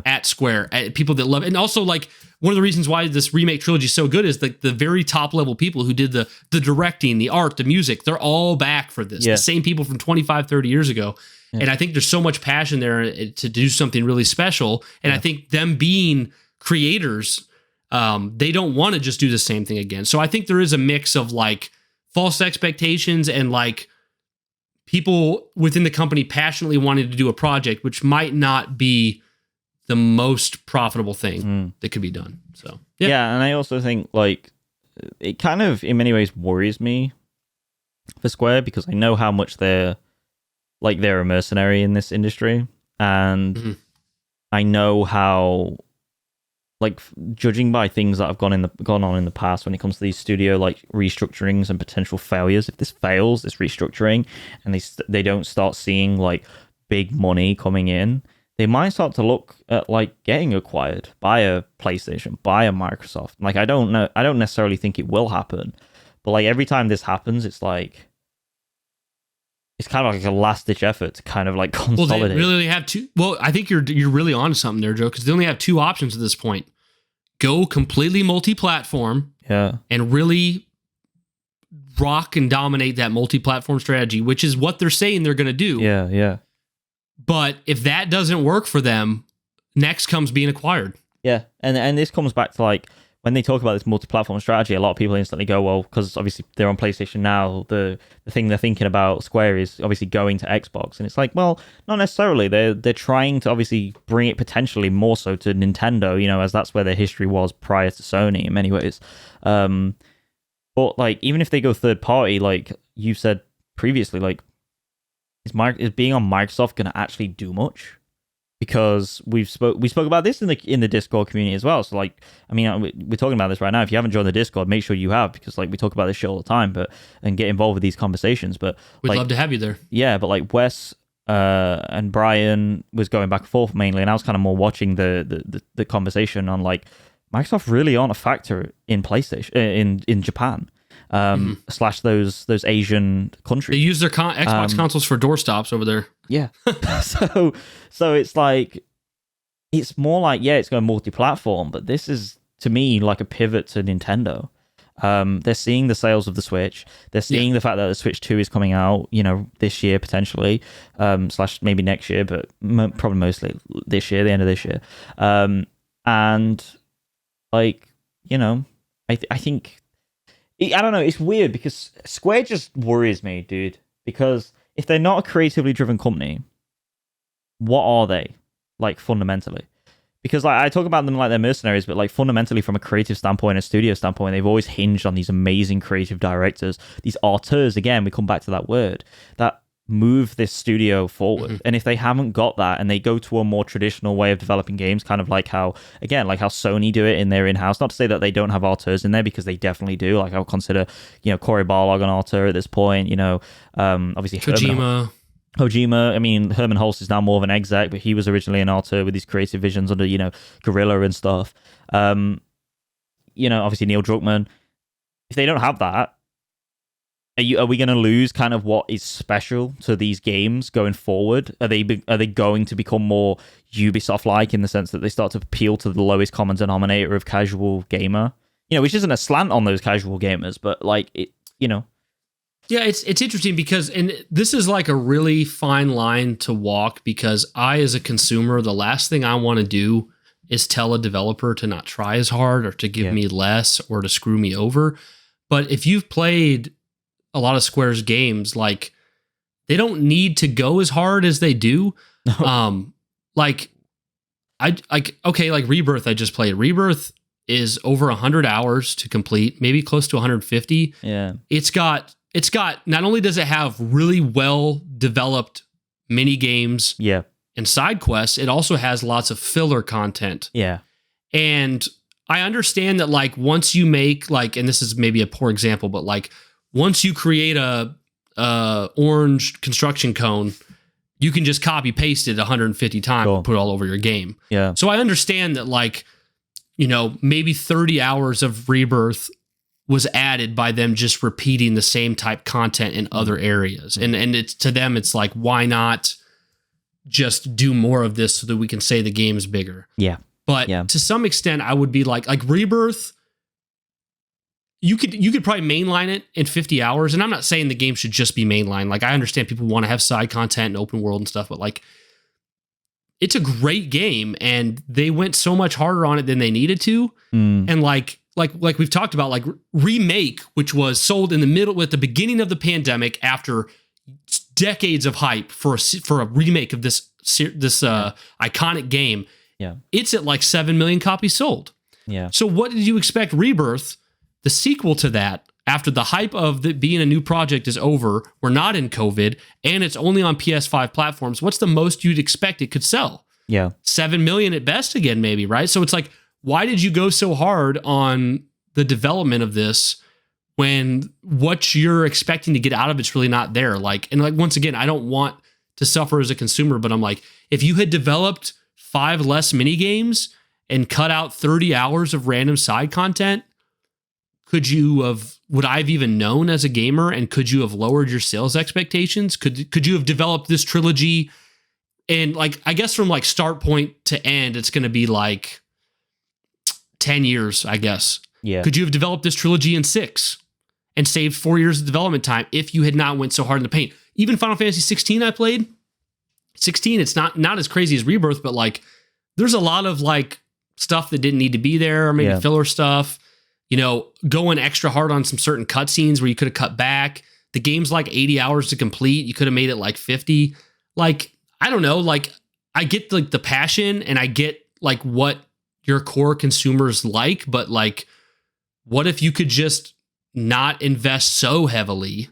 at Square, people that love it. And also, like, one of the reasons why this remake trilogy is so good is like the very top level people who did the directing, the art, the music, they're all back for this. The same people from 25, 30 years ago. And I think there's so much passion there to do something really special. And I think them being creators, they don't want to just do the same thing again. So I think there is a mix of like false expectations and like people within the company passionately wanting to do a project, which might not be the most profitable thing that could be done. So and I also think like it kind of in many ways worries me for Square, because I know how much they're a mercenary in this industry, and I know how, like, judging by things that have gone on in the past when it comes to these studio like restructurings and potential failures, if this fails, this restructuring, and they don't start seeing like big money coming in, they might start to look at like getting acquired by a PlayStation, by a Microsoft. Like, I don't necessarily think it will happen, but like every time this happens, it's like it's kind of like a last ditch effort to kind of like consolidate. Well, they really have two. Well, I think you're really onto something there, Joe, because they only have two options at this point: go completely multi-platform, and really rock and dominate that multi-platform strategy, which is what they're saying they're going to do. Yeah. But if that doesn't work for them, next comes being acquired. Yeah, and this comes back to like when they talk about this multi-platform strategy, a lot of people instantly go, well, because obviously they're on PlayStation now, the thing they're thinking about Square is obviously going to Xbox, and it's like, well, not necessarily. They're trying to obviously bring it potentially more so to Nintendo, you know, as that's where their history was prior to Sony in many ways. But like even if they go third party, like you said previously, like is being on Microsoft going to actually do much? Because we spoke about this in the Discord community as well. So like, I mean, we're talking about this right now. If you haven't joined the Discord, make sure you have, because like we talk about this shit all the time, and get involved with these conversations. But we'd like, love to have you there. Yeah, but like Wes and Brian was going back and forth mainly, and I was kind of more watching the conversation on like Microsoft really aren't a factor in PlayStation in Japan. Slash those Asian countries. They use their Xbox consoles for doorstops over there. Yeah. so it's like, it's more like, yeah, it's going multi-platform, but this is to me like a pivot to Nintendo. They're seeing the sales of the Switch. They're seeing the fact that the Switch 2 is coming out, you know, this year potentially, slash maybe next year, but probably mostly this year, the end of this year. And like, you know, I think. I don't know, it's weird because Square just worries me, dude. Because if they're not a creatively driven company, what are they, like, fundamentally? Because like I talk about them like they're mercenaries, but like fundamentally from a creative standpoint, a studio standpoint, they've always hinged on these amazing creative directors, these auteurs, again, we come back to that word, that move this studio forward. And if they haven't got that and they go to a more traditional way of developing games, kind of like how Sony do it in their in-house, not to say that they don't have auteurs in there, because they definitely do. Like I would consider, you know, Cory Barlog an auteur at this point, you know, obviously Kojima. I mean, Herman Hulst is now more of an exec, but he was originally an auteur with his creative visions under, you know, Guerrilla and stuff. You know, obviously Neil Druckmann. If they don't have that, are we going to lose kind of what is special to these games going forward? Are they going to become more Ubisoft-like in the sense that they start to appeal to the lowest common denominator of casual gamer? You know, which isn't a slant on those casual gamers, but like it, you know. Yeah, it's interesting because, and this is like a really fine line to walk, because I, as a consumer, the last thing I want to do is tell a developer to not try as hard or to give me less or to screw me over. But if you've played a lot of Square's games, like they don't need to go as hard as they do. Like Rebirth, I just played. Rebirth is over 100 hours to complete, maybe close to 150. Yeah. It's got, not only does it have really well developed mini games and side quests, it also has lots of filler content. Yeah. And I understand that like once you make like, and this is maybe a poor example, but like once you create a orange construction cone, you can just copy paste it 150 times and put it all over your game. Yeah. So I understand that, like, you know, maybe 30 hours of Rebirth was added by them just repeating the same type content in other areas. And it's, to them, it's like, why not just do more of this so that we can say the game's bigger? Yeah. But to some extent, I would be like Rebirth, you could probably mainline it in 50 hours. And I'm not saying the game should just be mainline. Like, I understand people want to have side content and open world and stuff, but like, it's a great game and they went so much harder on it than they needed to. And like we've talked about, like Remake, which was sold in the middle at the beginning of the pandemic after decades of hype for a remake of this iconic game. Yeah. It's at like 7 million copies sold. Yeah. So what did you expect Rebirth, the sequel to that, after the hype of it being a new project is over, we're not in COVID, and it's only on PS5 platforms, what's the most you'd expect it could sell? Yeah. 7 million at best again, maybe, right? So it's like, why did you go so hard on the development of this when what you're expecting to get out of it's really not there? Like, and like, once again, I don't want to suffer as a consumer, but I'm like, if you had developed 5 less mini games and cut out 30 hours of random side content, would I have even known as a gamer, and could you have lowered your sales expectations? Could you have developed this trilogy? And like, I guess from like start point to end, it's going to be like 10 years, I guess. Yeah. Could you have developed this trilogy in 6 and saved 4 years of development time if you had not went so hard in the paint? Even Final Fantasy 16 I played. 16, it's not as crazy as Rebirth, but like there's a lot of like stuff that didn't need to be there, or maybe filler stuff. You know, going extra hard on some certain cutscenes where you could have cut back. The game's like 80 hours to complete. You could have made it like 50. Like, I don't know. Like, I get like the passion, and I get like what your core consumers like, but like, what if you could just not invest so heavily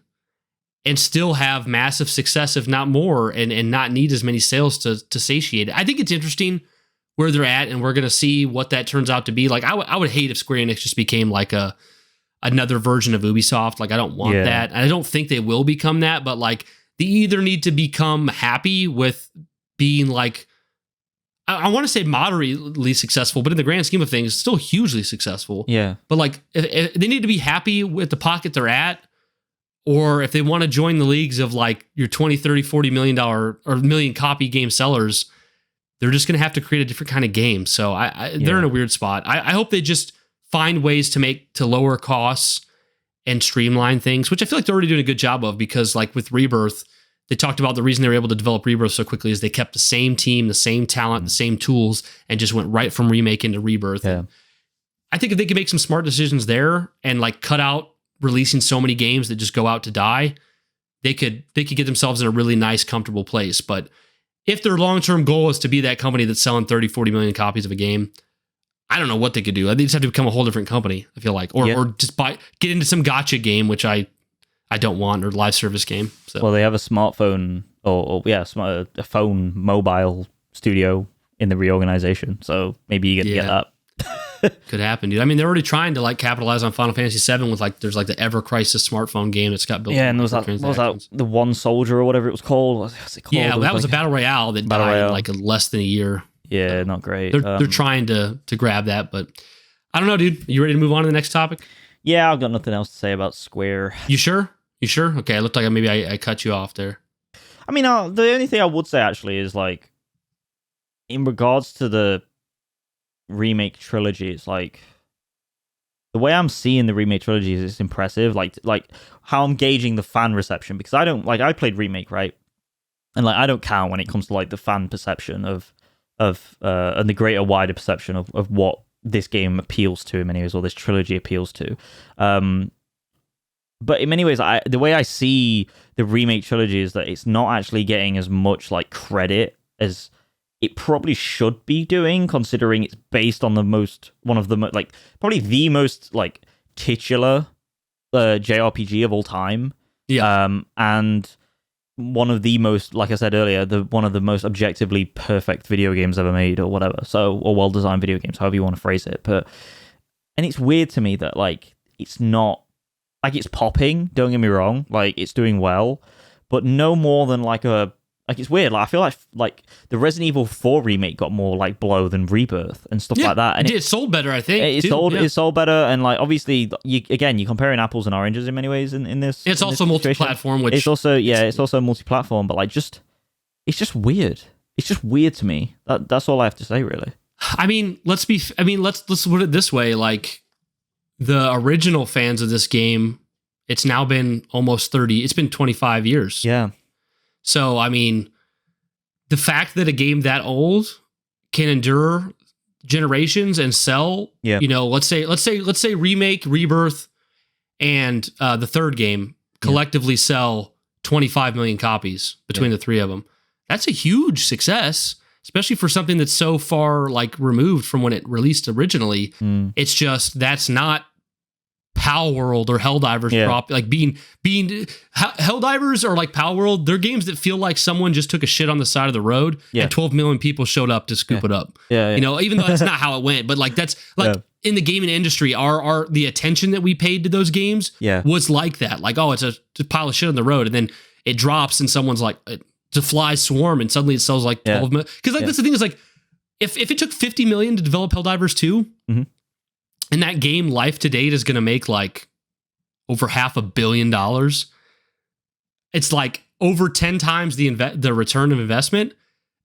and still have massive success, if not more, and not need as many sales to satiate it? I think it's interesting where they're at, and we're going to see what that turns out to be. Like, I would hate if Square Enix just became like another version of Ubisoft. Like, I don't want that. And I don't think they will become that, but like, they either need to become happy with being like, I want to say moderately successful, but in the grand scheme of things, still hugely successful. Yeah. But like, if they need to be happy with the pocket they're at, or if they want to join the leagues of like your 20, 30, $40 million or million copy game sellers, they're just going to have to create a different kind of game. So they're in a weird spot. I hope they just find ways to lower costs and streamline things, which I feel like they're already doing a good job of, because like with Rebirth, they talked about the reason they were able to develop Rebirth so quickly is they kept the same team, the same talent, the same tools, and just went right from remake into Rebirth. Yeah. I think if they could make some smart decisions there and like cut out releasing so many games that just go out to die, they could get themselves in a really nice, comfortable place. But if their long-term goal is to be that company that's selling 30, 40 million copies of a game, I don't know what they could do. They just have to become a whole different company, I feel like. Or just get into some gacha game, which I don't want, or live service game. So. Well, they have a smartphone a phone mobile studio in the reorganization, so maybe you get that. Could happen, dude. I mean, they're already trying to like capitalize on Final Fantasy VII with like, there's like the Ever Crisis smartphone game that's got built. Yeah, and what was that the One Soldier or whatever it was called? What's it called? Yeah, that was a battle royale that died in like less than a year. Yeah, not great. They're trying to grab that, but I don't know, dude. You ready to move on to the next topic? Yeah, I've got nothing else to say about Square. You sure? Okay, it looked like maybe I cut you off there. I mean, the only thing I would say actually is like, in regards to the remake trilogy, it's like the way I'm seeing the remake trilogy is it's impressive. Like how I'm gauging the fan reception, because I played remake, right? And like I don't count when it comes to like the fan perception of and the greater wider perception of what this game appeals to in many ways, or this trilogy appeals to. But in many ways, the way I see the remake trilogy is that it's not actually getting as much like credit as it probably should be doing, considering it's based on probably the most like titular JRPG of all time. Yeah. And one of the most, like I said earlier, one of the most objectively perfect video games ever made, or whatever. Or well-designed video games, however you want to phrase it. And it's weird to me that like it's not like it's popping. Don't get me wrong, like it's doing well, but no more than like it's weird. Like I feel like the Resident Evil 4 remake got more like blow than Rebirth and stuff like that. And it sold better, I think. It sold better, and like obviously, you're comparing apples and oranges in many ways in this. It's also multi-platform, which it's also multi-platform, but like it's just weird. It's just weird to me. That's all I have to say, really. I mean, let's put it this way: like the original fans of this game, it's now been almost 30. It's been 25 years. Yeah. So, I mean, the fact that a game that old can endure generations and sell, let's say remake, Rebirth, and the third game collectively sell 25 million copies between the three of them. That's a huge success, especially for something that's so far like removed from when it released originally. It's just, that's not Pal World or Helldivers like being Helldivers or like Pal World. They're games that feel like someone just took a shit on the side of the road and 12 million people showed up to scoop it up. You know, even though that's not how it went, but like that's like in the gaming industry, our the attention that we paid to those games was like that. Like, oh, it's a pile of shit on the road, and then it drops and someone's like, to fly swarm, and suddenly it sells like 12 million. Because like that's the thing is like, if it took 50 million to develop Helldivers 2, And that game, life to date, is going to make like over $500 million. It's like over 10 times the return of investment.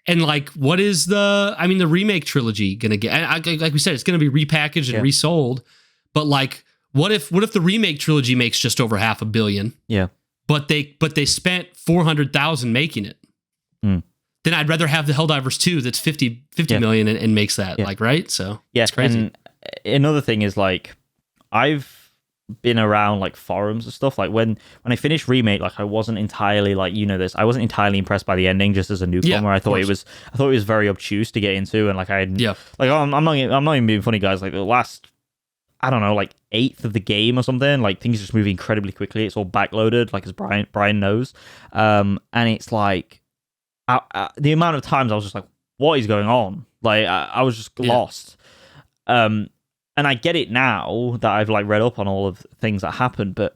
And like, what is the remake trilogy going to get? Like we said, it's going to be repackaged and resold. But like, what if the remake trilogy makes just over $500 million? Yeah. But they spent $400,000 making it. Then I'd rather have the Helldivers 2 that's 50 million and makes that, like, right? So it's crazy. And another thing is, like, I've been around like forums and stuff. Like when I finished Remake, like I wasn't entirely like, I wasn't entirely impressed by the ending just as a newcomer. I thought it was very obtuse to get into, and like I'm not even being funny, guys. Like the last, I don't know, like eighth of the game or something, like things just move incredibly quickly. It's all backloaded, like as Brian knows. And it's like the amount of times I was just like, what is going on? Like I was just lost. And I get it now that I've like read up on all of things that happened, but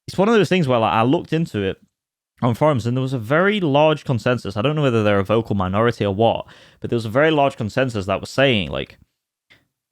it's one of those things where like, I looked into it on forums and there was a very large consensus. I don't know whether they're a vocal minority or what, but there was a very large consensus that was saying like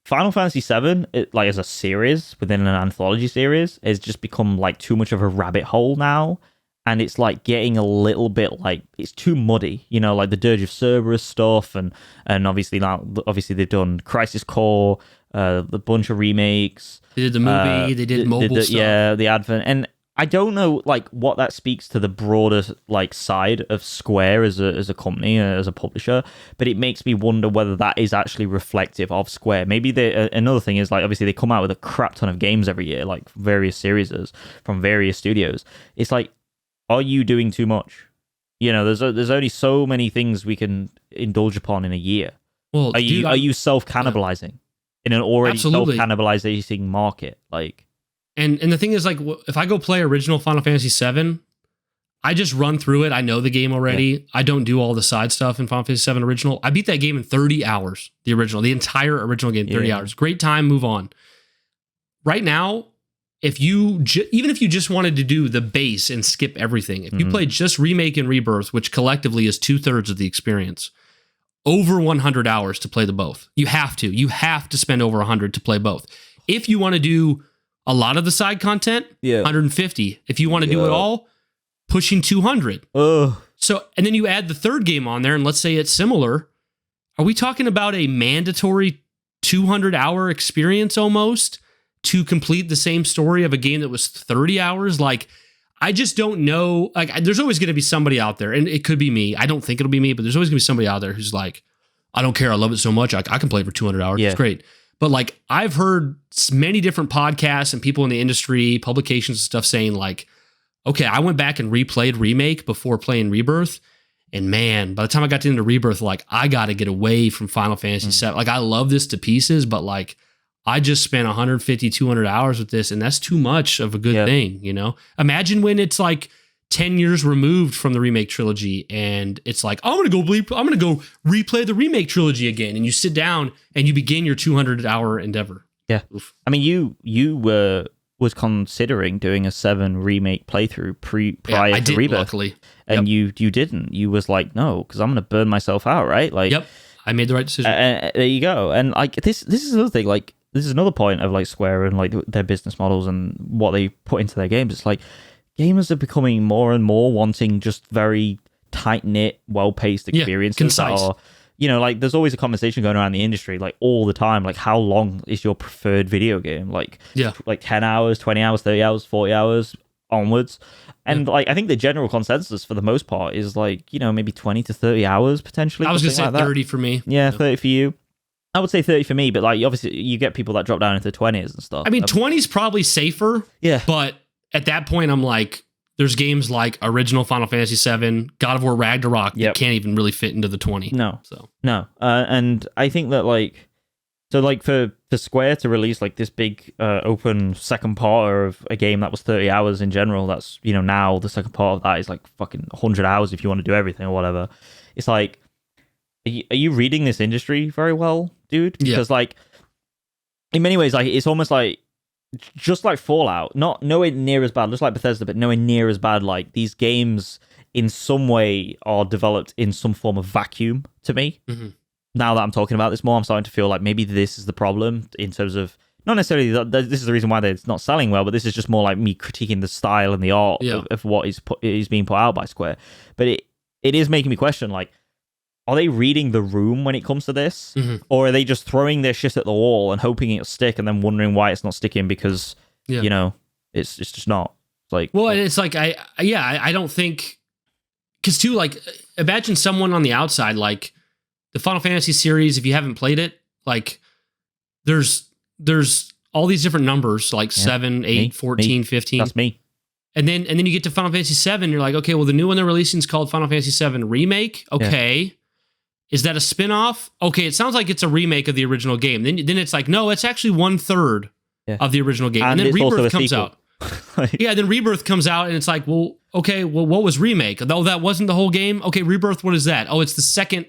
Final Fantasy VII, like as a series within an anthology series, has just become like too much of a rabbit hole now. And it's like getting a little bit like it's too muddy, like the Dirge of Cerberus stuff, and obviously they've done Crisis Core, the bunch of remakes. They did the movie, they did mobile stuff. Yeah, the Advent, and I don't know like what that speaks to the broader like side of Square as a company, as a publisher, but it makes me wonder whether that is actually reflective of Square. Maybe another thing is like obviously they come out with a crap ton of games every year, like various series from various studios. It's like, are you doing too much? There's only so many things we can indulge upon in a year. Well, are you self-cannibalizing in an already self-cannibalizing market? Like, and the thing is, like, if I go play original Final Fantasy VII, I just run through it. I know the game already. Yeah. I don't do all the side stuff in Final Fantasy VII original. I beat that game in 30 hours. The entire original game, 30 hours. Great time. Move on. Right now, even if you just wanted to do the base and skip everything, if you played just Remake and Rebirth, which collectively is 2/3 of the experience, over 100 hours to play the both. You have to spend over 100 to play both. If you want to do a lot of the side content, 150. If you want to do it all, pushing 200. So, and then you add the third game on there, and let's say it's similar. Are we talking about a mandatory 200-hour experience almost to complete the same story of a game that was 30 hours? Like, I just don't know. Like, there's always going to be somebody out there, and it could be me. I don't think it'll be me, but there's always going to be somebody out there who's like, I don't care. I love it so much. I can play it for 200 hours. It's great. But like, I've heard many different podcasts and people in the industry, publications and stuff saying like, okay, I went back and replayed Remake before playing Rebirth. And man, by the time I got into Rebirth, like, I got to get away from Final Fantasy VII. Like, I love this to pieces, but like, I just spent 150, 200 hours with this, and that's too much of a good thing, Imagine when it's like 10 years removed from the Remake trilogy, and it's like, I'm gonna go replay the Remake trilogy again, and you sit down and you begin your 200-hour endeavor. Yeah, oof. I mean, you was considering doing a 7 remake playthrough prior to Rebirth, luckily, and you didn't. You was like, no, because I'm gonna burn myself out, right? Like, I made the right decision. There you go. And like this is another thing, like. This is another point of like Square and like their business models and what they put into their games. It's like gamers are becoming more and more wanting just very tight-knit, well-paced experiences. Concise. That are, like there's always a conversation going around the industry, like all the time, like how long is your preferred video game? Like 10 hours, 20 hours, 30 hours, 40 hours onwards. And like I think the general consensus for the most part is like, maybe 20 to 30 hours potentially. I was going to say like 30 for me. Yeah, 30 for you. I would say 30 for me, but like obviously you get people that drop down into the 20s and stuff. I mean, 20 is probably safer. Yeah. But at that point, I'm like, there's games like original Final Fantasy VII, God of War Ragnarok that can't even really fit into the 20. No. And I think that like, so like for Square to release like this big open second part of a game that was 30 hours in general, that's, now the second part of that is like fucking 100 hours if you want to do everything or whatever. It's like, are you reading this industry very well, dude? Because like, in many ways, like it's almost like just like Fallout, not nowhere near as bad, just like Bethesda, but nowhere near as bad. Like these games, in some way, are developed in some form of vacuum to me. Mm-hmm. Now that I'm talking about this more, I'm starting to feel like maybe this is the problem in terms of not necessarily that this is the reason why it's not selling well, but this is just more like me critiquing the style and the art of what is being put out by Square. But it is making me question, like, are they reading the room when it comes to this? Or are they just throwing their shit at the wall and hoping it'll stick and then wondering why it's not sticking because, you know, it's just not. It's like, well, it's like, I don't think, because too, like, imagine someone on the outside, like, the Final Fantasy series, if you haven't played it, like, there's all these different numbers, like 7, 8, 14, 15. That's me. And then you get to Final Fantasy 7, you're like, okay, well, the new one they're releasing is called Final Fantasy 7 Remake. Okay. Yeah. Is that a spin-off? Okay, it sounds like it's a remake of the original game. Then it's like, no, it's actually 1/3 of the original game. And then Rebirth comes out. Then Rebirth comes out, and it's like, well, okay, well, what was Remake? Oh, that wasn't the whole game? Okay, Rebirth, what is that? Oh, it's the second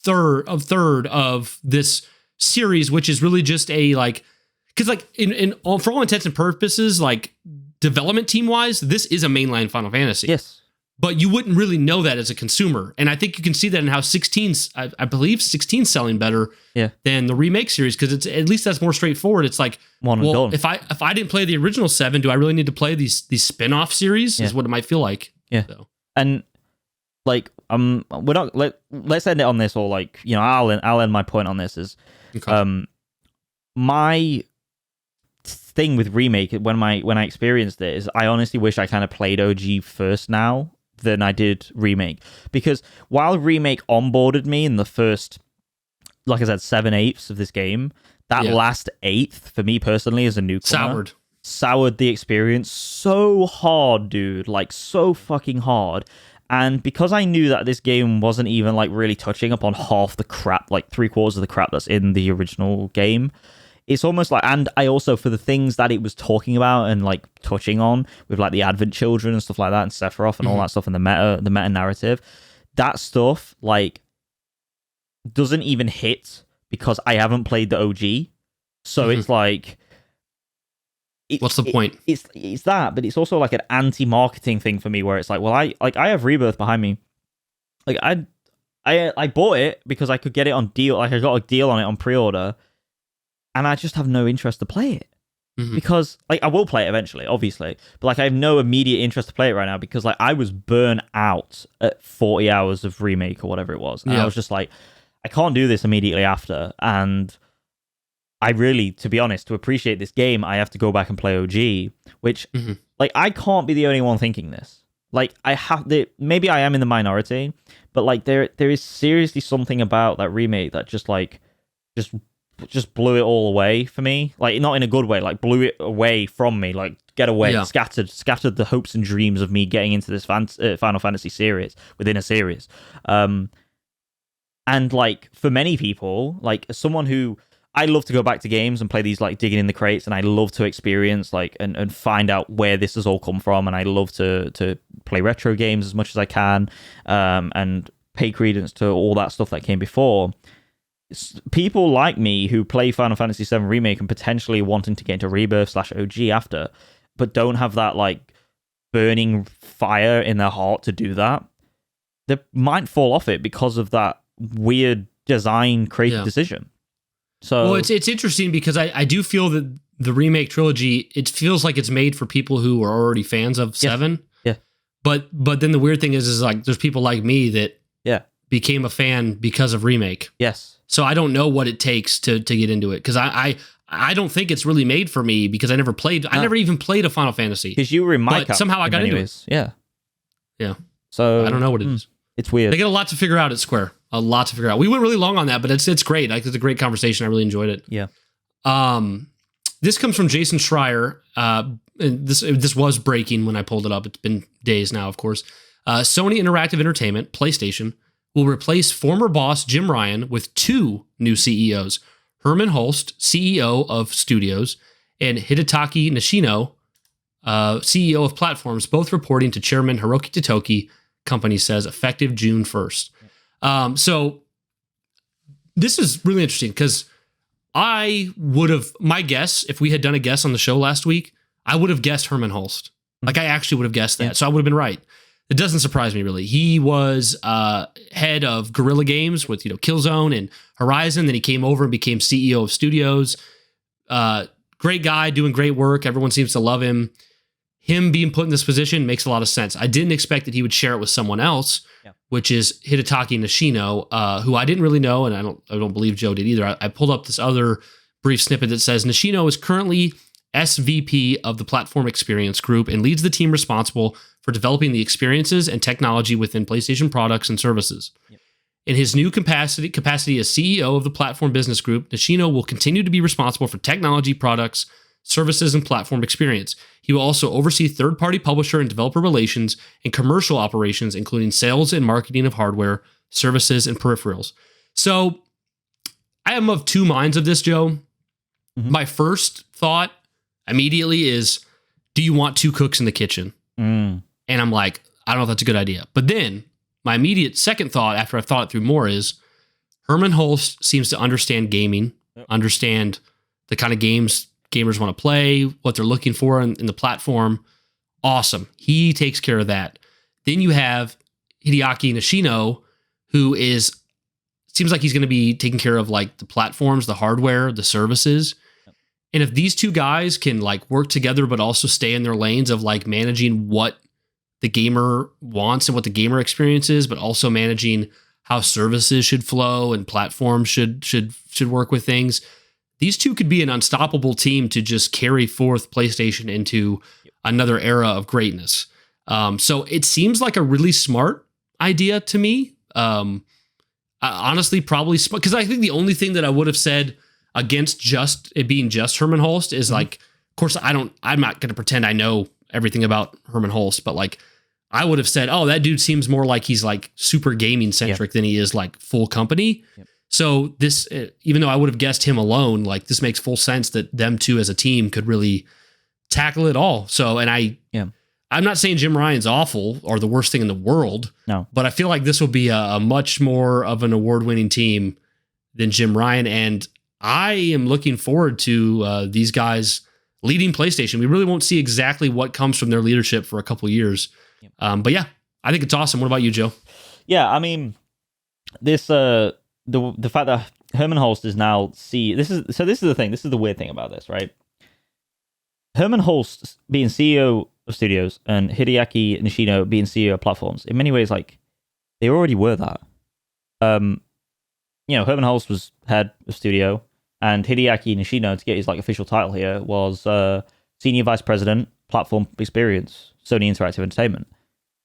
third of this series, which is really just a, like, because, like, for all intents and purposes, like, development team-wise, this is a mainline Final Fantasy. Yes. But you wouldn't really know that as a consumer. And I think you can see that in how 16's, I believe 16's selling better than the remake series, because it's, at least that's more straightforward. It's like, well, if I didn't play the original 7, do I really need to play these spin-off series? Is what it might feel like. Yeah. So. And like, we're not, let's end it on this, or like, you know, I'll end my point on this is, my thing with remake when I experienced it is I honestly wish I kind of played OG first now than I did remake, because while remake onboarded me in the first, like I said, 7/8 of this game, that last eighth for me personally as a newcomer soured the experience so hard, dude, like so fucking hard. And because I knew that this game wasn't even like really touching upon half the crap, like 3/4 of the crap that's in the original game, it's almost like, and I also, for the things that it was talking about and like touching on with like the Advent Children and stuff like that and Sephiroth and all that stuff and the meta narrative, that stuff like doesn't even hit because I haven't played the OG. So it's like, what's the point? It's that, but it's also like an anti-marketing thing for me where it's like, well, I have Rebirth behind me. Like I bought it because I could get it on deal. Like I got a deal on it on pre-order. And I just have no interest to play it because, like, I will play it eventually, obviously, but like I have no immediate interest to play it right now because, like, I was burnt out at 40 hours of remake or whatever it was, and I was just like, I can't do this immediately after. And I really, to be honest, to appreciate this game, I have to go back and play OG, which, like, I can't be the only one thinking this. Like, maybe I am in the minority, but like, there is seriously something about that remake that just blew it all away for me. Like, not in a good way, like blew it away from me, like get away, scattered the hopes and dreams of me getting into this Final Fantasy series within a series. And like, for many people, like, as someone who, I love to go back to games and play these, like, digging in the crates, and I love to experience, like, and find out where this has all come from, and I love to play retro games as much as I can, and pay credence to all that stuff that came before. People like me who play Final Fantasy VII Remake and potentially wanting to get into Rebirth /OG after, but don't have that, like, burning fire in their heart to do that, they might fall off it because of that weird design creative decision. So, well, it's interesting because I do feel that the remake trilogy, it feels like it's made for people who are already fans of 7. Yeah. But then the weird thing is like, there's people like me that became a fan because of remake. Yes. So I don't know what it takes to get into it, because I don't think it's really made for me, because I never even played a Final Fantasy. Because you were in my but somehow I got into it. Yeah. Yeah. So I don't know what it is. It's weird. They get a lot to figure out at Square. A lot to figure out. We went really long on that, but it's great. Like, it's a great conversation. I really enjoyed it. Yeah. This comes from Jason Schreier. And this was breaking when I pulled it up. It's been days now, of course. Sony Interactive Entertainment, PlayStation, will replace former boss Jim Ryan with 2 new CEOs. Herman Holst, CEO of Studios, and Hidetaki Nishino, CEO of Platforms, both reporting to Chairman Hiroki Totoki, company says, effective June 1st. So this is really interesting, because my guess, if we had done a guess on the show last week, I would have guessed Herman Holst. Like, I actually would have guessed that. Yeah. So I would have been right. It doesn't surprise me, really. He was head of Guerrilla Games with, Killzone and Horizon. Then he came over and became CEO of Studios. Great guy doing great work. Everyone seems to love him. Him being put in this position makes a lot of sense. I didn't expect that he would share it with someone else, which is Hidetaki Nishino, who I didn't really know, and I don't believe Joe did either. I pulled up this other brief snippet that says Nishino is currently SVP of the Platform Experience Group and leads the team responsible for developing the experiences and technology within PlayStation products and services. Yep. In his new capacity as CEO of the Platform Business Group, Nishino will continue to be responsible for technology, products, services, and platform experience. He will also oversee third-party publisher and developer relations and commercial operations, including sales and marketing of hardware, services, and peripherals. So I am of two minds of this, Joe. Mm-hmm. My first thought immediately is, do you want two cooks in the kitchen? And I'm like, I don't know if that's a good idea. But then my immediate second thought, after I've thought it through more, is Herman Hulst seems to understand gaming, understand the kind of games gamers want to play, what they're looking for in the platform. Awesome. He takes care of that. Then you have Hideaki Nishino, who seems like he's going to be taking care of like the platforms, the hardware, the services. And if these two guys can like work together, but also stay in their lanes of like managing what the gamer wants and what the gamer experience is, but also managing how services should flow and platforms should work with things. These two could be an unstoppable team to just carry forth PlayStation into another era of greatness. So it seems like a really smart idea to me. Honestly, probably smart, because I think the only thing that I would have said against just it being just Herman Hulst is like, of course, I'm not going to pretend I know everything about Herman Hulst, but like I would have said, oh, that dude seems more like he's like super gaming centric than he is like full company. Yep. So this, even though I would have guessed him alone, like this makes full sense that them two as a team could really tackle it all. So, and I'm not saying Jim Ryan's awful or the worst thing in the world, no, but I feel like this will be a much more of an award-winning team than Jim Ryan. And I am looking forward to these guys leading PlayStation. We really won't see exactly what comes from their leadership for a couple of years. But yeah, I think it's awesome. What about you, Joe? Yeah, I mean, this the fact that Herman Hulst is now this is the thing. This is the weird thing about this, right? Herman Hulst being CEO of studios and Hideaki Nishino being CEO of platforms, in many ways, like they already were that. Herman Hulst was head of studio, and Hideaki Nishino, to get his like official title here, was senior vice president, platform experience, Sony Interactive Entertainment.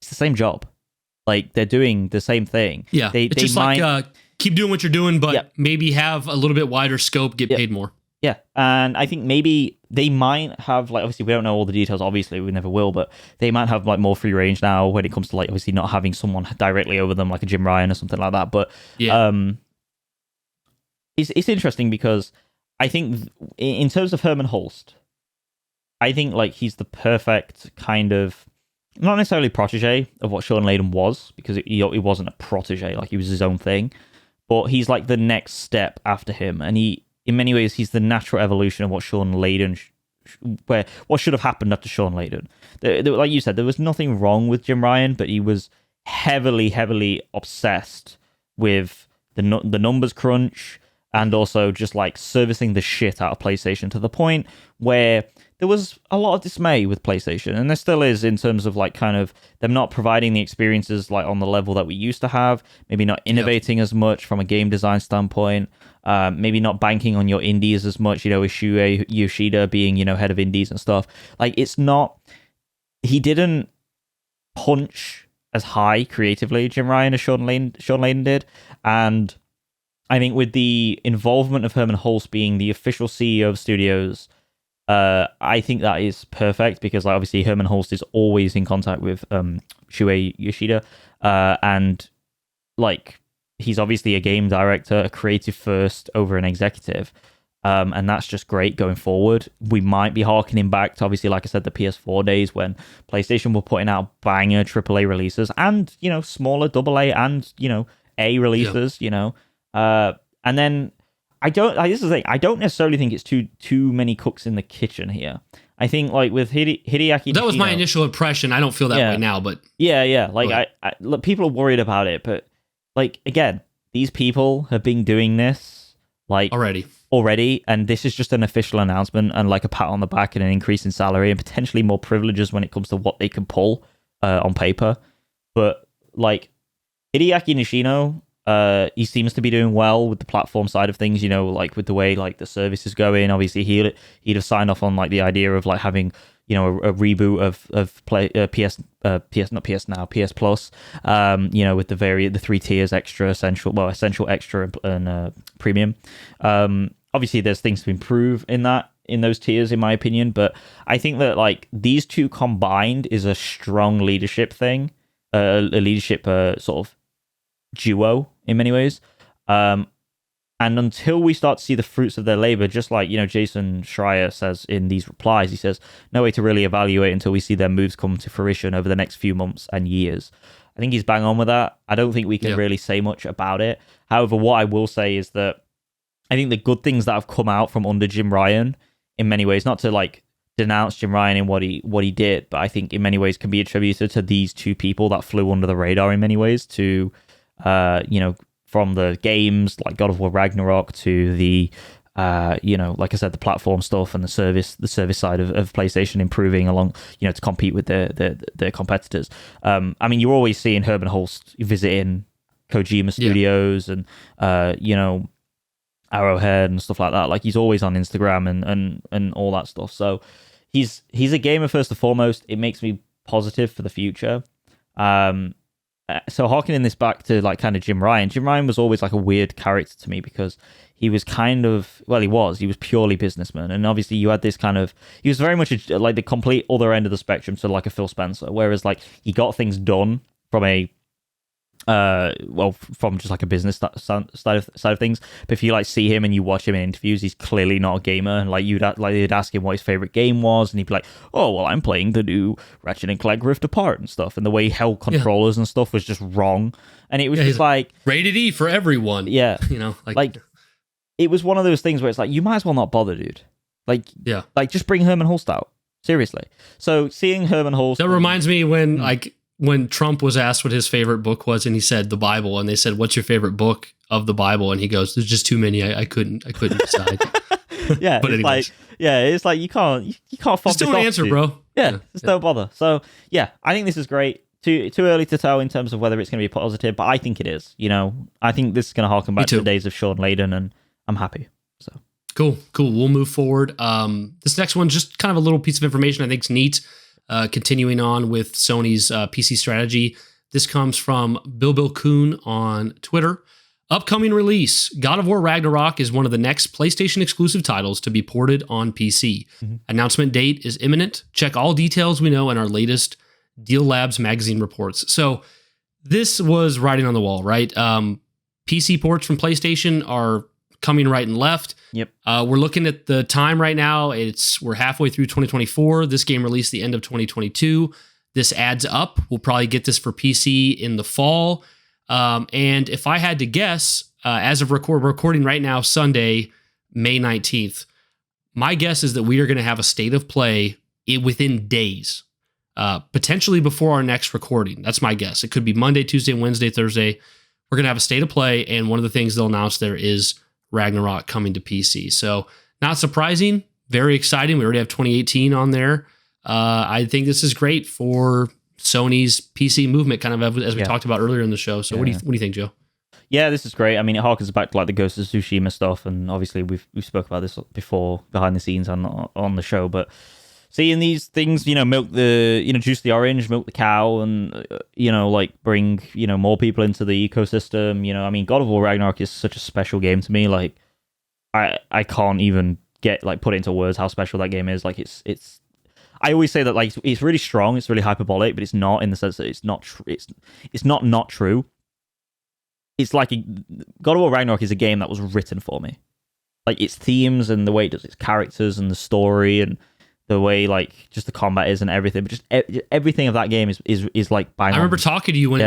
It's the same job. Like they're doing the same thing. Yeah, it's just like keep doing what you're doing, but maybe have a little bit wider scope, get paid more. Yeah, and I think maybe they might have, like, obviously we don't know all the details, obviously we never will, but they might have like more free range now when it comes to like obviously not having someone directly over them like a Jim Ryan or something like that. But it's interesting because I think in terms of Herman Hulst, I think like he's the perfect kind of, not necessarily protege of what Sean Layden was, because he wasn't a protege, like he was his own thing, but he's like the next step after him, and in many ways he's the natural evolution of what Sean Layden what should have happened after Sean Layden. Like you said, there was nothing wrong with Jim Ryan, but he was heavily obsessed with the numbers crunch and also just like servicing the shit out of PlayStation to the point where there was a lot of dismay with PlayStation, and there still is in terms of like kind of them not providing the experiences like on the level that we used to have, maybe not innovating as much from a game design standpoint, maybe not banking on your indies as much, with Shuei Yoshida being, head of indies and stuff. Like he didn't punch as high creatively, Jim Ryan, as Sean Layden did, and I think with the involvement of Herman Hulst being the official CEO of studios, I think that is perfect because like, obviously Herman Hulst is always in contact with Shuei Yoshida, and like he's obviously a game director, a creative first over an executive, and that's just great going forward. We might be harkening back to obviously, like I said, the PS4 days when PlayStation were putting out banger AAA releases and smaller AA and A releases, and then this is the thing. I don't necessarily think it's too many cooks in the kitchen here. I think like with Hideaki, that was my initial impression. I don't feel that way now, but like look, people are worried about it, but like again, these people have been doing this like already already, and this is just an official announcement and like a pat on the back and an increase in salary and potentially more privileges when it comes to what they can pull on paper. But like Hideaki Nishino, he seems to be doing well with the platform side of things, like with the way like the service is going. Obviously he'd have signed off on like the idea of like having a reboot of play PS Plus, with the 3 tiers, extra, essential, extra, and premium. Obviously there's things to improve in those tiers, in my opinion, but I think that like these two combined is a strong leadership thing, a leadership sort of duo in many ways. And until we start to see the fruits of their labor, just like, Jason Schreier says in these replies, he says, no way to really evaluate until we see their moves come to fruition over the next few months and years. I think he's bang on with that. I don't think we can really say much about it. However, what I will say is that I think the good things that have come out from under Jim Ryan, in many ways, not to like denounce Jim Ryan in what he did, but I think in many ways can be attributed to these two people that flew under the radar in many ways to, from the games like God of War Ragnarok to the, like I said, the platform stuff and the service side of PlayStation improving along, to compete with their competitors. I mean, you're always seeing Herman Hulst visiting Kojima Studios and, Arrowhead and stuff like that. Like he's always on Instagram and all that stuff. So he's a gamer first and foremost. It makes me positive for the future. So harkening this back to like kind of Jim Ryan was always like a weird character to me because he was kind of, he was purely businessman. And obviously you had this kind of, he was very much like the complete other end of the spectrum to like a Phil Spencer, whereas like he got things done from a, from just like a business side of things. But if you like see him and you watch him in interviews, he's clearly not a gamer. And like they'd ask him what his favorite game was, and he'd be like, "Oh, well, I'm playing the new Ratchet and Clank Rift Apart and stuff." And the way he held controllers and stuff was just wrong. And it was just like rated E for everyone. Yeah, like it was one of those things where it's like you might as well not bother, dude. Like just bring Herman Hulst out, seriously. So seeing Herman Hulst, that reminds me when Trump was asked what his favorite book was, and he said the Bible, and they said, "What's your favorite book of the Bible?" And he goes, "There's just too many. I couldn't decide." Yeah, but it's like you can't just don't answer, bro. Yeah, just don't bother. So yeah, I think this is great. Too early to tell in terms of whether it's going to be positive, but I think it is. I think this is going to harken back to the days of Sean Layden, and I'm happy. So cool. We'll move forward. This next one, just kind of a little piece of information I think is neat. Continuing on with Sony's PC strategy. This comes from Bill Kuhn on Twitter. Upcoming release. God of War Ragnarok is one of the next PlayStation exclusive titles to be ported on PC. Mm-hmm. Announcement date is imminent. Check all details we know in our latest Deal Labs magazine reports. So this was writing on the wall, right? PC ports from PlayStation are coming right and left. Yep. We're looking at the time right now. We're halfway through 2024. This game released the end of 2022. This adds up. We'll probably get this for PC in the fall. And if I had to guess, as of recording right now, Sunday, May 19th, my guess is that we are going to have a state of play within days, potentially before our next recording. That's my guess. It could be Monday, Tuesday, Wednesday, Thursday. We're going to have a state of play, and one of the things they'll announce there is Ragnarok coming to PC. So not surprising, very exciting. We already have 2018 on there. I think this is great for Sony's PC movement, kind of as we talked about earlier in the show. So what do you think, Joe? Yeah, this is great. I mean, it harkens back to like the Ghost of Tsushima stuff, and obviously we've spoke about this before behind the scenes on the show. But seeing these things, juice the orange, milk the cow, and bring more people into the ecosystem. I mean, God of War Ragnarok is such a special game to me. Like, I can't even put it into words how special that game is. Like, it's. I always say that like it's really strong, it's really hyperbolic, but it's not in the sense that it's not not true. It's like God of War Ragnarok is a game that was written for me. Like its themes and the way it does its characters and the story and the way like just the combat is and everything, but just everything of that game is like bang on. I remember talking to you when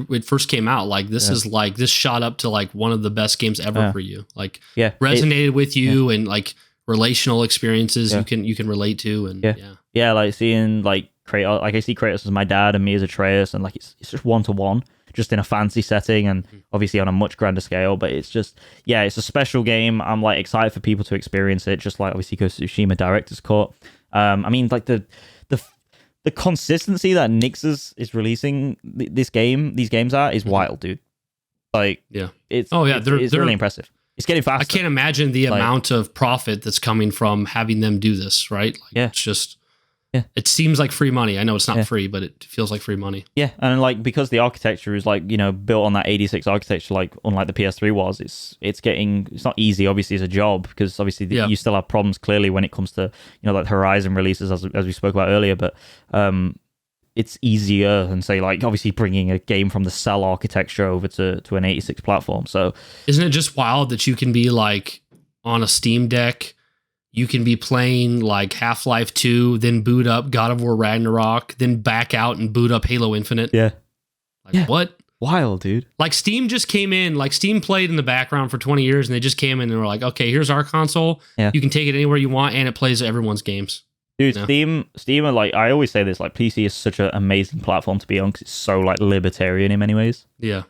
it first came out. Like this is like this shot up to like one of the best games ever for you. Like resonated with you and like relational experiences you can relate to and like seeing like Kratos, like I see Kratos as my dad and me as Atreus, and like it's just 1-to-1. just in a fancy setting and obviously on a much grander scale. But it's just, yeah, it's a special game. I'm like excited for people to experience it, just like obviously Ghost of Tsushima Director's Cut. I mean, like the consistency that Enix is releasing these games at is wild, dude. Like, it's really impressive. It's getting faster. I can't imagine the amount of profit that's coming from having them do this, right? Like, it's just, it seems like free money. I know it's not free, but it feels like free money. Yeah, and like because the architecture is like, you know, built on that 86 architecture, like unlike the PS3 was, it's not easy. Obviously, it's a job because obviously you still have problems clearly when it comes to, you know, like Horizon releases as we spoke about earlier, but it's easier than say like obviously bringing a game from the Cell architecture over to an 86 platform. So isn't it just wild that you can be like on a Steam Deck, you can be playing like Half-Life 2, then boot up God of War Ragnarok, then back out and boot up Halo Infinite? Yeah. Like what? Wild, dude. Like Steam just came in, like Steam played in the background for 20 years and they just came in and were like, okay, here's our console. Yeah. You can take it anywhere you want and it plays everyone's games. Dude, Steam are like, I always say this, like PC is such an amazing platform to be on because it's so like libertarian in many ways. Yeah.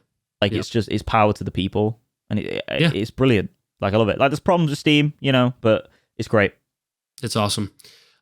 Like it's power to the people and it's brilliant. Like I love it. Like there's problems with Steam, you know, but it's great. It's awesome.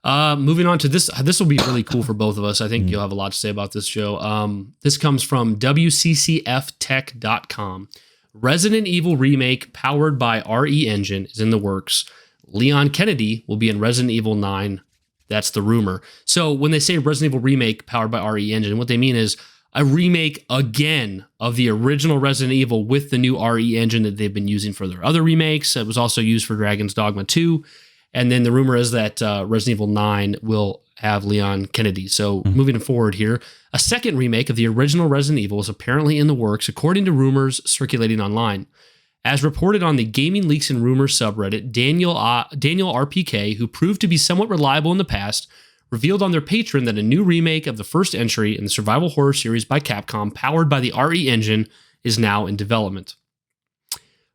Moving on to this will be really cool for both of us. I think you'll have a lot to say about this, Joe. This comes from WCCFtech.com. Resident Evil remake powered by RE Engine is in the works. Leon Kennedy will be in Resident Evil 9. That's the rumor. So when they say Resident Evil remake powered by RE Engine, what they mean is a remake again of the original Resident Evil with the new RE Engine that they've been using for their other remakes. It was also used for Dragon's Dogma 2. And then the rumor is that Resident Evil 9 will have Leon Kennedy. So moving forward here, a second remake of the original Resident Evil is apparently in the works, according to rumors circulating online. As reported on the Gaming Leaks and Rumors subreddit, Daniel RPK, who proved to be somewhat reliable in the past, revealed on their Patreon that a new remake of the first entry in the survival horror series by Capcom, powered by the RE Engine, is now in development.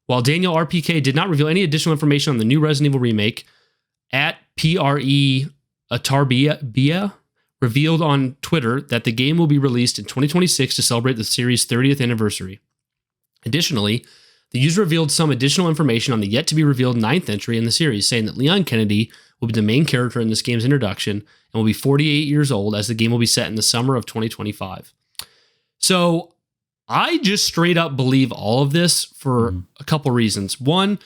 While Daniel RPK did not reveal any additional information on the new Resident Evil remake, at PRE Atarbia revealed on Twitter that the game will be released in 2026 to celebrate the series' 30th anniversary. Additionally, the user revealed some additional information on the yet-to-be-revealed 9th entry in the series, saying that Leon Kennedy will be the main character in this game's introduction and will be 48 years old, as the game will be set in the summer of 2025. So I just straight up believe all of this for a couple reasons. One,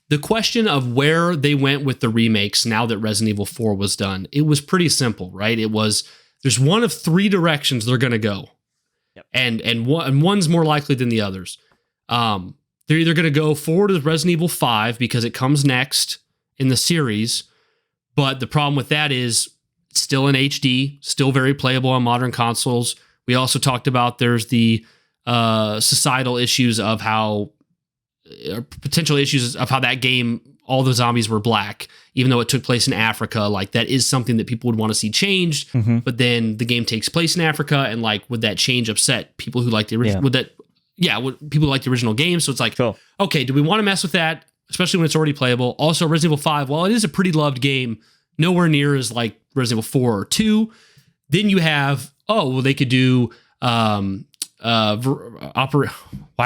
the question of where they went with the remakes now that Resident Evil 4 was done, it was pretty simple, right? It was, there's one of three directions they're going to go. Yep. And one's more likely than the others. They're either going to go forward with Resident Evil 5 because it comes next in the series, but the problem with that is it's still in HD, still very playable on modern consoles. We also talked about there's the societal issues of how, potential issues of how that game, all the zombies were black, even though it took place in Africa. Like that is something that people would want to see changed, but then the game takes place in Africa, and like, would that change upset people who like the original? People who like the original game. So it's like, okay, do we want to mess with that? Especially when it's already playable. Also, Resident Evil 5, while it is a pretty loved game, nowhere near as like Resident Evil 4 or 2. Then you have, they could do why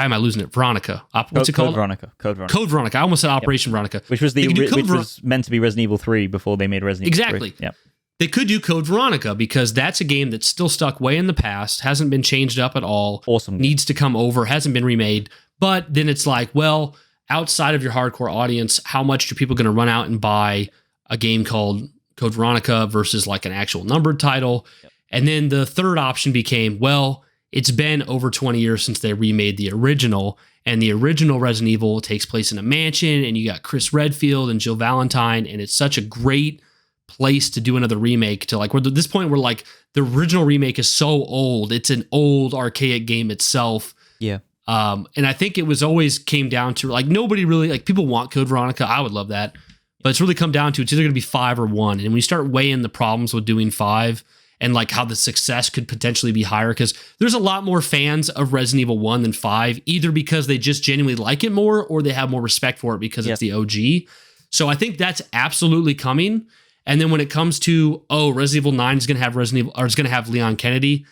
am I losing it? Veronica. What's it called? Code Veronica. Code Veronica. I almost said Operation Veronica. Which was was meant to be Resident Evil 3 before they made Resident Evil 3. Exactly. Yeah. They could do Code Veronica because that's a game that's still stuck way in the past, hasn't been changed up at all. Awesome. Needs to come over, hasn't been remade. But then it's like, well, outside of your hardcore audience, how much are people going to run out and buy a game called Code Veronica versus like an actual numbered title? Yep. And then the third option became, well, it's been over 20 years since they remade the original, and the original Resident Evil takes place in a mansion, and you got Chris Redfield and Jill Valentine, and it's such a great place to do another remake. To like, we're at this point where like the original remake is so old, it's an old archaic game itself. Yeah. And I think it was always came down to like, nobody really, like, people want Code Veronica. I would love that, but it's really come down to, it's either going to be 5 or 1. And when you start weighing the problems with doing 5 and like how the success could potentially be higher, because there's a lot more fans of Resident Evil 1 than 5, either because they just genuinely like it more or they have more respect for it because it's the OG. So I think that's absolutely coming. And then when it comes to, Resident Evil 9 is going to have Leon Kennedy,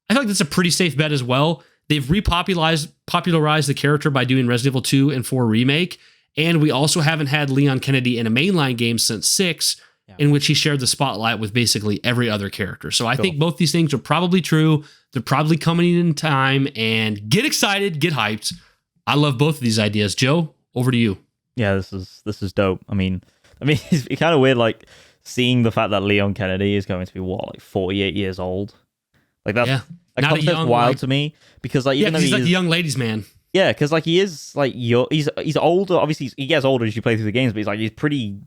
I feel like that's a pretty safe bet as well. they've popularized the character by doing Resident Evil 2 and 4 Remake. And we also haven't had Leon Kennedy in a mainline game since 6, in which he shared the spotlight with basically every other character. So I think both these things are probably true. They're probably coming in time, and get excited, get hyped. I love both of these ideas. Joe, over to you. Yeah, this is dope. I mean, it's kind of weird, like, seeing the fact that Leon Kennedy is going to be, like 48 years old. Like, that's concept's wild to me, because, like, even though he's like a young ladies' man. Yeah, because, like, he is, like, he's older. Obviously, he gets older as you play through the games, but he's pretty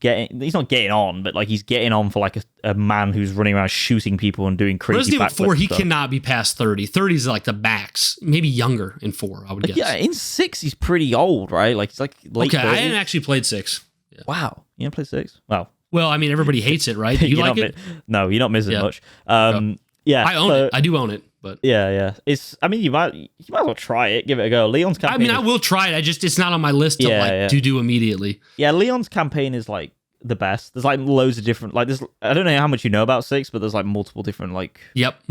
he's not getting on, but, like, he's getting on for, like, a man who's running around shooting people and doing crazy Resident Evil 4, he stuff. cannot be past 30. 30 is, like, the max. Maybe younger in 4, I would guess. Yeah, in 6, he's pretty old, right? Like, he's, like, late 30s. I hadn't actually played 6. Yeah. Wow. You didn't play 6? Wow. Well, I mean, everybody hates it, right? You like it? No, you're not missing much. Yeah, I own it. I do own it, but yeah. I mean, you might as well try it, give it a go. Leon's campaign. I mean, I will try it. it's not on my list to do immediately. Yeah, Leon's campaign is like the best. There's like loads of different, like, there's, I don't know how much you know about 6, but there's like multiple different, like,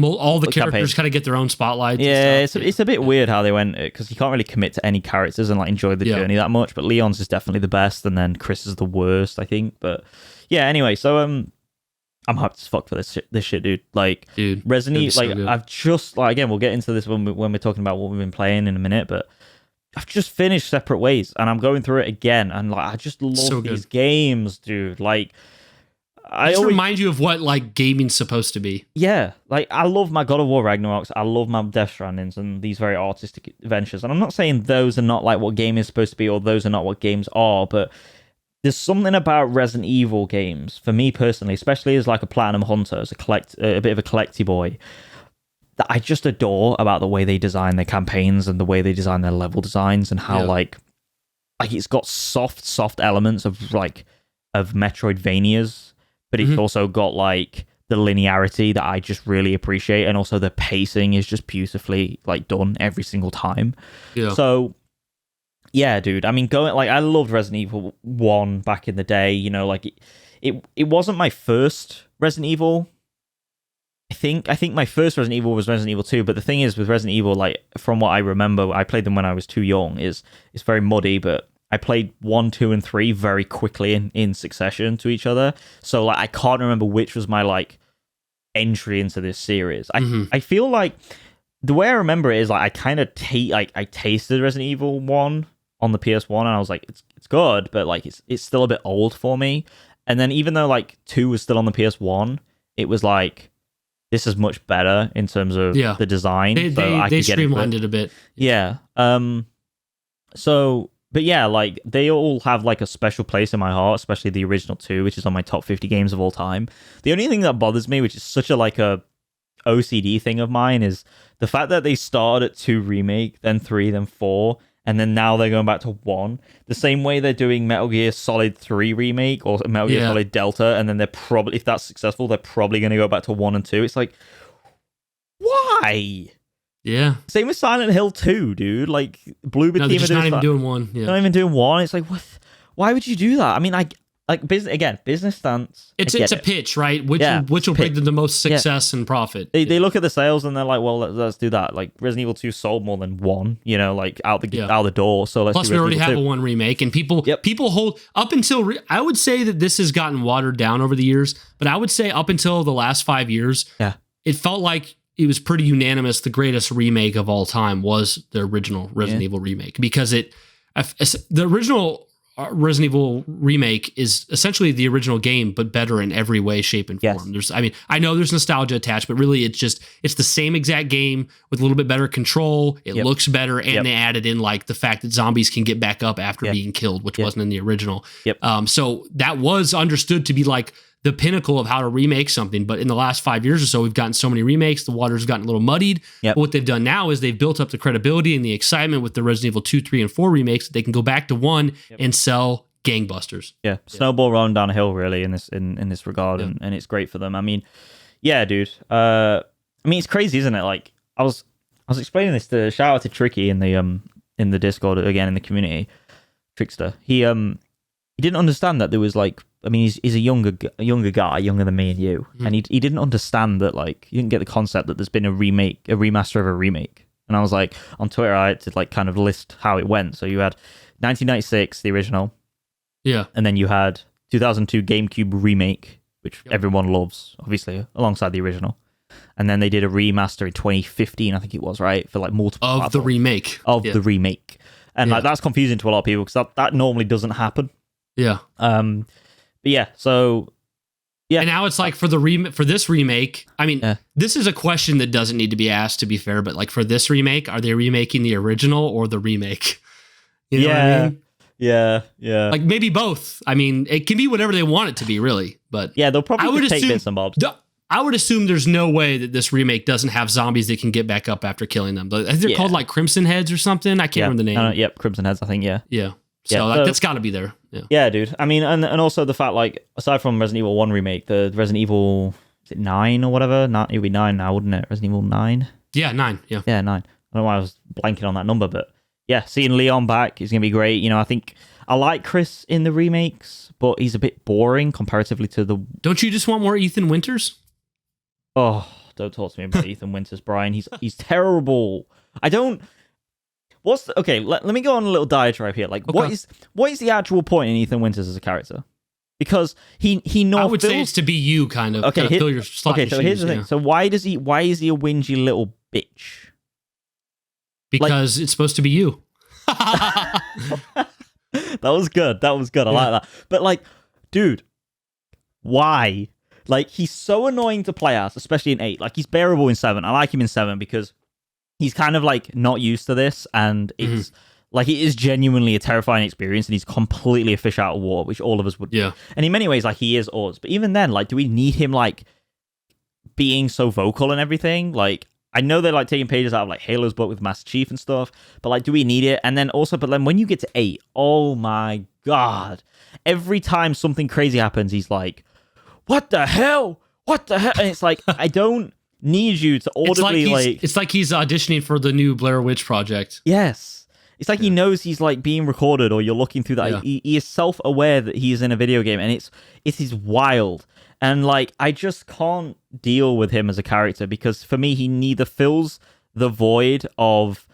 all the characters kind of get their own spotlight. Yeah, it's a bit weird how they went it, because you can't really commit to any characters and like enjoy the journey that much. But Leon's is definitely the best, and then Chris is the worst, I think. But yeah, anyway, so I'm hyped as fuck for this shit, dude. Like, Resident Evil, like, I've just, like, again, we'll get into this when we're talking about what we've been playing in a minute, but I've just finished Separate Ways, and I'm going through it again, and, like, I just love these games, dude. Like, I always remind you of what, like, gaming's supposed to be. Yeah, like, I love my God of War Ragnaroks, I love my Death Strandings, and these very artistic adventures, and I'm not saying those are not, like, what game is supposed to be, or those are not what games are, but there's something about Resident Evil games, for me personally, especially as like a Platinum Hunter, as a bit of a collecty boy, that I just adore about the way they design their campaigns and the way they design their level designs, and how like it's got soft elements of Metroidvanias, but it's also got like the linearity that I just really appreciate, and also the pacing is just beautifully like done every single time. Yeah. So yeah, dude. I mean, I loved Resident Evil 1 back in the day. You know, like it wasn't my first Resident Evil. I think my first Resident Evil was Resident Evil 2. But the thing is, with Resident Evil, like, from what I remember, I played them when I was too young. It's very muddy, but I played 1, 2, and 3 very quickly in succession to each other. So like, I can't remember which was my like entry into this series. I feel like the way I remember it is like I kind of I tasted Resident Evil 1 on the PS1, and I was like, it's good, but like it's still a bit old for me. And then even though like 2 was still on the PS1, it was like, this is much better in terms of the design. They streamlined it a bit. Yeah. So, but yeah, like, they all have like a special place in my heart, especially the original 2, which is on my top 50 games of all time. The only thing that bothers me, which is such a like a OCD thing of mine, is the fact that they started at 2 Remake, then 3, then 4, and then now they're going back to 1. The same way they're doing Metal Gear Solid 3 Remake or Metal Gear Solid Delta, and then they're probably, if that's successful, they're probably going to go back to 1 and 2. It's like, why? Yeah. Same with Silent Hill 2, dude. Like, Bloober Team are not even doing 1. Yeah. Not even doing 1. It's like, what? Why would you do that? I mean, business stance. It's a pitch, right? Which will bring them the most success and profit. They look at the sales and they're like, well, let's do that. Like, Resident Evil 2 sold more than 1, you know, like out the door. So let's. Plus, we already have a 1 remake, and people hold up until I would say that this has gotten watered down over the years, but I would say up until the last 5 years, it felt like it was pretty unanimous. The greatest remake of all time was the original Resident Evil remake, because the original Resident Evil remake is essentially the original game, but better in every way, shape, and form. I know there's nostalgia attached, but really it's the same exact game with a little bit better control. It looks better, and they added in like the fact that zombies can get back up after being killed, which wasn't in the original. So that was understood to be like the pinnacle of how to remake something. But in the last 5 years or so, we've gotten so many remakes, the water's gotten a little muddied. But what they've done now is they've built up the credibility and the excitement with the Resident Evil 2, 3, and 4 remakes that they can go back to 1 and sell gangbusters. Snowball rolling down a hill, really, in this regard, and it's great for them. I mean, dude. I mean, it's crazy, isn't it? Like, I was explaining this to shout out to Tricky in the Discord, again, in the community. Trickster. He didn't understand that there was like, I mean, he's a younger guy, younger than me and you, and he didn't understand that, like, he didn't get the concept that there's been a remaster of a remake. And I was like, on Twitter, I had to like kind of list how it went. So you had 1996, the original. Yeah. And then you had 2002 GameCube remake, which everyone loves, obviously, alongside the original. And then they did a remaster in 2015, I think it was, right? For like multiple of the remake. The remake. And like that's confusing to a lot of people because that normally doesn't happen. Yeah. But yeah, so yeah. And now it's like for this remake, I mean, this is a question that doesn't need to be asked, to be fair, but like for this remake, are they remaking the original or the remake? You know what I mean? Yeah. Like maybe both. I mean, it can be whatever they want it to be, really. But yeah, they'll probably take bits and bobs. I would assume there's no way that this remake doesn't have zombies that can get back up after killing them. I think they're called like Crimson Heads or something. I can't remember the name. Yep, Crimson Heads, I think, yeah. Yeah. So that's got to be there. Yeah, dude. I mean, and also the fact, like, aside from Resident Evil 1 remake, the Resident Evil, is it 9 or whatever? It would be 9 now, wouldn't it? Resident Evil 9? Yeah, 9. Yeah. Yeah, 9. I don't know why I was blanking on that number, but yeah, seeing Leon back is going to be great. You know, I think I like Chris in the remakes, but he's a bit boring comparatively to the... Don't you just want more Ethan Winters? Oh, don't talk to me about Ethan Winters, Brian. He's terrible. I don't... Okay, let me go on a little diatribe here. Like, what is the actual point in Ethan Winters as a character? Because he I would say it's to be you, kind of. Okay, fill your slot. Okay, so here's the thing. So why is he a whingy little bitch? Because it's supposed to be you. That was good. I like that. But like, dude, why? Like, he's so annoying to play as, especially in 8. Like, he's bearable in 7. I like him in 7 because he's kind of like not used to this, and it's like it is genuinely a terrifying experience, and he's completely a fish out of water, which all of us would. Yeah. And in many ways, like he is us. But even then, like, do we need him like being so vocal and everything? Like, I know they're like taking pages out of like Halo's book with Master Chief and stuff, but like, do we need it? And then also, but then when you get to 8, oh my god, every time something crazy happens, he's like, "What the hell? What the hell?" And it's like, I don't need you to audibly it's like he's auditioning for the new Blair Witch Project. Yes. It's like he knows he's like being recorded, or you're looking through that. Yeah. He is self-aware that he is in a video game, and it is wild. And like, I just can't deal with him as a character because for me, he neither fills the void of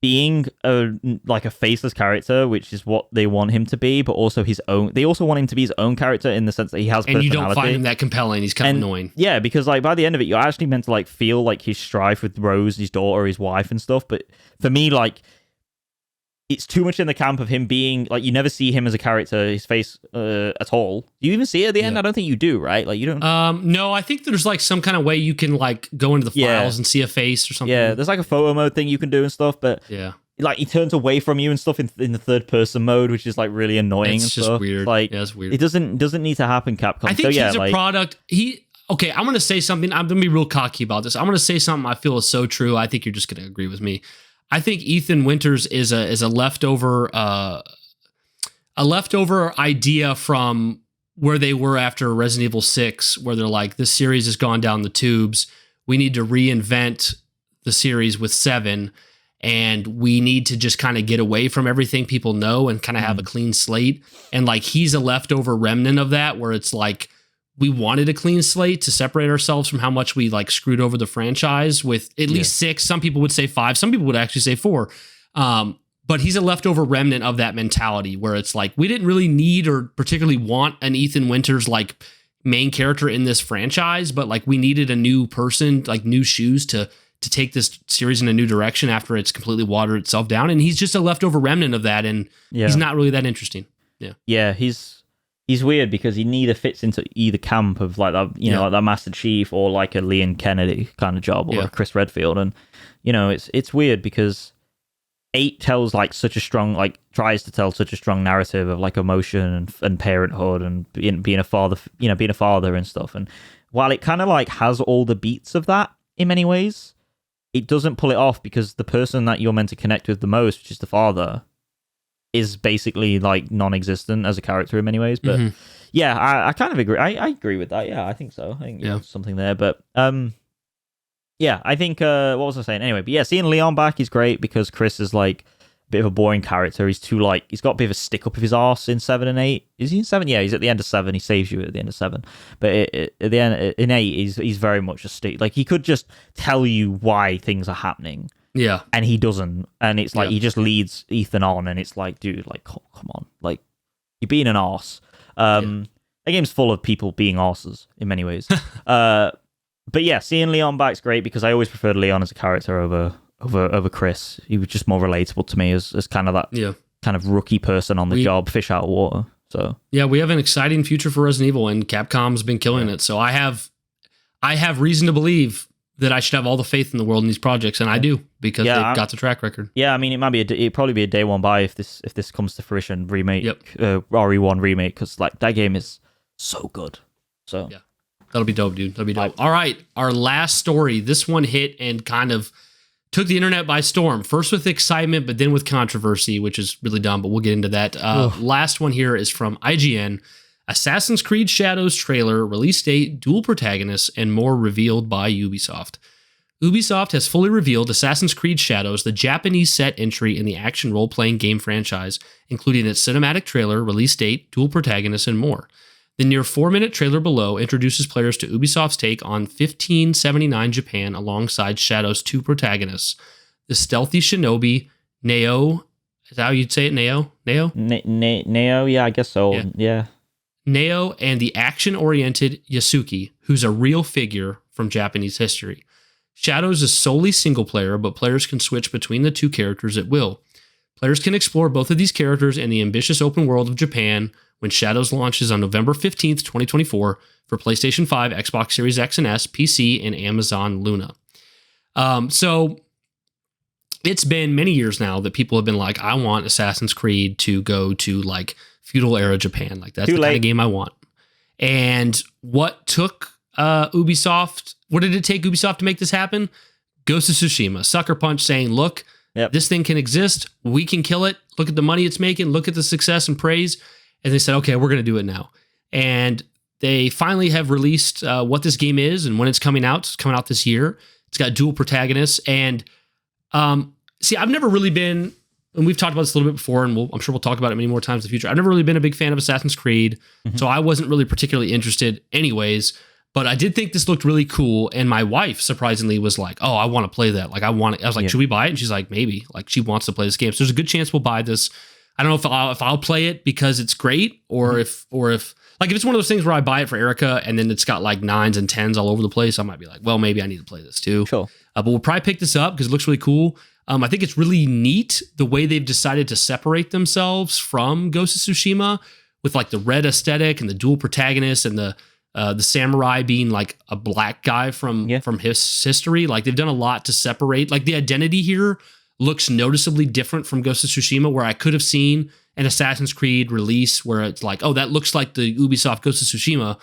being a faceless character, which is what they want him to be, but also his own. They also want him to be his own character in the sense that he has personality. And you don't find him that compelling. He's kind of annoying. Yeah, because like by the end of it, you're actually meant to like feel like his strife with Rose, his daughter, his wife, and stuff. But for me, like, it's too much in the camp of him being like, you never see him as a character, his face at all. Do you even see it at the end? I don't think you do, right? Like, you don't. No, I think there's like some kind of way you can like go into the files and see a face or something. Yeah, there's like a photo mode thing you can do and stuff, but like he turns away from you and stuff in the third person mode, which is like really annoying. It's just stuff. weird. Like, it's weird. It doesn't need to happen, Capcom. I think he's a product. Okay, I'm gonna say something. I'm gonna be real cocky about this. I'm gonna say something I feel is so true. I think you're just gonna agree with me. I think Ethan Winters is a leftover idea from where they were after Resident Evil 6, where they're like, this series has gone down the tubes. We need to reinvent the series with 7, and we need to just kind of get away from everything people know and kind of have a clean slate. And like, he's a leftover remnant of that, where it's like, we wanted a clean slate to separate ourselves from how much we like screwed over the franchise with at least 6. Some people would say 5. Some people would actually say 4. But he's a leftover remnant of that mentality where it's like, we didn't really need or particularly want an Ethan Winters like main character in this franchise, but like we needed a new person, like new shoes to take this series in a new direction after it's completely watered itself down. And he's just a leftover remnant of that. And he's not really that interesting. Yeah. He's weird because he neither fits into either camp of like that, like that Master Chief or like a Leon Kennedy kind of job or a Chris Redfield. And, it's weird because 8 tells like such a strong, like tries to tell such a strong narrative of like emotion and parenthood and being a father, being a father and stuff. And while it kind of like has all the beats of that in many ways, it doesn't pull it off because the person that you're meant to connect with the most, which is the father, is basically like non-existent as a character in many ways. But I kind of agree. I agree with that. Yeah, I think so. I think there's something there. But I think what was I saying? Anyway, but yeah, seeing Leon back is great because Chris is like a bit of a boring character. He's too like, he's got a bit of a stick up of his arse in 7 and 8. Is he in 7? Yeah, he's at the end of 7. He saves you at the end of 7. But at the end in 8, he's very much a stick. Like, he could just tell you why things are happening. Yeah. And he doesn't. And it's like, he just leads Ethan on, and it's like, dude, like, come on. Like, you're being an arse. The game's full of people being arses in many ways. But yeah, seeing Leon back's great, because I always preferred Leon as a character over Chris. He was just more relatable to me as kind of that kind of rookie person on the job, fish out of water. So yeah, we have an exciting future for Resident Evil, and Capcom's been killing it. So I have reason to believe that I should have all the faith in the world in these projects, and I do, because they've got the track record. Yeah, I mean, it'd probably be a day one buy if this comes to fruition. Remake, RE1 remake, because like that game is so good. So yeah, that'll be dope, dude. That'll be dope. All right, our last story. This one hit and kind of took the internet by storm. First with excitement, but then with controversy, which is really dumb, but we'll get into that. Last one here is from IGN. Assassin's Creed Shadows trailer, release date, dual protagonists, and more revealed by Ubisoft. Ubisoft has fully revealed Assassin's Creed Shadows, the Japanese set entry in the action role-playing game franchise, including its cinematic trailer, release date, dual protagonists, and more. The near 4-minute trailer below introduces players to Ubisoft's take on 1579 Japan alongside Shadow's 2 protagonists, the stealthy shinobi Neo. Is that how you'd say it? Neo? Neo, yeah, I guess so. Yeah. Neo, and the action-oriented Yasuki, who's a real figure from Japanese history. Shadows is solely single-player, but players can switch between the 2 characters at will. Players can explore both of these characters in the ambitious open world of Japan when Shadows launches on November 15th, 2024 for PlayStation 5, Xbox Series X and S, PC, and Amazon Luna. So it's been many years now that people have been like, I want Assassin's Creed to go to like feudal era Japan. Like that's kind of game I want. And what took Ubisoft, what did it take Ubisoft to make this happen? Ghost of Tsushima, Sucker Punch saying, look, this thing can exist. We can kill it. Look at the money it's making. Look at the success and praise. And they said, okay, we're going to do it now. And they finally have released what this game is and when it's coming out. It's coming out this year. It's got dual protagonists. And see, I've never really been, and we've talked about this a little bit before, and I'm sure we'll talk about it many more times in the future. I've never really been a big fan of Assassin's Creed, so I wasn't really particularly interested anyways. But I did think this looked really cool, and my wife surprisingly was like, "Oh, I want to play that. Like, I want it." I was like, "Should we buy it?" And she's like, "Maybe." Like, she wants to play this game, so there's a good chance we'll buy this. I don't know if I'll play it because it's great, or if like if it's one of those things where I buy it for Erica and then it's got like 9s and 10s all over the place, I might be like, well, maybe I need to play this too. Sure. But we'll probably pick this up because it looks really cool. I think it's really neat the way they've decided to separate themselves from Ghost of Tsushima with like the red aesthetic and the dual protagonists and the samurai being like a black guy from his history. Like they've done a lot to separate. Like the identity here looks noticeably different from Ghost of Tsushima, where I could have seen an Assassin's Creed release where it's like, oh, that looks like the Ubisoft Ghost of Tsushima.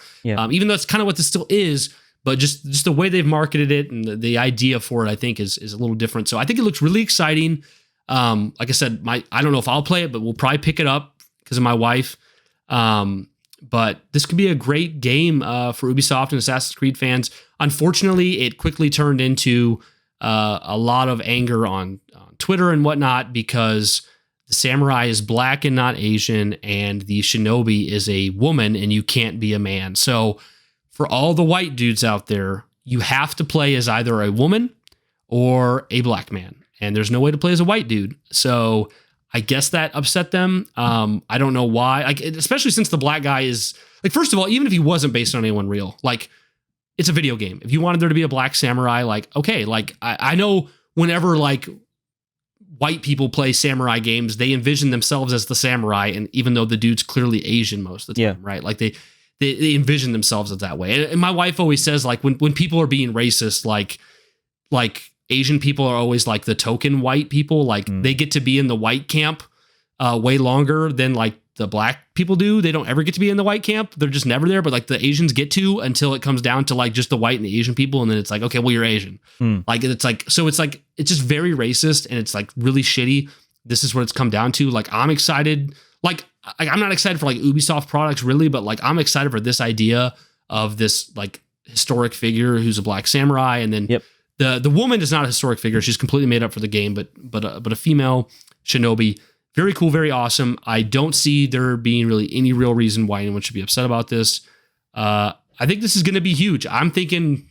Even though it's kind of what this still is, but just the way they've marketed it and the idea for it, I think is a little different. So I think it looks really exciting. Like I said, I don't know if I'll play it, but we'll probably pick it up because of my wife. But this could be a great game for Ubisoft and Assassin's Creed fans. Unfortunately, it quickly turned into a lot of anger on Twitter and whatnot because the samurai is black and not Asian, and the shinobi is a woman, and you can't be a man. So for all the white dudes out there, you have to play as either a woman or a black man, and there's no way to play as a white dude. So I guess that upset them. I don't know why, like, especially since the black guy is like, first of all, even if he wasn't based on anyone real, like it's a video game. If you wanted there to be a black samurai, like, okay, like I know whenever like white people play samurai games, they envision themselves as the samurai. And even though the dude's clearly Asian most of the time, right? Like they envision themselves as that way. And my wife always says like when people are being racist, like Asian people are always like the token white people. Like they get to be in the white camp way longer than like the black people do. They don't ever get to be in the white camp. They're just never there. But like the Asians get to until it comes down to like just the white and the Asian people. And then it's like, okay, well, you're Asian. Like it's like, so it's like, it's just very racist and it's like really shitty. This is what it's come down to. Like I'm excited. Like I'm not excited for like Ubisoft products really, but like I'm excited for this idea of this like historic figure who's a black samurai. And then the woman is not a historic figure. She's completely made up for the game, but a female shinobi. Very cool, very awesome. I don't see there being really any real reason why anyone should be upset about this. I think this is going to be huge. I'm thinking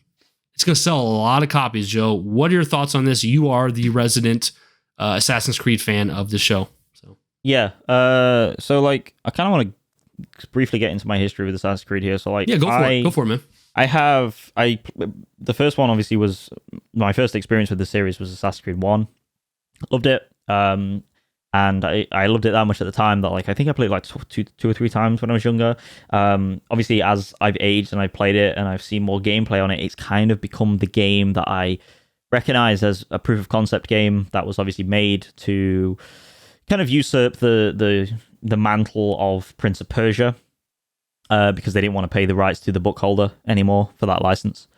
It's going to sell a lot of copies, Joe. What are your thoughts on this? You are the resident Assassin's Creed fan of the show. So yeah. So like, I kind of want to briefly get into my history with Assassin's Creed here. So like, yeah, go for it. Go for it, man. The first one obviously was my first experience with the series was Assassin's Creed 1. Loved it. And I loved it that much at the time that like I think I played like two or three times when I was younger. Obviously, as I've aged and I've played it and I've seen more gameplay on it, it's kind of become the game that I recognize as a proof of concept game that was obviously made to kind of usurp the mantle of Prince of Persia, because they didn't want to pay the rights to the book holder anymore for that license.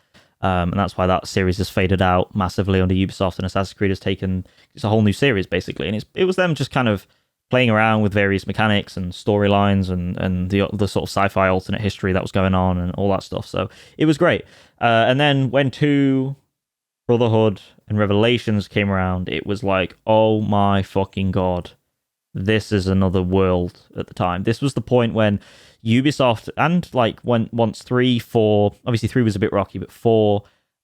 And that's why that series has faded out massively under Ubisoft, and Assassin's Creed has taken it's a whole new series basically, and it was them just kind of playing around with various mechanics and storylines and the sort of sci-fi alternate history that was going on and all that stuff. So it was great. And then when 2 Brotherhood and Revelations came around, it was like, oh my fucking god, this is another world. At the time, this was the point when Ubisoft and like once 3, 4, obviously 3 was a bit rocky, but 4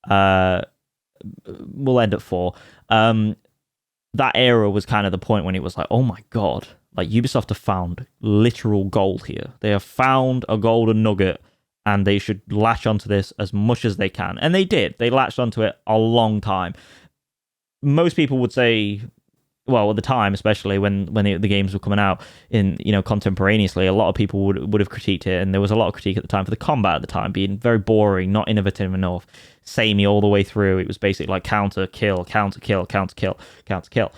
we'll end at 4. That era was kind of the point when it was like, oh my god, like Ubisoft have found literal gold here. They have found a golden nugget, and they should latch onto this as much as they can. And they did. They latched onto it a long time. Most people would say, well, at the time, especially when the games were coming out in, contemporaneously, a lot of people would have critiqued it, and there was a lot of critique at the time for the combat at the time being very boring, not innovative enough, samey all the way through. It was basically like counter kill, counter kill, counter kill, counter kill.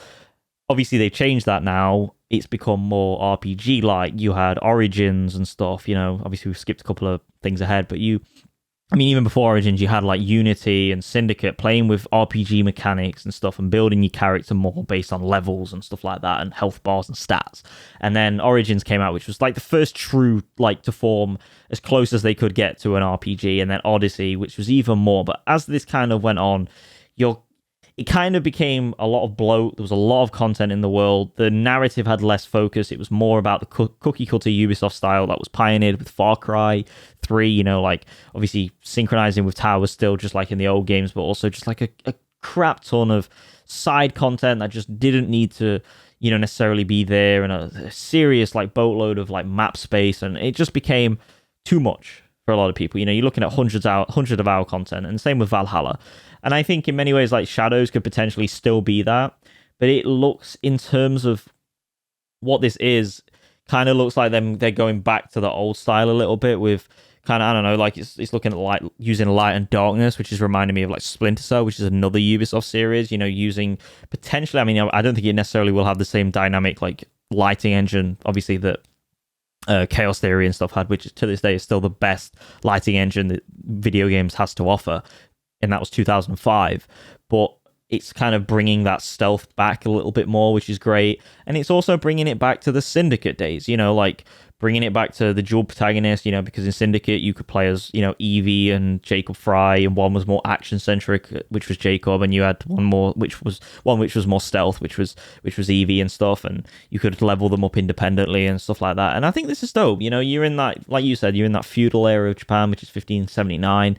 Obviously, they've changed that now. It's become more RPG-like. You had Origins and stuff. Obviously we've skipped a couple of things ahead, but even before Origins, you had like Unity and Syndicate playing with RPG mechanics and stuff and building your character more based on levels and stuff like that and health bars and stats. And then Origins came out, which was like the first true, like, to form as close as they could get to an RPG. And then Odyssey, which was even more. But as this kind of went on, it kind of became a lot of bloat. There was a lot of content in the world. The narrative had less focus. It was more about the cookie cutter Ubisoft style that was pioneered with Far Cry 3, like obviously synchronizing with towers still just like in the old games, but also just like a crap ton of side content that just didn't need to, necessarily be there, and a serious like boatload of like map space, and it just became too much for a lot of people. You're looking at hundreds of hour content, and the same with Valhalla. And I think in many ways, like Shadows could potentially still be that, but it looks, in terms of what this is, kind of looks like they're going back to the old style a little bit with kind of, I don't know, like it's looking at using light and darkness, which is reminding me of like Splinter Cell, which is another Ubisoft series. Using potentially, I don't think it necessarily will have the same dynamic like lighting engine, obviously that Chaos Theory and stuff had, which to this day is still the best lighting engine that video games has to offer. And that was 2005, but it's kind of bringing that stealth back a little bit more, which is great. And it's also bringing it back to the Syndicate days, like bringing it back to the dual protagonist, because in Syndicate you could play as, Evie and Jacob Fry, and one was more action centric, which was Jacob, and you had one which was more stealth, which was Evie and stuff, and you could level them up independently and stuff like that. And I think this is dope. You're in that, like you said, you're in that feudal era of Japan, which is 1579.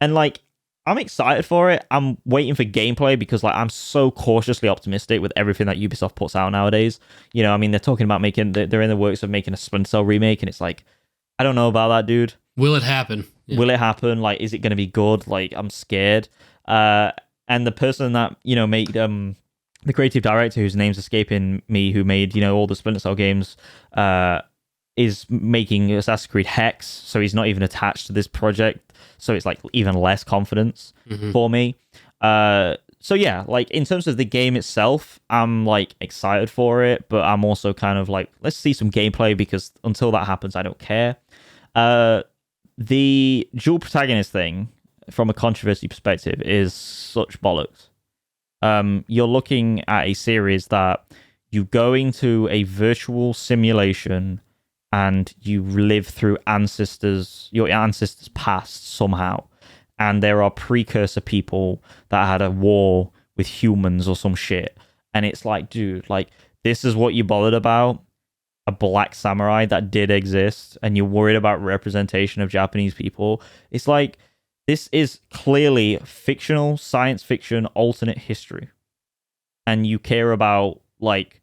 And like, I'm excited for it. I'm waiting for gameplay because like I'm so cautiously optimistic with everything that Ubisoft puts out nowadays. They're talking about they're in the works of making a Splinter Cell remake, and it's like, I don't know about that, dude. Will it happen? Yeah. Will it happen? Like, is it going to be good? Like, I'm scared. And the person that, made the creative director, whose name's escaping me, who made, all the Splinter Cell games, is making Assassin's Creed Hex, so he's not even attached to this project. So it's like even less confidence for me. So yeah, like in terms of the game itself, I'm like excited for it, but I'm also kind of like, let's see some gameplay, because until that happens, I don't care. The dual protagonist thing, from a controversy perspective, is such bollocks. You're looking at a series that you go into a virtual simulation and you live through your ancestors' past somehow. And there are precursor people that had a war with humans or some shit. And it's like, dude, like, this is what you bothered about? A black samurai that did exist, and you're worried about representation of Japanese people? It's like, This is clearly fictional, science fiction, alternate history. And you care about, like,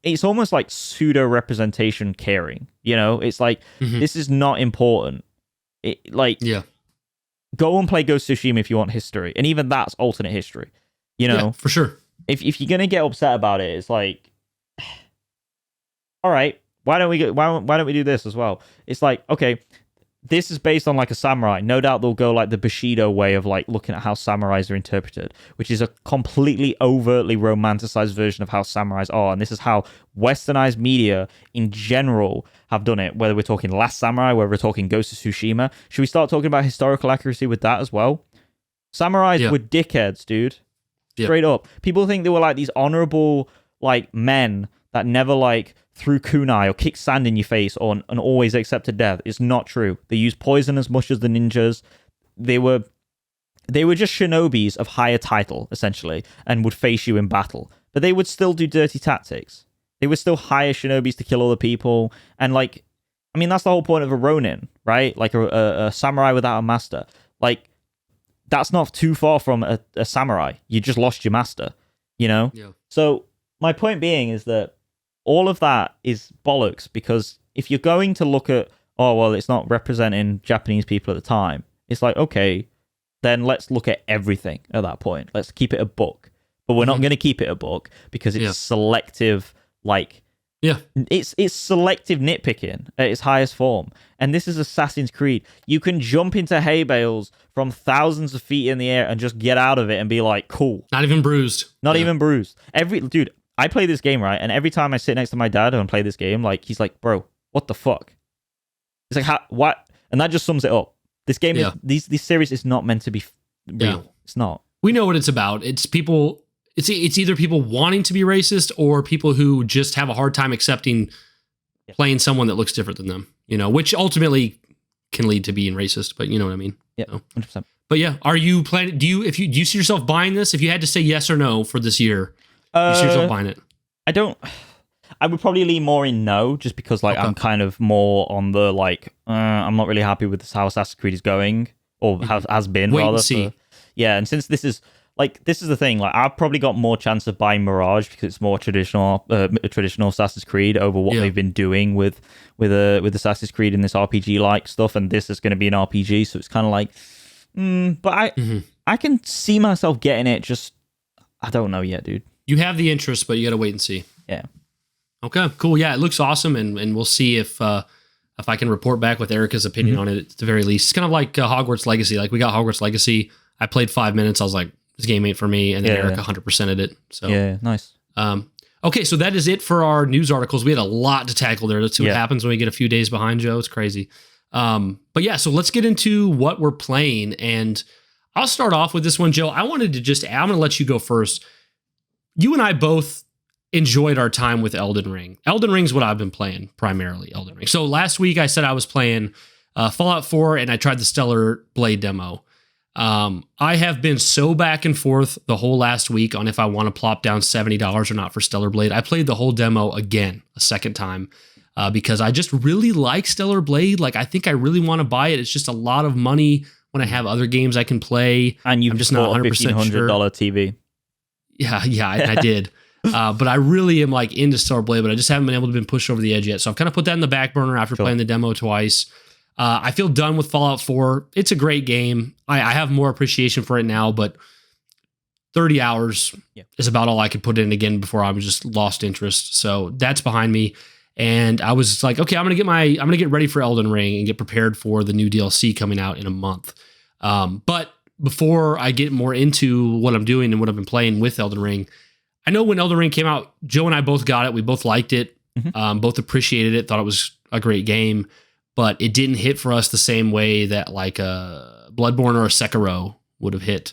it's almost like pseudo representation caring. You know, it's like, this is not important. Go and play Ghost of Tsushima if you want history. And even that's alternate history. You know? Yeah, for sure. If you're going to get upset about it, it's like, all right, why don't we do this as well? It's like, okay, this is based on like a samurai. No doubt they'll go like the Bushido way of like looking at how samurais are interpreted, which is a completely overtly romanticized version of how samurais are. And this is how westernized media in general have done it, whether we're talking Last Samurai, whether we're talking Ghost of Tsushima. Should we start talking about historical accuracy with that as well? Samurais were dickheads, dude. Straight up. People think they were like these honorable like men that never like threw kunai or kicked sand in your face and always accepted death. It's not true. They used poison as much as the ninjas. They were just shinobis of higher title, essentially, and would face you in battle. But they would still do dirty tactics. They would still hire shinobis to kill other people. And like, I mean, that's the whole point of a ronin, right? Like a samurai without a master. Like, that's not too far from a samurai. You just lost your master, you know? Yeah. So my point being is that all of that is bollocks, because if you're going to look at, oh, well, it's not representing Japanese people at the time, it's like, okay, then let's look at everything at that point. Let's keep it a book. But we're not going to keep it a book because it's selective, like, it's selective nitpicking at its highest form. And this is Assassin's Creed. You can jump into hay bales from thousands of feet in the air and just get out of it and be like, cool. Not even bruised. Not even bruised. Dude, I play this game, right? And every time I sit next to my dad and play this game, like, he's like, bro, what the fuck? It's like, what? And that just sums it up. This game, this series is not meant to be real. Yeah. It's not. We know what it's about. It's people, it's either people wanting to be racist or people who just have a hard time accepting playing someone that looks different than them, you know, which ultimately can lead to being racist, but you know what I mean? Yeah, 100%. But yeah, are you planning, do you see yourself buying this? If you had to say yes or no for this year, you see yourself buying it? I would probably lean more in no, just because like I'm kind of more on the like I'm not really happy with this how Assassin's Creed is going, or has been. Wait rather. And see. And since this is the thing, like I've probably got more chance of buying Mirage because it's more traditional Assassin's Creed over what they've been doing with Assassin's Creed and this RPG like stuff, and this is going to be an RPG, so it's kind of like, but I can see myself getting it. Just I don't know yet, dude. You have the interest, but you got to wait and see. Yeah. Okay, cool. Yeah, it looks awesome, and we'll see if I can report back with Erica's opinion on it at the very least. It's kind of like Hogwarts Legacy. Like, we got Hogwarts Legacy. I played 5 minutes. I was like, this game ain't for me. And then Erica 100%ed it. So yeah, nice. Okay, so that is it for our news articles. We had a lot to tackle there. Let's see what happens when we get a few days behind, Joe. It's crazy. But yeah, so let's get into what we're playing. And I'll start off with this one, Joe. I'm going to let you go first. You and I both enjoyed our time with Elden Ring. Elden Ring's what I've been playing, primarily Elden Ring. So last week I said I was playing Fallout 4 and I tried the Stellar Blade demo. I have been so back and forth the whole last week on if I want to plop down $70 or not for Stellar Blade. I played the whole demo again, a second time, because I just really like Stellar Blade. Like, I think I really want to buy it. It's just a lot of money when I have other games I can play. And you've just not 100% sure. $1,500 TV. Yeah, I did. But I really am like into Stellar Blade, but I just haven't been able to be pushed over the edge yet. So I've kind of put that in the back burner after playing the demo twice. I feel done with Fallout 4. It's a great game. I have more appreciation for it now, but 30 hours is about all I could put in again before I was just lost interest. So that's behind me. And I was like, okay, I'm gonna get ready for Elden Ring and get prepared for the new DLC coming out in a month. But before I get more into what I'm doing and what I've been playing with Elden Ring, I know when Elden Ring came out, Joe and I both got it. We both liked it, both appreciated it, thought it was a great game, but it didn't hit for us the same way that like a Bloodborne or a Sekiro would have hit.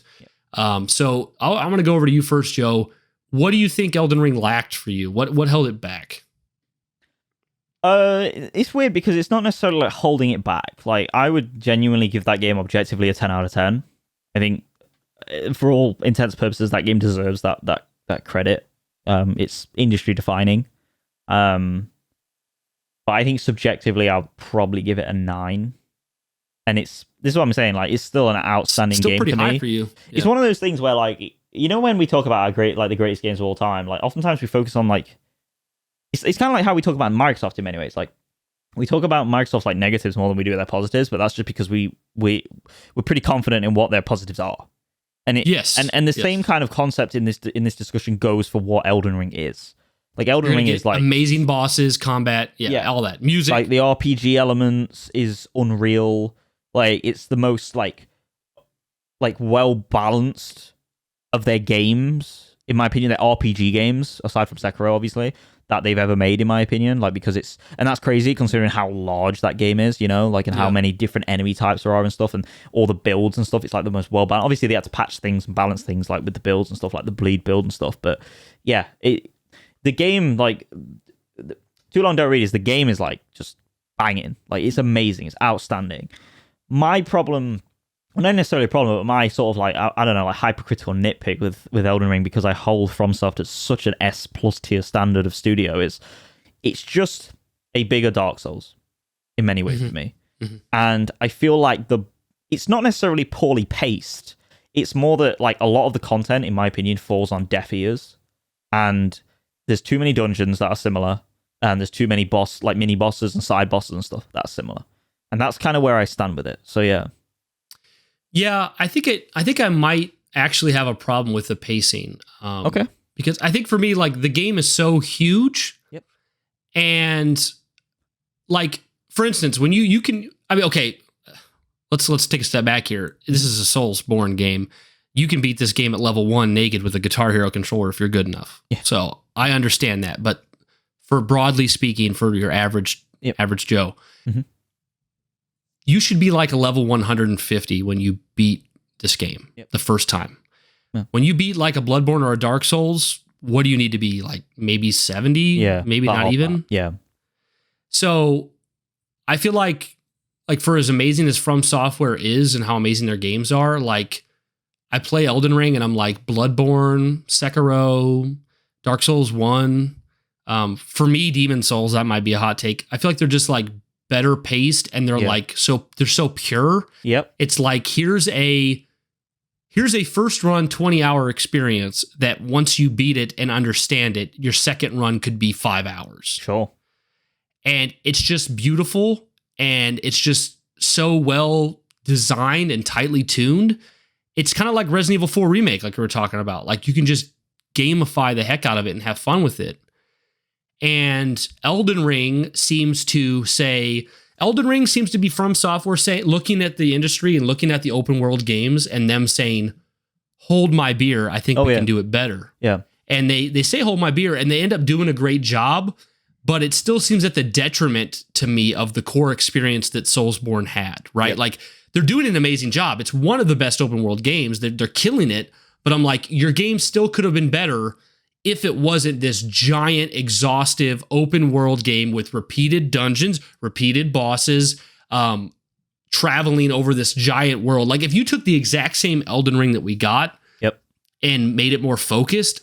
So I'm going to go over to you first, Joe. What do you think Elden Ring lacked for you? What held it back? It's weird because it's not necessarily like holding it back. Like, I would genuinely give that game objectively a 10 out of 10. I think for all intents and purposes, that game deserves that credit. It's industry defining. But I think subjectively, I'll probably give it a 9. and this is what I'm saying. Like, it's still an outstanding still game pretty for me. high for you. Yeah. It's one of those things where, like, you know, when we talk about the greatest games of all time, like, oftentimes we focus on, like, it's kind of like how we talk about Microsoft in many ways. Like, we talk about Microsoft's like negatives more than we do their positives, but that's just because we're pretty confident in what their positives are. And the same kind of concept in this discussion goes for what Elden Ring is. Like, Elden Ring is like amazing bosses, combat, all that music. Like, the RPG elements is unreal. Like, it's the most like well balanced of their games, in my opinion. Their RPG games, aside from Sekiro, obviously, that they've ever made, in my opinion. Like, because and that's crazy considering how large that game is, you know, like, and how many different enemy types there are and stuff, and all the builds and stuff. It's like the most well balanced. Obviously, they had to patch things and balance things, like with the builds and stuff, like the bleed build and stuff. But yeah, the game, like, Too Long Don't Read is, the game is like just banging. Like, it's amazing. It's outstanding. My problem, well, not necessarily a problem, but my sort of like, I don't know, like, hypercritical nitpick with Elden Ring, because I hold FromSoft at such an S+ tier standard of studio, is it's just a bigger Dark Souls in many ways for me. And I feel like it's not necessarily poorly paced. It's more that, like, a lot of the content, in my opinion, falls on deaf ears, and there's too many dungeons that are similar, and there's too many mini bosses and side bosses and stuff that's similar. And that's kind of where I stand with it. So yeah. Yeah, I think I might actually have a problem with the pacing. Okay. Because I think for me, like, the game is so huge. Yep. And, like, for instance, when you can, I mean, okay, let's take a step back here. This is a Soulsborne game. You can beat this game at level 1 naked with a Guitar Hero controller if you're good enough. Yeah. So I understand that. But for broadly speaking, for your average Joe, you should be like a level 150 when you beat this game the first time. Yeah. When you beat like a Bloodborne or a Dark Souls, what do you need to be? Like maybe 70? Yeah. Maybe not even? Yeah. So I feel like for as amazing as From Software is and how amazing their games are, like, I play Elden Ring and I'm like, Bloodborne, Sekiro, Dark Souls 1. For me, Demon Souls, that might be a hot take. I feel like they're just like better paced, and they're like, they're so pure. Yep. It's like, here's a first run 20-hour experience that once you beat it and understand it, your second run could be 5 hours. Sure. And it's just beautiful, and it's just so well designed and tightly tuned. It's kind of like Resident Evil 4 Remake, like we were talking about. Like, you can just gamify the heck out of it and have fun with it. And Elden Ring seems to be From Software looking at the industry and looking at the open world games and them saying, hold my beer, I think we can do it better. Yeah. And they say hold my beer, and they end up doing a great job, but it still seems at the detriment to me of the core experience that Soulsborne had, right? Yep. Like, they're doing an amazing job. It's one of the best open world games. They're killing it, but I'm like, your game still could have been better if it wasn't this giant, exhaustive open world game with repeated dungeons, repeated bosses, traveling over this giant world. Like, if you took the exact same Elden Ring that we got and made it more focused,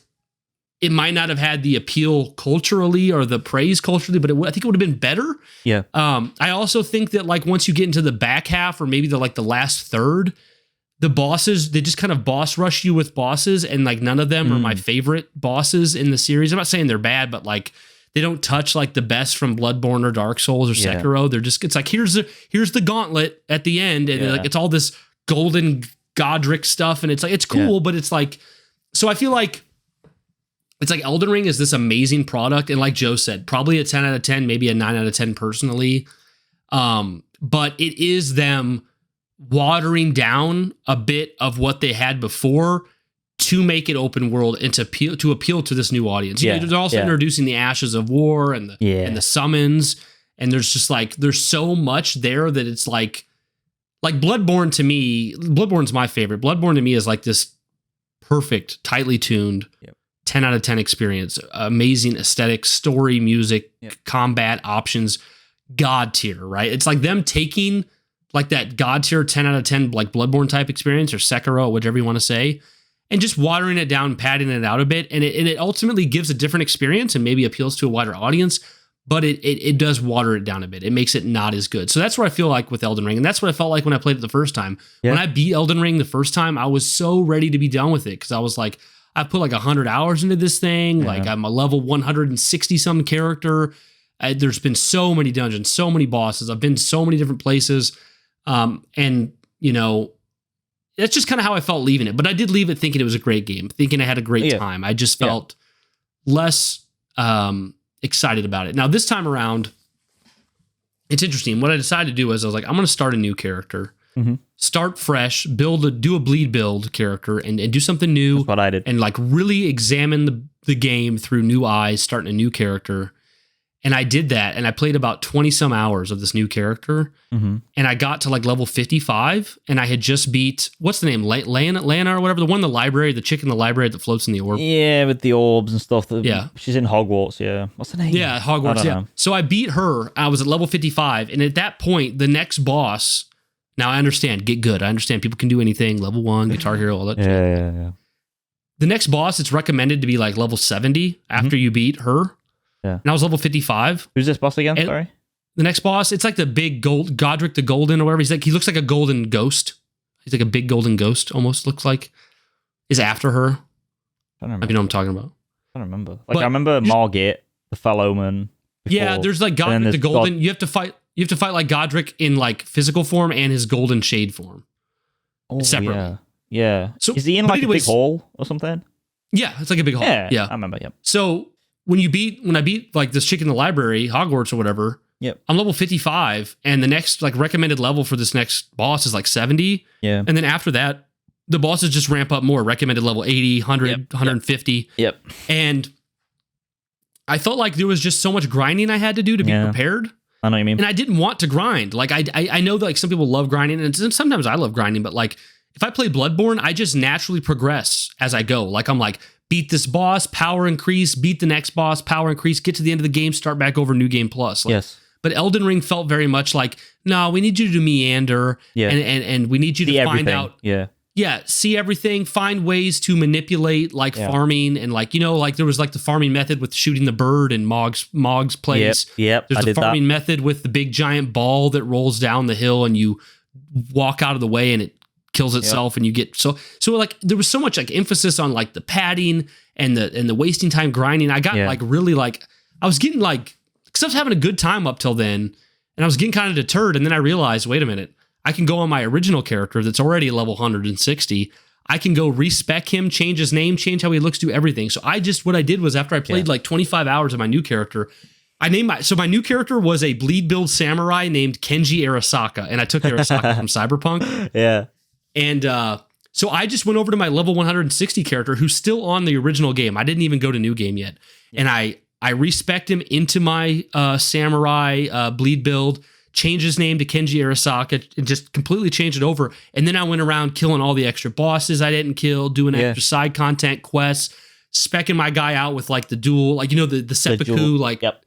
it might not have had the appeal culturally or the praise culturally, but I think it would have been better. Yeah. I also think that, like, once you get into the back half, or maybe the last third, the bosses, they just kind of boss rush you with bosses, and like none of them are my favorite bosses in the series. I'm not saying they're bad, but like, they don't touch like the best from Bloodborne or Dark Souls or Sekiro. They're just, it's like, here's the gauntlet at the end, and like, it's all this golden Godric stuff, and it's like, it's cool, but it's like, so I feel like it's like Elden Ring is this amazing product, and like Joe said, probably a 10 out of 10, maybe a 9 out of 10 personally. But it is them watering down a bit of what they had before to make it open world and to appeal to this new audience. You know, they're also introducing the Ashes of War and the summons, and there's just like, there's so much there that it's like Bloodborne to me, Bloodborne's my favorite. Bloodborne to me is like this perfect, tightly tuned 10 out of 10 experience, amazing aesthetics, story, music, combat options, God tier, right? It's like them taking like that God tier 10 out of 10, like Bloodborne type experience, or Sekiro, whatever you want to say, and just watering it down, padding it out a bit. And it ultimately gives a different experience and maybe appeals to a wider audience, but it does water it down a bit. It makes it not as good. So that's what I feel like with Elden Ring. And that's what I felt like when I played it the first time. Yeah. When I beat Elden Ring the first time, I was so ready to be done with it because I was like, I put like 100 hours into this thing. Yeah. Like I'm a level 160 some character. There's been so many dungeons, so many bosses. I've been to so many different places. And, you know, that's just kind of how I felt leaving it. But I did leave it thinking it was a great game, thinking I had a great time. I just felt less excited about it. Now, this time around, it's interesting. What I decided to do was I was like, I'm going to start a new character, start fresh, do a bleed build character and do something new. That's what I did. And like really examine the game through new eyes, starting a new character. And I did that, and I played about 20 some hours of this new character, and I got to like level 55, and I had just beat, what's the name, Lana or whatever, the one in the library, the chick in the library that floats in the orb. Yeah, with the orbs and stuff. She's in Hogwarts, yeah. What's the name? Yeah, Hogwarts, yeah. So I beat her, I was at level 55, and at that point, the next boss, now I understand, get good, I understand people can do anything, level 1, Guitar Hero, all that shit. Yeah. The next boss, it's recommended to be like level 70 after you beat her. Yeah. And I was level 55. Who's this boss again? Sorry. The next boss, it's like the big Godric the Golden or whatever. He looks like a golden ghost. He's like a big golden ghost, almost looks like. Is after her. I don't remember. If you know what I'm talking about. I don't remember. Like I remember Margit, the Fellowman. Yeah, there's like Godric the Golden. You have to fight like Godric in like physical form and his golden shade form. Oh, separately. Yeah. So, is he in like a big hall or something? Yeah, it's like a big hall. Yeah. I remember, yeah. So when I beat like this chick in the library, Hogwarts or whatever, I'm level 55, and the next like recommended level for this next boss is like 70. Yeah. And then after that, the bosses just ramp up more, recommended level 80, 100, 150. Yep. And I felt like there was just so much grinding I had to do to be prepared. I know what you mean. And I didn't want to grind. Like I know that like some people love grinding, and sometimes I love grinding, but like if I play Bloodborne, I just naturally progress as I go. Like I'm like, beat this boss, power increase, beat the next boss, power increase, get to the end of the game, start back over, new game plus. Like, yes. But Elden Ring felt very much like, no, we need you to meander, and we need you to find out. Yeah, see everything, find ways to manipulate like farming, and like, you know, like there was like the farming method with shooting the bird in Mog's place. Yep. There's the farming method with the big giant ball that rolls down the hill and you walk out of the way and it kills itself, and you get so like there was so much like emphasis on like the padding and the wasting time grinding. I got like really like I was getting like, because I was having a good time up till then, and I was getting kind of deterred, and then I realized, wait a minute, I can go on my original character that's already level 160. I can go respec him, change his name, change how he looks, do everything. So what I did was after I played like 25 hours of my new character, I named my new character was a bleed build samurai named Kenji Arasaka, and I took Arasaka from Cyberpunk. Yeah. And so I just went over to my level 160 character who's still on the original game. I didn't even go to new game yet. Yeah. And I respect him into my samurai bleed build, changed his name to Kenji Arasaka, and just completely changed it over. And then I went around killing all the extra bosses I didn't kill, doing extra side content quests, specking my guy out with like the duel, like, you know, the seppuku, like. Yep.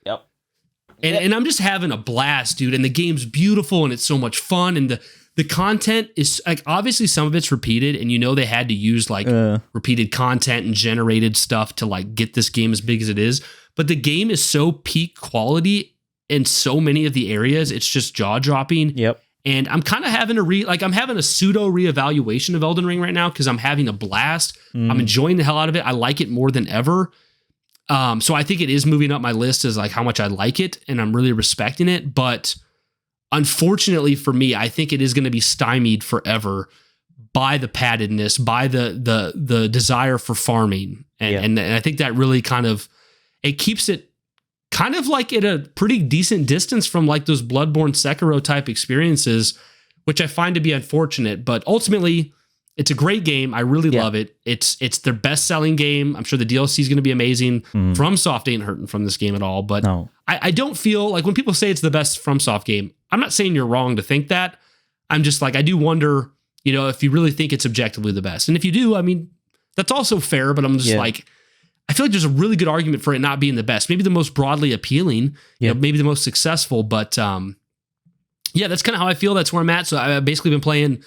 And I'm just having a blast, dude. And the game's beautiful and it's so much fun. And the content is like, obviously some of it's repeated, and you know they had to use like repeated content and generated stuff to like get this game as big as it is. But the game is so peak quality in so many of the areas, it's just jaw dropping. Yep. And I'm kind of having I'm having a pseudo reevaluation of Elden Ring right now because I'm having a blast. I'm enjoying the hell out of it. I like it more than ever. So I think it is moving up my list as like how much I like it, and I'm really respecting it. But unfortunately for me, I think it is going to be stymied forever by the paddedness, by the desire for farming. And I think that really kind of, it keeps it kind of like at a pretty decent distance from like those Bloodborne Sekiro type experiences, which I find to be unfortunate. But ultimately, it's a great game. I really love it. It's their best-selling game. I'm sure the DLC is going to be amazing. FromSoft ain't hurting from this game at all. But no. I don't feel like when people say it's the best FromSoft game, I'm not saying you're wrong to think that. I'm just like, I do wonder, you know, if you really think it's objectively the best. And if you do, I mean, that's also fair. But I'm just like, I feel like there's a really good argument for it not being the best. Maybe the most broadly appealing, you know, maybe the most successful. But that's kind of how I feel. That's where I'm at. So I've basically been playing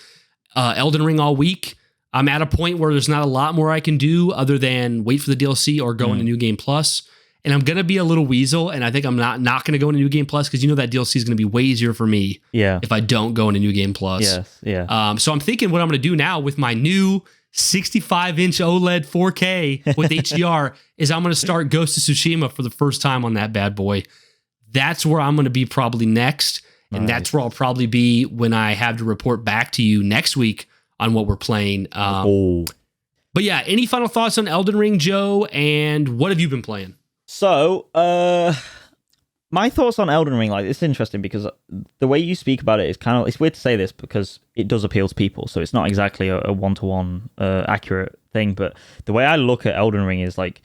Elden Ring all week. I'm at a point where there's not a lot more I can do other than wait for the DLC or go into New Game Plus. and I'm going to be a little weasel, and I think I'm not going to go into New Game Plus because that DLC is going to be way easier for me if I don't go into New Game Plus. Yes, yeah. So I'm thinking what I'm going to do now with my new 65-inch OLED 4K with HDR is I'm going to start Ghost of Tsushima for the first time on that bad boy. That's where I'm going to be probably next, and that's where I'll probably be when I have to report back to you next week on what we're playing. But yeah, any final thoughts on Elden Ring, Joe? And what have you been playing? So, my thoughts on Elden Ring, like, it's interesting because the way you speak about it is kind of, it's weird to say this because it does appeal to people, so it's not exactly a one-to-one accurate thing, but the way I look at Elden Ring is like,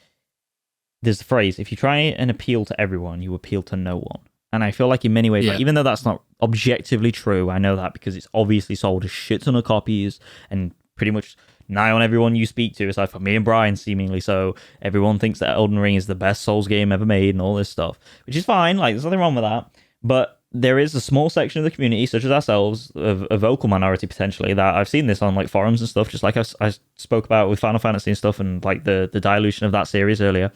there's the phrase, if you try and appeal to everyone, you appeal to no one. And I feel like in many ways, like, even though that's not objectively true, I know that because it's obviously sold a shit ton of copies, and pretty much nigh on everyone you speak to, aside from me and Brian, seemingly so, everyone thinks that Elden Ring is the best Souls game ever made and all this stuff, which is fine, like, there's nothing wrong with that, but there is a small section of the community, such as ourselves, a vocal minority potentially, that I've seen this on like forums and stuff, just like I spoke about with Final Fantasy and stuff, and like the dilution of that series earlier.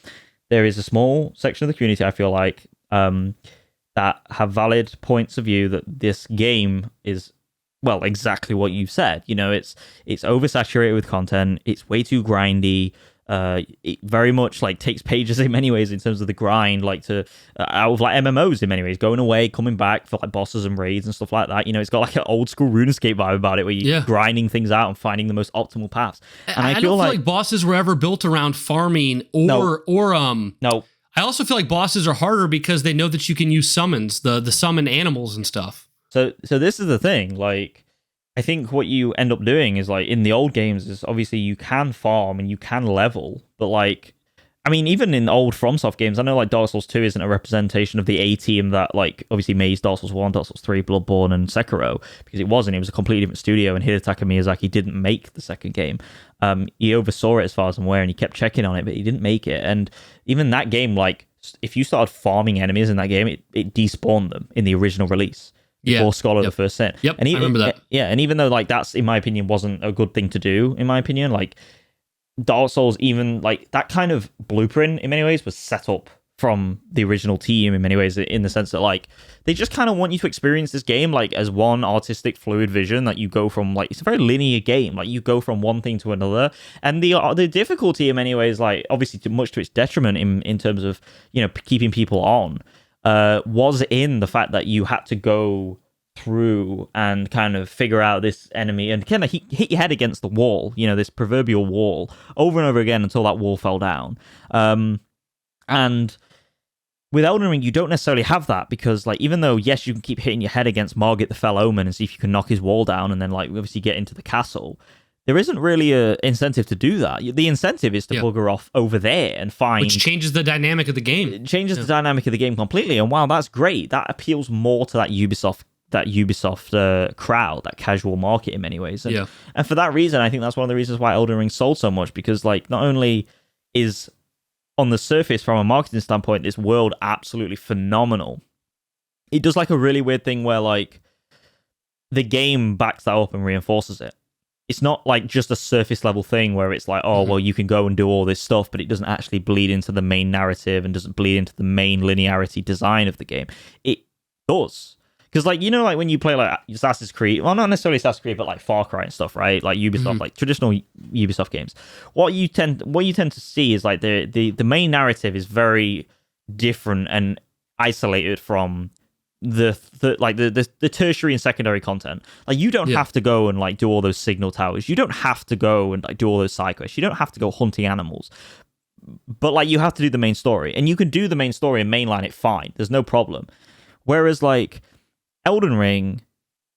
There is a small section of the community, I feel like, that have valid points of view that this game is, well, exactly what you said. It's oversaturated with content. It's way too grindy. It very much like takes pages in many ways in terms of the grind, like to out of like MMOs in many ways, going away, coming back for like bosses and raids and stuff like that. It's got like an old school RuneScape vibe about it, where you're grinding things out and finding the most optimal paths. And I don't feel like bosses were ever built around farming or no. I also feel like bosses are harder because they know that you can use summons, the summon animals and stuff. So this is the thing, like, I think what you end up doing is, like, in the old games is obviously you can farm and you can level, but like, I mean, even in old FromSoft games, I know like Dark Souls 2 isn't a representation of the A team that like obviously made Dark Souls 1, Dark Souls 3, Bloodborne, and Sekiro, because it wasn't. It was a completely different studio, and Hidetaka Miyazaki didn't make the second game. He oversaw it as far as I'm aware, and he kept checking on it, but he didn't make it. And even that game, like, if you started farming enemies in that game, it despawned them in the original release. Before Scholar of the First Sin. Yep, and even, I remember that. Yeah, and even though like that's, in my opinion, wasn't a good thing to do, in my opinion, like Dark Souls, even like that kind of blueprint in many ways was set up from the original team in many ways, in the sense that like they just kind of want you to experience this game like as one artistic fluid vision, that you go from, like, it's a very linear game, like you go from one thing to another, and the difficulty in many ways, like obviously much to its detriment in terms of keeping people on, was in the fact that you had to go through and kind of figure out this enemy and kind of hit your head against the wall, this proverbial wall, over and over again until that wall fell down. And with Elden Ring, you don't necessarily have that, because like, even though, yes, you can keep hitting your head against Margit the Fell Omen and see if you can knock his wall down and then like obviously get into the castle, there isn't really a incentive to do that. The incentive is to bugger off over there and find... Which changes the dynamic of the game. It changes the dynamic of the game completely. And wow, that's great. That appeals more to that Ubisoft crowd, that casual market in many ways. And for that reason, I think that's one of the reasons why Elden Ring sold so much, because like, not only is on the surface from a marketing standpoint this world absolutely phenomenal, it does like a really weird thing where like the game backs that up and reinforces it. It's not like just a surface level thing where it's like, oh, well, you can go and do all this stuff, but it doesn't actually bleed into the main narrative and doesn't bleed into the main linearity design of the game. It does. Because, like, like when you play like Assassin's Creed, well, not necessarily Assassin's Creed, but like Far Cry and stuff, right? Like Ubisoft, like traditional Ubisoft games. What you tend to see is like the main narrative is very different and isolated from the tertiary and secondary content. Like, you don't have to go and like do all those signal towers. You don't have to go and like do all those side quests. You don't have to go hunting animals. But like, you have to do the main story, and you can do the main story and mainline it fine. There's no problem. Whereas like Elden Ring,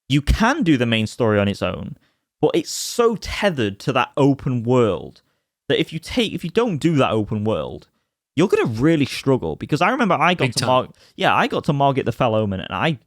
you can do the main story on its own, but it's so tethered to that open world that if you don't do that open world, you're gonna really struggle. Because I remember I got to Margit the Fell Omen, and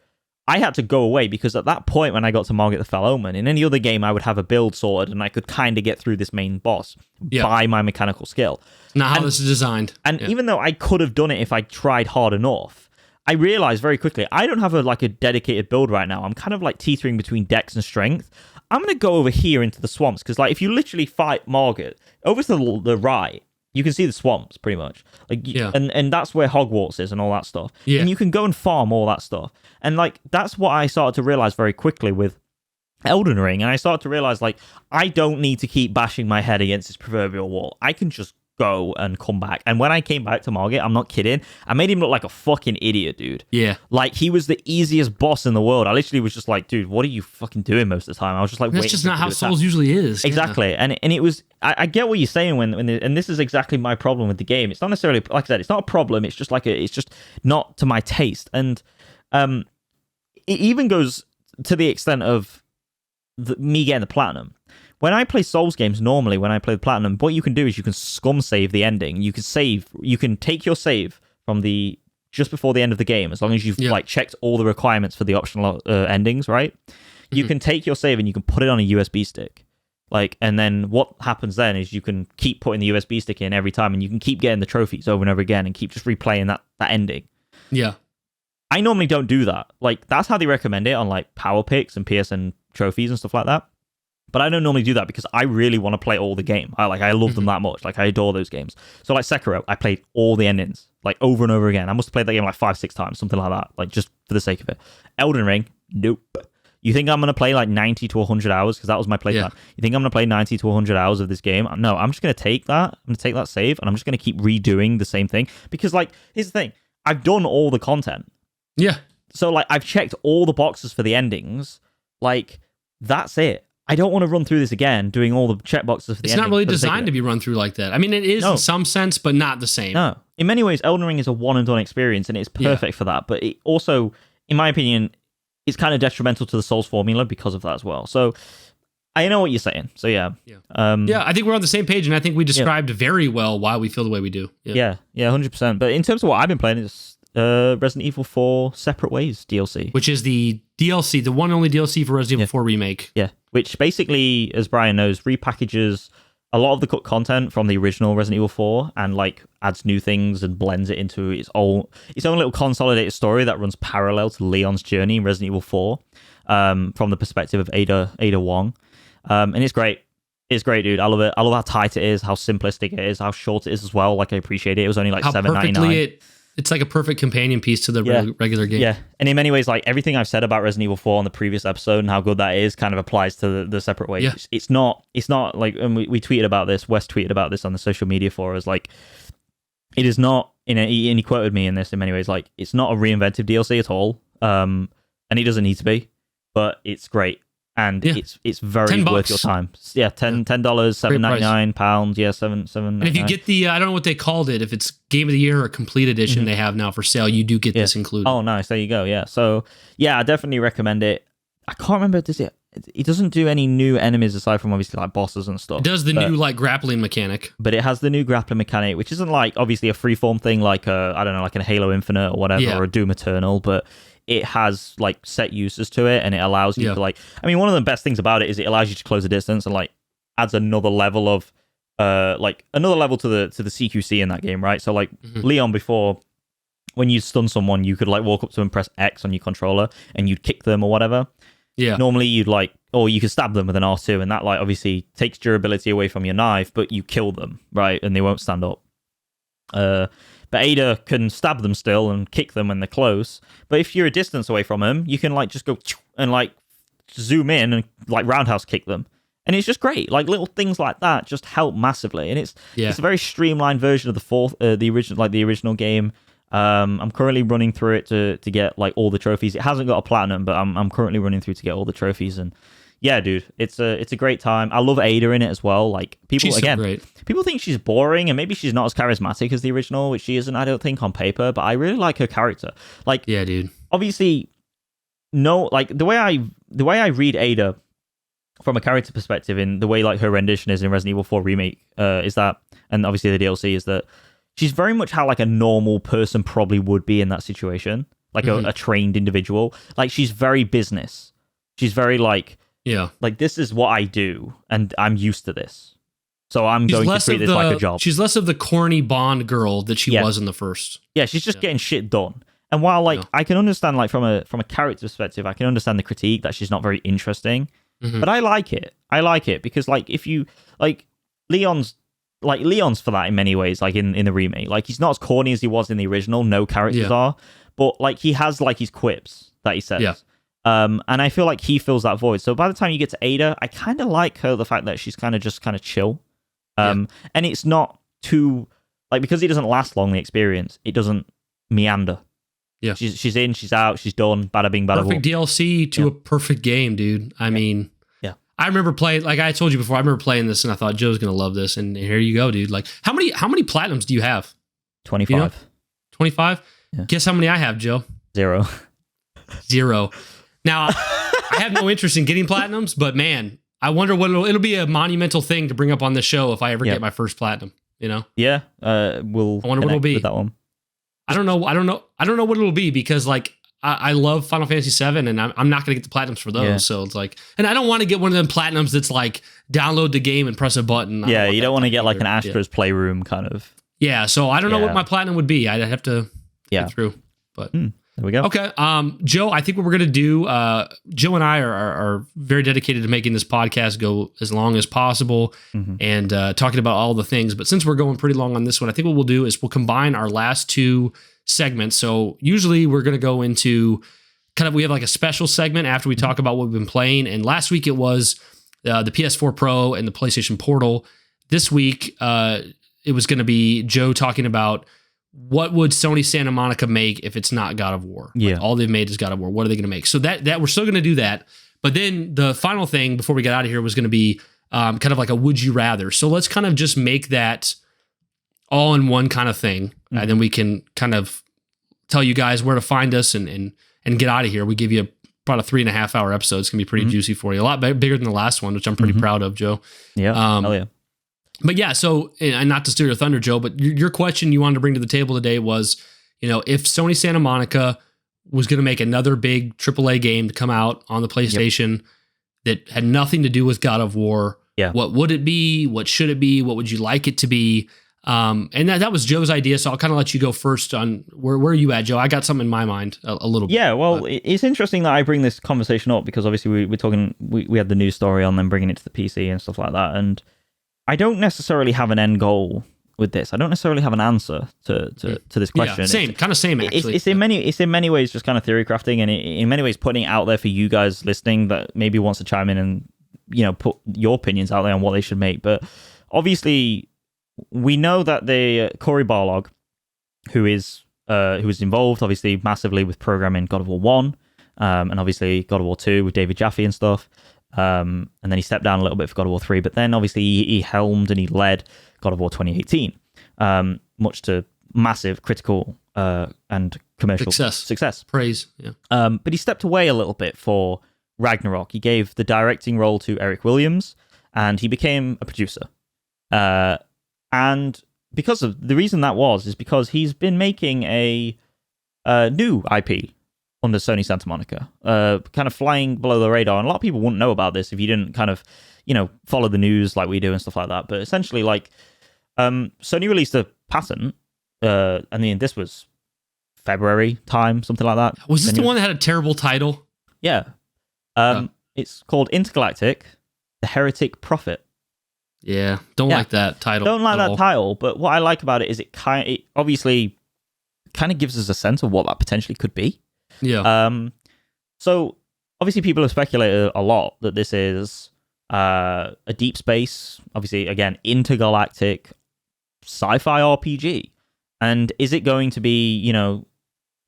I had to go away, because at that point when I got to Margit the Fell Omen, in any other game I would have a build sorted and I could kind of get through this main boss by my mechanical skill. Not how this is designed. And even though I could have done it if I tried hard enough, I realized very quickly I don't have a dedicated build right now. I'm kind of like teetering between dex and strength. I'm going to go over here into the swamps, because like if you literally fight Margit over to the right, you can see the swamps pretty much. Like, and that's where Hogwarts is and all that stuff. Yeah. And you can go and farm all that stuff. And like, that's what I started to realize very quickly with Elden Ring. And I started to realize, like, I don't need to keep bashing my head against this proverbial wall. I can just go and come back. And when I came back to Margit, I'm not kidding, I made him look like a fucking idiot, dude. Yeah. Like, he was the easiest boss in the world. I literally was just like, dude, what are you fucking doing most of the time? I was just like, that's just not how Souls usually is. Exactly. And it was, I get what you're saying when and this is exactly my problem with the game. It's not necessarily, like I said, it's not a problem. It's just like, it's just not to my taste. And it even goes to the extent of me getting the platinum. When I play Souls games, normally when I play the platinum, what you can do is you can scum save the ending. You can take your save from the just before the end of the game, as long as you've like checked all the requirements for the optional endings, right? You can take your save and you can put it on a USB stick. Like, and then what happens then is you can keep putting the USB stick in every time, and you can keep getting the trophies over and over again, and keep just replaying that ending. Yeah. I normally don't do that. Like, that's how they recommend it on like Power Picks and PSN trophies and stuff like that. But I don't normally do that because I really want to play all the game. I love them that much. Like, I adore those games. So like Sekiro, I played all the endings, like over and over again. I must have played that game like 5-6 times, something like that. Like, just for the sake of it. Elden Ring, nope. You think I'm going to play like 90 to 100 hours? Because that was my playtime. You think I'm going to play 90 to 100 hours of this game? No, I'm just going to take that. I'm going to take that save, and I'm just going to keep redoing the same thing. Because, like, here's the thing. I've done all the content. Yeah. So, like, I've checked all the boxes for the endings. Like, that's it. I don't want to run through this again, doing all the checkboxes for the ending. It's not really designed to be run through like that. I mean, it is in some sense, but not the same. No. In many ways, Elden Ring is a one-and-done experience, and it's perfect for that. But it also, in my opinion, it's kind of detrimental to the Souls formula because of that as well. So I know what you're saying. So yeah. I think we're on the same page, and I think we described very well why we feel the way we do. Yeah, 100%. But in terms of what I've been playing, it's Resident Evil 4 Separate Ways DLC. Which is the DLC, the one and only DLC for Resident Evil 4 Remake. Yeah, which basically, as Brian knows, repackages a lot of the content from the original Resident Evil 4 and like adds new things and blends it into its own little consolidated story that runs parallel to Leon's journey in Resident Evil 4 from the perspective of Ada Wong. And it's great. It's great, dude. I love it. I love how tight it is, how simplistic it is, how short it is as well. Like, I appreciate it. It was only like $7.99. It's like a perfect companion piece to the regular game. Yeah, and in many ways, like everything I've said about Resident Evil 4 on the previous episode and how good that is kind of applies to the Separate Ways. Yeah. It's not like, and we tweeted about this, Wes tweeted about this on the social media for us, like, it is not, and he quoted me in this in many ways, like, it's not a reinventive DLC at all, and it doesn't need to be, but it's great. And it's very worth your time. Yeah, $10, £7.99, pounds. Yeah, $7. And if you get the, I don't know what they called it, if it's Game of the Year or Complete Edition they have now for sale, you do get this included. Oh, nice. There you go. Yeah. So, yeah, I definitely recommend it. I can't remember, does it? It doesn't do any new enemies aside from obviously like bosses and stuff. It does the new like grappling mechanic. But it has the new grappling mechanic, which isn't like obviously a freeform thing like I don't know, like a Halo Infinite or whatever, or a Doom Eternal, but it has like set uses to it, and it allows you to like, I mean, one of the best things about it is it allows you to close the distance and like adds another level of like another level to the CQC in that game, right? So like Leon before, when you stun someone, you could like walk up to them and press X on your controller and you'd kick them or whatever. Yeah. Normally you'd like, or you could stab them with an R2, and that like obviously takes durability away from your knife, but you kill them, right? And they won't stand up. But Ada can stab them still and kick them when they're close. But if you're a distance away from them, you can like just go and like zoom in and like roundhouse kick them. And it's just great. Like little things like that just help massively. And it's a very streamlined version of the original game. I'm currently running through it to get like all the trophies. It hasn't got a platinum, but I'm currently running through to get all the trophies. And yeah, dude, it's a great time. I love Ada in it as well. Like people, she's so great. People think she's boring, and maybe she's not as charismatic as the original, which she isn't, I don't think, on paper. But I really like her character. Like, yeah, dude. Obviously, no, like the way I read Ada from a character perspective, in the way like her rendition is in Resident Evil 4 Remake, is that, and obviously the DLC is that she's very much how like a normal person probably would be in that situation, like a trained individual. Like she's very business. She's very like. Yeah. Like, this is what I do, and I'm used to this. So I'm going to treat this like a job. She's less of the corny Bond girl that she was in the first. Yeah, she's just getting shit done. And while, like, I can understand, like, from a character perspective, I can understand the critique that she's not very interesting. But I like it. I like it because, like, if you... Like, Leon's like Leon's for that in many ways, like in the remake. Like he's not as corny as he was in the original. No characters are, but like he has like his quips that he says. Yeah. And I feel like he fills that void. So by the time you get to Ada, I kind of like her, the fact that she's kind of chill. And it's not too like, because it doesn't last long, the experience, it doesn't meander. Yeah. She's in, she's out, she's done, bada bing, bada boom. Perfect DLC to a perfect game, dude. I mean, I remember playing, like I told you before, I remember playing this and I thought Joe's going to love this. And here you go, dude. Like how many platinums do you have? 25. You know? 25? Yeah. Guess how many I have, Joe? 0. Now, I have no interest in getting platinums, but man, I wonder what it'll be a monumental thing to bring up on the show if I ever get my first platinum, you know? Yeah. I wonder what it'll be. With that one. I don't know what it'll be, because like I love Final Fantasy 7 and I'm not going to get the platinums for those. Yeah. So it's like, and I don't want to get one of them platinums that's like download the game and press a button. Yeah, you don't want to get like an Astra's Playroom kind of. Yeah, so I don't know what my platinum would be. I'd have to get through. But there we go. Okay, Joe, I think what we're going to do, Joe and I are very dedicated to making this podcast go as long as possible and talking about all the things. But since we're going pretty long on this one, I think what we'll do is we'll combine our last two segments. So usually we're going to go into we have like a special segment after we talk about what we've been playing. And last week it was the PS4 Pro and the PlayStation Portal. This week it was going to be Joe talking about what would Sony Santa Monica make if it's not God of War? Yeah. Like all they've made is God of War. What are they going to make? So that we're still going to do that. But then the final thing before we get out of here was going to be kind of like a would you rather. So let's kind of just make that all in one kind of thing. And then we can kind of tell you guys where to find us and get out of here. We give you about a 3.5 hour episode. It's going to be pretty juicy for you. A lot bigger than the last one, which I'm pretty proud of, Joe. Yeah. Hell yeah. But yeah, so, and not to steal your thunder, Joe, but your question you wanted to bring to the table today was, if Sony Santa Monica was going to make another big AAA game to come out on the PlayStation that had nothing to do with God of War, what would it be? What should it be? What would you like it to be? And that was Joe's idea, so I'll kind of let you go first on where are you at, Joe? I got something in my mind a little bit. Yeah, well, it's interesting that I bring this conversation up because obviously we're talking, we had the news story on them bringing it to the PC and stuff like that, and I don't necessarily have an end goal with this. I don't necessarily have an answer to this question. Yeah, same actually. It's in many ways just kind of theory crafting, and in many ways putting it out there for you guys listening that maybe wants to chime in and put your opinions out there on what they should make. But obviously, we know that the Cory Barlog, who is involved obviously massively with programming God of War 1, and obviously God of War 2 with David Jaffe and stuff. And then he stepped down a little bit for God of War 3, but then obviously he helmed and he led God of War 2018, much to massive critical and commercial success. Praise. Yeah. But he stepped away a little bit for Ragnarok. He gave the directing role to Eric Williams, and he became a producer. And because of the reason that is because he's been making a new IP under Sony Santa Monica, kind of flying below the radar. And a lot of people wouldn't know about this if you didn't kind of, follow the news like we do and stuff like that. But essentially, like, Sony released a patent. This was February time, something like that. Was this the one that had a terrible title? Yeah. It's called Intergalactic, the Heretic Prophet. Yeah, don't like that title. Don't like that title, but what I like about it is it obviously kind of gives us a sense of what that potentially could be. Yeah. So obviously people have speculated a lot that this is a deep space, obviously again intergalactic sci-fi RPG, and is it going to be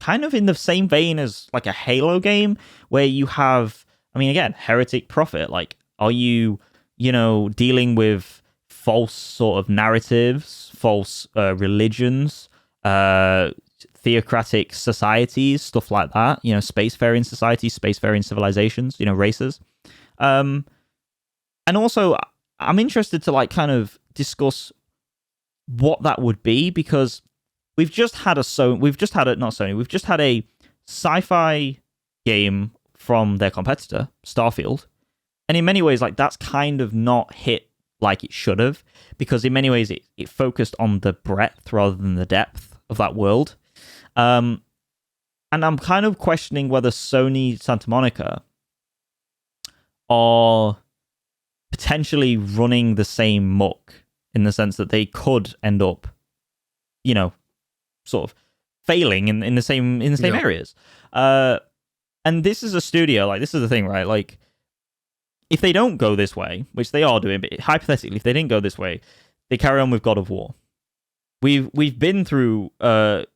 kind of in the same vein as like a Halo game where you have, again, Heretic Prophet? Like, are you dealing with false sort of narratives, false religions, theocratic societies, stuff like that, spacefaring societies, spacefaring civilizations, races. And also, I'm interested to like kind of discuss what that would be, because we've just had a sci-fi game from their competitor, Starfield. And in many ways, like, that's kind of not hit like it should have, because in many ways it focused on the breadth rather than the depth of that world. And I'm kind of questioning whether Sony Santa Monica are potentially running the same muck in the sense that they could end up, sort of failing in the same areas. And this is a studio, like, this is the thing, right? Like, if they don't go this way, which they are doing, but hypothetically, if they didn't go this way, they carry on with God of War. We've been through, Santa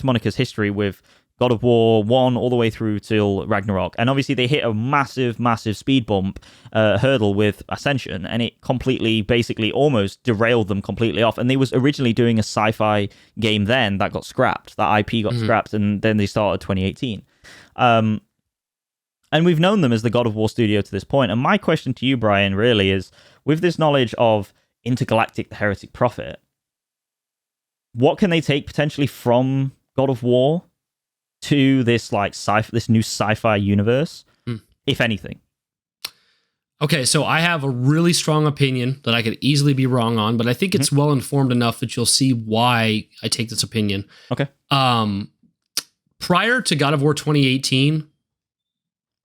Monica's history with God of War 1 all the way through till Ragnarok. And obviously they hit a massive, massive speed bump hurdle with Ascension, and it completely, basically almost derailed them completely off. And they was originally doing a sci-fi game then that got scrapped. That IP got scrapped, and then they started 2018. And we've known them as the God of War studio to this point. And my question to you, Brian, really is, with this knowledge of Intergalactic, the Heretic Prophet, what can they take potentially from God of War to this like this new sci-fi universe, if anything? Okay, so I have a really strong opinion that I could easily be wrong on, but I think it's well informed enough that you'll see why I take this opinion. Okay. Prior to God of War 2018,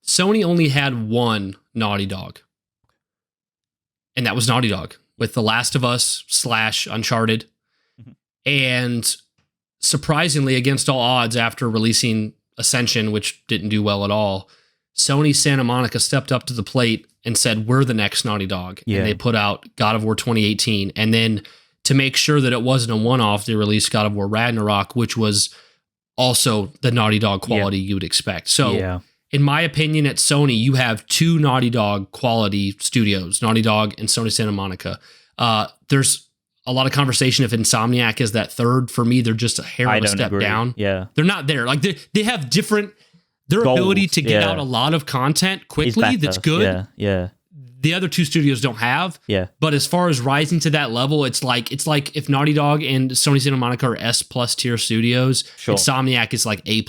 Sony only had one Naughty Dog, and that was Naughty Dog with The Last of Us / Uncharted. And surprisingly, against all odds, after releasing Ascension, which didn't do well at all, Sony Santa Monica stepped up to the plate and said, we're the next Naughty Dog. Yeah. And they put out God of War 2018. And then to make sure that it wasn't a one-off, they released God of War Ragnarok, which was also the Naughty Dog quality you would expect. So in my opinion, at Sony, you have two Naughty Dog quality studios, Naughty Dog and Sony Santa Monica. There's a lot of conversation if Insomniac is that third. For me, they're just a hair of a step down. Yeah. They're not there. Like they have different, their goals, ability to get out a lot of content quickly that's good. Yeah. The other two studios don't have. Yeah. But as far as rising to that level, it's like if Naughty Dog and Sony Santa Monica are S+ tier studios, Insomniac is like A+.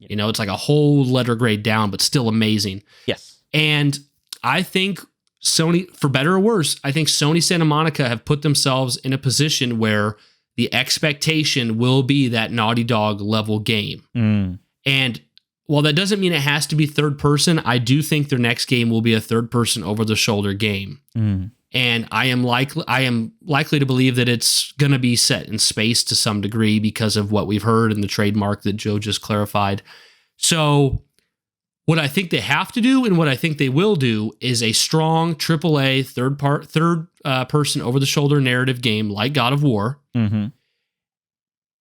It's like a whole letter grade down, but still amazing. Yes. And I think Sony, for better or worse, I think Sony Santa Monica have put themselves in a position where the expectation will be that Naughty Dog level game. And while that doesn't mean it has to be third person, I do think their next game will be a third person over the shoulder game. And I am likely to believe that it's going to be set in space to some degree because of what we've heard and the trademark that Joe just clarified. So what I think they have to do and what I think they will do is a strong AAA third person over the shoulder narrative game like God of War. And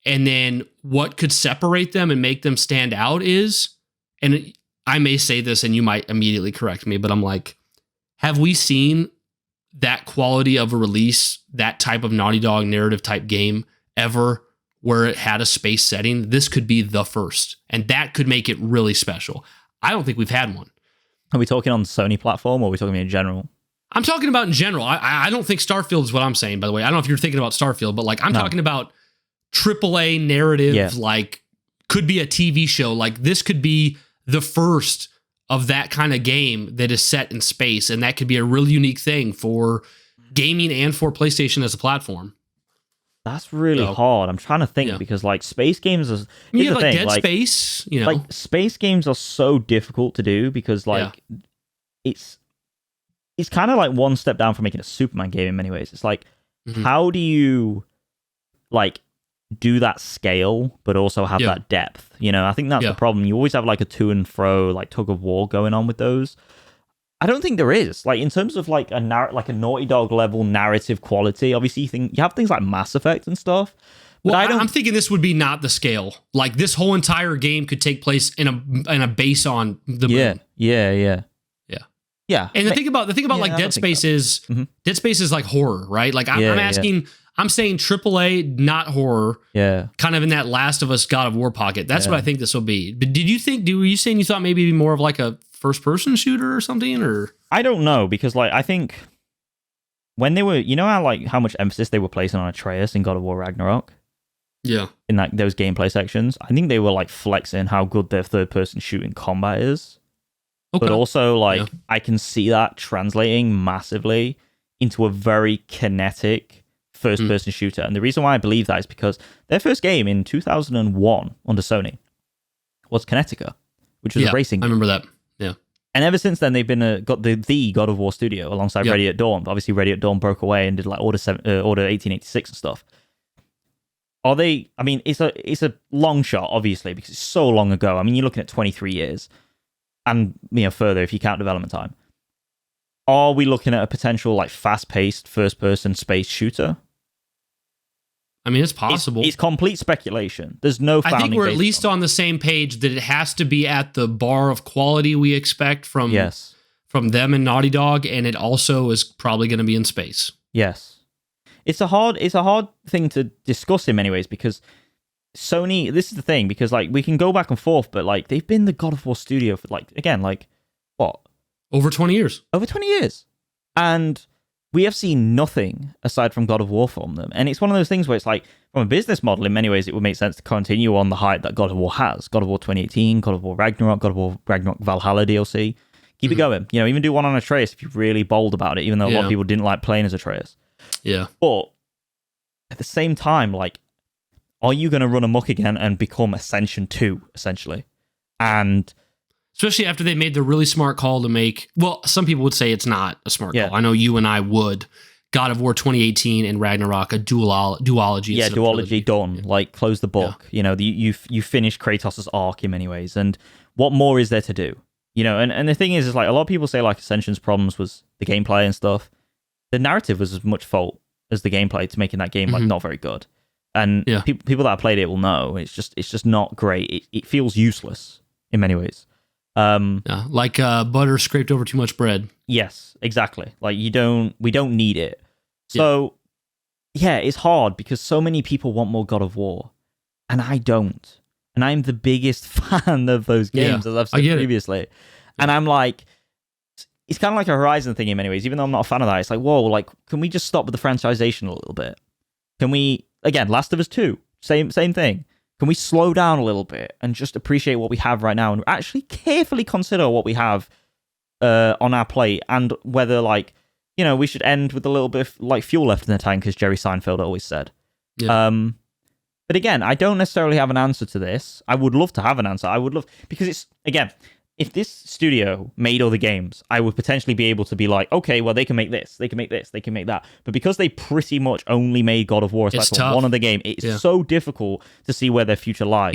then what could separate them and make them stand out is, and I may say this and you might immediately correct me, but I'm like, have we seen that quality of a release, that type of Naughty Dog narrative type game ever, where it had a space setting? This could be the first, and that could make it really special. I don't think we've had one. Are we talking on the Sony platform, or are we talking in general? I'm talking about in general. I don't think Starfield is what I'm saying, by the way. I don't know if you're thinking about Starfield, but like I'm talking about AAA narrative, like could be a TV show. Like this could be the first of that kind of game that is set in space, and that could be a really unique thing for gaming and for PlayStation as a platform. That's really hard. I'm trying to think because like space games are like Dead Space, like space games are so difficult to do because like it's kind of like one step down from making a Superman game in many ways. It's like how do you like do that scale but also have that depth? I think that's the problem. You always have like a to and fro like tug of war going on with those. I don't think there is, like, in terms of like a Naughty Dog level narrative quality. Obviously, you have things like Mass Effect and stuff. Well, I'm thinking this would be not the scale. Like this whole entire game could take place in a base on the moon. Yeah. And the thing about like Dead Space is Dead Space is like horror, right? Like I'm asking, I'm saying AAA, not horror. Yeah. Kind of in that Last of Us God of War pocket. That's what I think this will be. But were you saying you thought maybe it'd be more of like a first-person shooter or something, or I don't know, because like I think when they were, how much emphasis they were placing on Atreus in God of War Ragnarok, in like those gameplay sections, I think they were like flexing how good their third-person shooting combat is, but also like I can see that translating massively into a very kinetic first-person shooter, and the reason why I believe that is because their first game in 2001 under Sony was Kinetica, which was a racing game. I remember that. And ever since then, they've been got the God of War studio alongside Ready at Dawn. Obviously, Ready at Dawn broke away and did like Order 1886 and stuff. Are they? I mean, it's a long shot, obviously, because it's so long ago. I mean, you're looking at 23 years, and further if you count development time. Are we looking at a potential like fast-paced first-person space shooter? I mean, it's possible. It's complete speculation. There's no founding. I think we're at least on the same page that it has to be at the bar of quality we expect from them and Naughty Dog, and it also is probably going to be in space. Yes. It's a hard thing to discuss in many ways because Sony, this is the thing, because like we can go back and forth, but like they've been the God of War studio for what? Over 20 years. Over 20 years. And we have seen nothing aside from God of War from them. And it's one of those things where it's like, from a business model, in many ways, it would make sense to continue on the hype that God of War has. God of War 2018, God of War Ragnarok, God of War Ragnarok Valhalla DLC. Keep it going. Even do one on Atreus if you're really bold about it, even though a lot of people didn't like playing as Atreus. Yeah. But at the same time, like, are you going to run amok again and become Ascension 2, essentially? And especially after they made the really smart call to make, well, some people would say it's not a smart call. I know you and I would. God of War 2018 and Ragnarok, a duology. Yeah, duology done. Like, close the book. Yeah. You finished Kratos' arc in many ways. And what more is there to do? And the thing is like, a lot of people say, like, Ascension's problems was the gameplay and stuff. The narrative was as much fault as the gameplay to making that game, like, not very good. And people that have played it will know it's just not great. It feels useless in many ways. Like butter scraped over too much bread. Yes, exactly. Like we don't need it. So it's hard because so many people want more God of War, and I don't. And I'm the biggest fan of those games, as I've said previously. And I'm like, it's kind of like a Horizon thing in many ways. Even though I'm not a fan of that, it's like, whoa, like, can we just stop with the franchisation a little bit? Can we, again, Last of Us 2, same thing. Can we slow down a little bit and just appreciate what we have right now and actually carefully consider what we have on our plate and whether, like, we should end with a little bit of, like, fuel left in the tank, as Jerry Seinfeld always said. Yeah. But again, I don't necessarily have an answer to this. I would love to have an answer. Because it's, again, if this studio made other games, I would potentially be able to be like, okay, well, they can make this, they can make this, they can make that. But because they pretty much only made God of War as like one of the game, it's so difficult to see where their future lies.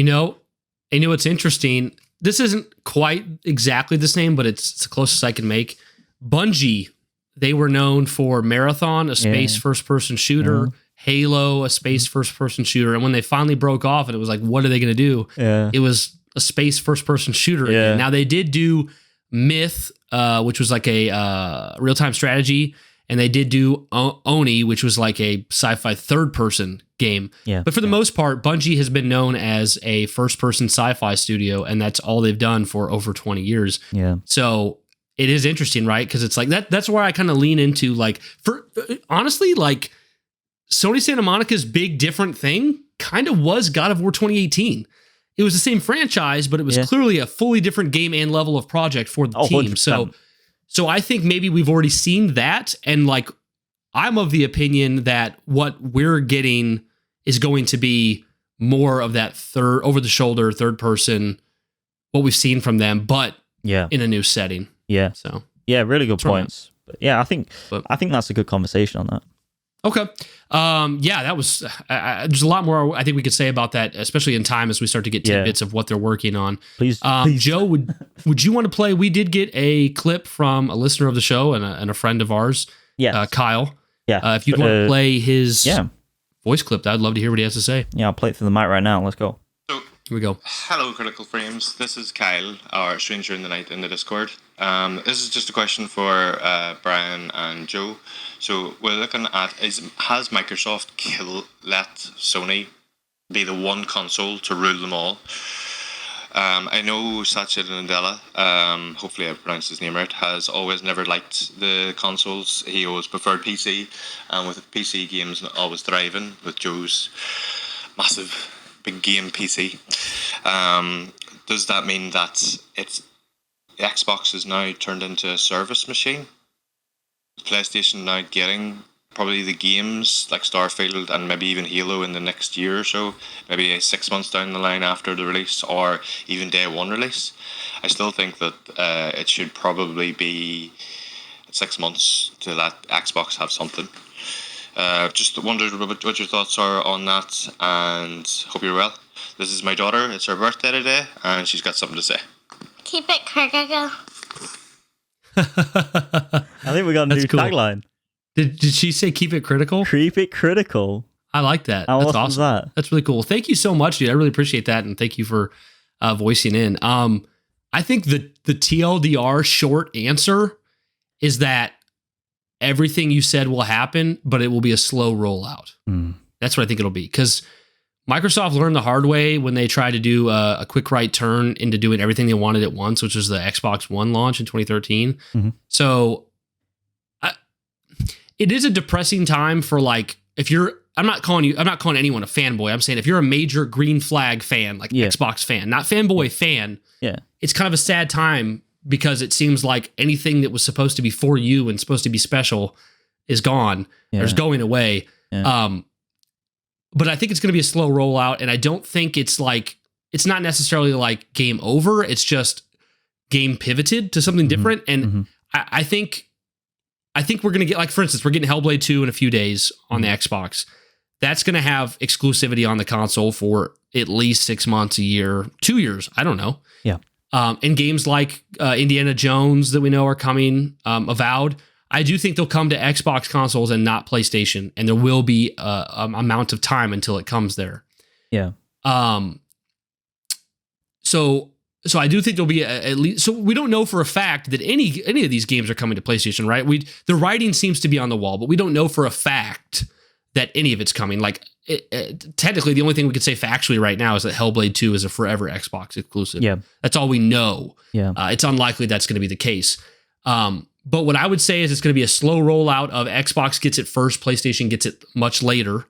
What's interesting? This isn't quite exactly the same, but it's the closest I can make. Bungie, they were known for Marathon, a space first-person shooter, Halo, a space first-person shooter. And when they finally broke off and it was like, what are they going to do? It was a space first-person shooter. Again. Now, they did do Myth, which was like a real-time strategy, and they did do Oni, which was like a sci-fi third-person game. But for the most part, Bungie has been known as a first-person sci-fi studio, and that's all they've done for over 20 years. So it is interesting, right? Because it's like that's where I kind of lean into, like, for honestly, like, Sony Santa Monica's big different thing kind of was God of War 2018. It was the same franchise, but it was clearly a fully different game and level of project for the team. 100%. So I think maybe we've already seen that. And, like, I'm of the opinion that what we're getting is going to be more of that over the shoulder, third person, what we've seen from them, but in a new setting. So really good points. But I think that's a good conversation on that. Okay. That was, there's a lot more I think we could say about that, especially in time as we start to get tidbits of what they're working on. Please. Joe, would you want to play? We did get a clip from a listener of the show and a friend of ours, Kyle. If you'd want to play his voice clip, I'd love to hear what he has to say. Yeah, I'll play it through the mic right now. Let's go. Here we go. Hello, Critical Frames. This is Kyle, our stranger in the night in the Discord. This is just a question for Brian and Joe. So we're looking at, has Microsoft let Sony be the one console to rule them all? I know Satya Nadella, hopefully I pronounced his name right, has always never liked the consoles. He always preferred PC, and with PC games always thriving, with Joe's massive big game PC. Does that mean that Xbox is now turned into a service machine? PlayStation now getting probably the games like Starfield and maybe even Halo in the next year or so, maybe 6 months down the line after the release, or even day one release. I still think that it should probably be 6 months to let Xbox have something. Just wondered what your thoughts are on that, and hope you're well. This is my daughter. It's her birthday today, and she's got something to say. Keep it critical. I think we got a new tagline. Did she say keep it critical? Keep it critical. I like that. How That's awesome awesome. is that? That's really cool. Thank you so much, dude. I really appreciate that, and thank you for voicing in. I think the TLDR short answer is that everything you said will happen, but it will be a slow rollout. That's what I think it'll be, because Microsoft learned the hard way when they tried to do a quick right turn into doing everything they wanted at once, which was the Xbox One launch in 2013. So it is a depressing time for, like, if you're, I'm not calling anyone a fanboy. I'm saying if you're a major green flag fan, like Xbox fan, not fanboy fan, it's kind of a sad time, because it seems like anything that was supposed to be for you and supposed to be special is gone. Or is going away. But I think it's going to be a slow rollout, and I don't think it's not necessarily like game over. It's just game pivoted to something different. And I think we're going to get, like, for instance, we're getting Hellblade 2 in a few days on the Xbox. That's going to have exclusivity on the console for at least 6 months, a year, 2 years. I don't know. And games like Indiana Jones that we know are coming, Avowed, I do think they'll come to Xbox consoles and not PlayStation, and there will be a amount of time until it comes there. So I do think there'll be at least. So we don't know for a fact that any of these games are coming to PlayStation, right? The writing seems to be on the wall, but we don't know for a fact that any of it's coming. Like, technically, the only thing we could say factually right now is that Hellblade 2 is a forever Xbox exclusive. That's all we know. It's unlikely that's going to be the case. But what I would say is it's going to be a slow rollout of Xbox gets it first, PlayStation gets it much later,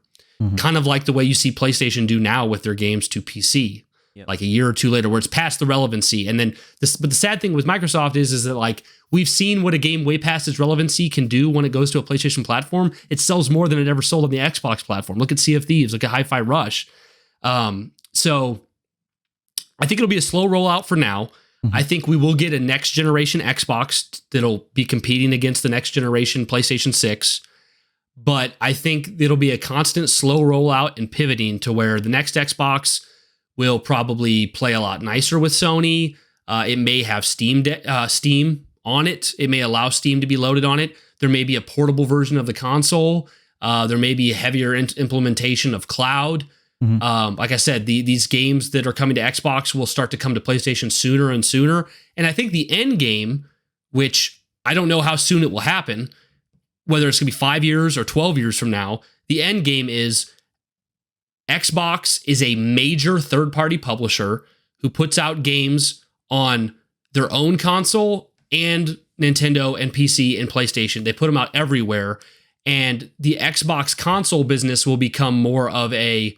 kind of like the way you see PlayStation do now with their games to PC, like a year or two later, where it's past the relevancy. And then but the sad thing with Microsoft is that, like, we've seen what a game way past its relevancy can do when it goes to a PlayStation platform. It sells more than it ever sold on the Xbox platform. Look at Sea of Thieves, look at Hi-Fi Rush. So I think it'll be a slow rollout for now. I think we will get a next generation Xbox that'll be competing against the next generation PlayStation 6. But I think it'll be a constant slow rollout and pivoting to where the next Xbox will probably play a lot nicer with Sony. It may have Steam on it. It may allow Steam to be loaded on it. There may be a portable version of the console. There may be a heavier implementation of cloud. Like I said, these games that are coming to Xbox will start to come to PlayStation sooner and sooner. And I think the end game, which I don't know how soon it will happen, whether it's going to be 5 years or 12 years from now, the end game is Xbox is a major third-party publisher who puts out games on their own console and Nintendo and PC and PlayStation. They put them out everywhere. And the Xbox console business will become more of a,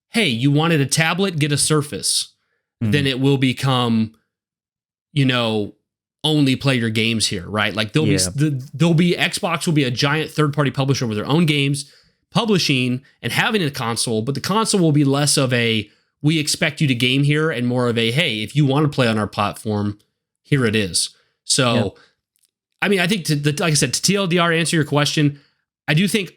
hey, you wanted a tablet, get a Surface. Then it will become, only play your games here, right? Like Xbox will be a giant third-party publisher with their own games, publishing and having a console, but the console will be less of a, we expect you to game here, and more of a, hey, if you want to play on our platform, here it is. So, I mean, I think like I said, to TLDR, answer your question, I do think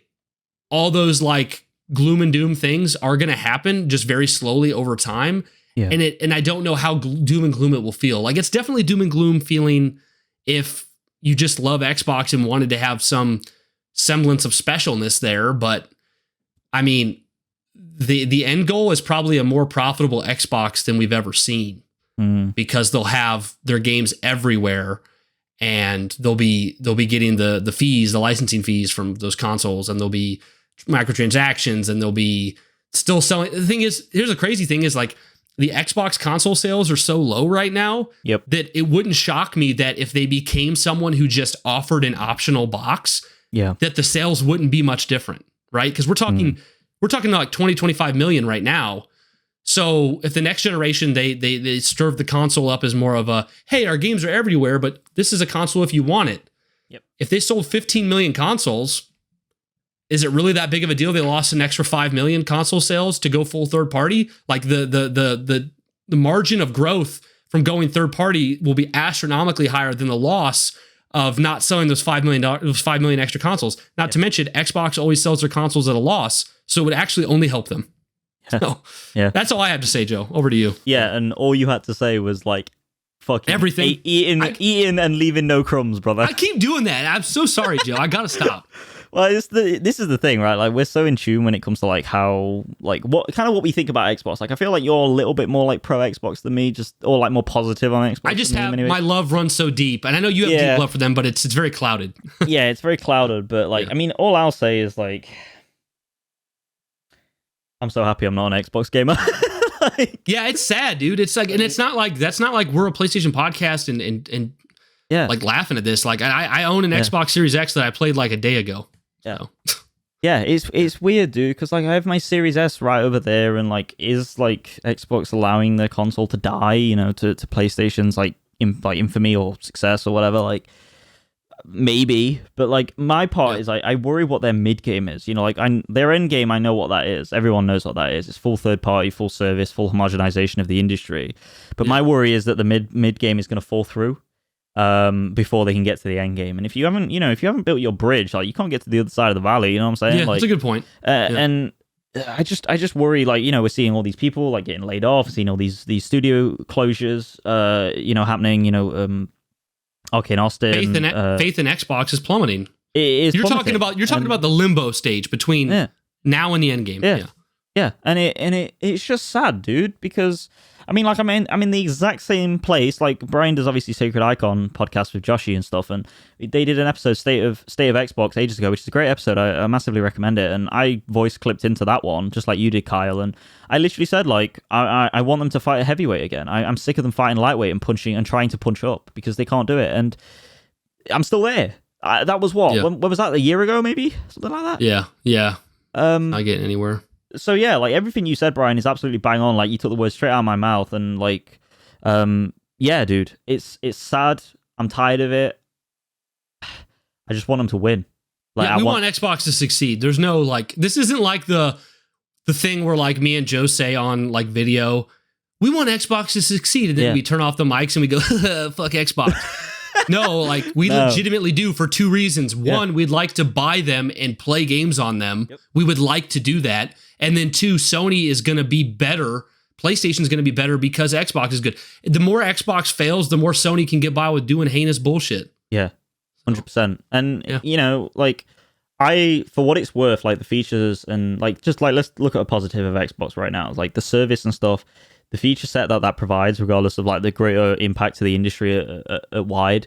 all those, like, gloom and doom things are going to happen just very slowly over time. And I don't know how doom and gloom it will feel. Like, it's definitely doom and gloom feeling if you just love Xbox and wanted to have some semblance of specialness there. But I mean, the end goal is probably a more profitable Xbox than we've ever seen, because they'll have their games everywhere, and they'll be getting the fees, the licensing fees from those consoles, and there'll be microtransactions, and they'll be still selling. The thing is, here's the crazy thing is, like, the Xbox console sales are so low right now that it wouldn't shock me that if they became someone who just offered an optional box, that the sales wouldn't be much different, right? Because we're talking like 20, 25 million right now. So if the next generation, they serve the console up as more of a, hey, our games are everywhere, but this is a console if you want it. If they sold 15 million consoles, is it really that big of a deal? They lost an extra 5 million console sales to go full third party. Like the margin of growth from going third party will be astronomically higher than the loss of not selling those $5 million extra consoles. Not to mention, Xbox always sells their consoles at a loss, so it would actually only help them. So that's all I have to say, Joe. Over to you. Yeah, and all you had to say was like, fucking everything, eating and leaving no crumbs, brother. I keep doing that. I'm so sorry, Joe. I gotta stop. Well, this is the thing, right? Like, we're so in tune when it comes to like how, like, what we think about Xbox. Like, I feel like you're a little bit more like pro Xbox than me, or like more positive on Xbox. I just have my love runs so deep, and I know you have deep love for them, but it's very clouded. Yeah, it's very clouded. But like, I mean, all I'll say is like, I'm so happy I'm not an Xbox gamer. Like, yeah, it's sad, dude. It's like, and it's not like we're a PlayStation podcast and like laughing at this. Like, I own an Xbox Series X that I played like a day ago. Yeah. So. Yeah, it's weird, dude, because like I have my Series S right over there, and like, is like Xbox allowing their console to die, you know, to PlayStation's like infamy or success or whatever, like maybe, but like my part is I worry what their mid game is, you know, like their end game, I know what that is. Everyone knows what that is. It's full third party, full service, full homogenization of the industry. But my worry is that the mid game is going to fall through before they can get to the end game. And if you haven't built your bridge, like, you can't get to the other side of the valley, you know what I'm saying? Yeah, like, that's a good point. And I just worry, like, you know, we're seeing all these people like getting laid off, seeing all these studio closures, you know, happening, you know, okay, in Austin, faith in Xbox is plummeting. It is. You're talking about the limbo stage between now and the end game. Yeah, and it's just sad, dude, because I mean, like, I'm in the exact same place. Like, Brian does obviously Sacred Icon podcast with Joshi and stuff, and they did an episode State of Xbox ages ago, which is a great episode. I massively recommend it, and I voice clipped into that one just like you did, Kyle. And I literally said, like, I want them to fight a heavyweight again. I'm sick of them fighting lightweight and punching and trying to punch up because they can't do it, and I'm still there. That was what? When was that? A year ago, maybe, something like that. Yeah. Not getting anywhere. So yeah, like, everything you said, Brian, is absolutely bang on. Like, you took the words straight out of my mouth, and like, yeah, dude, it's sad. I'm tired of it. I just want them to win. Like, we want Xbox to succeed. There's no, like, this isn't like the thing where, like, me and Joe say on like video, we want Xbox to succeed, and then we turn off the mics and we go, fuck Xbox. No, like, we legitimately do, for two reasons. One, we'd like to buy them and play games on them. Yep. We would like to do that. And then two, Sony is going to be better. PlayStation's going to be better because Xbox is good. The more Xbox fails, the more Sony can get by with doing heinous bullshit. Yeah, 100%. And, you know, like, for what it's worth, like, the features and, like, just, like, let's look at a positive of Xbox right now. Like, the service and stuff, the feature set that provides, regardless of, like, the greater impact to the industry at wide,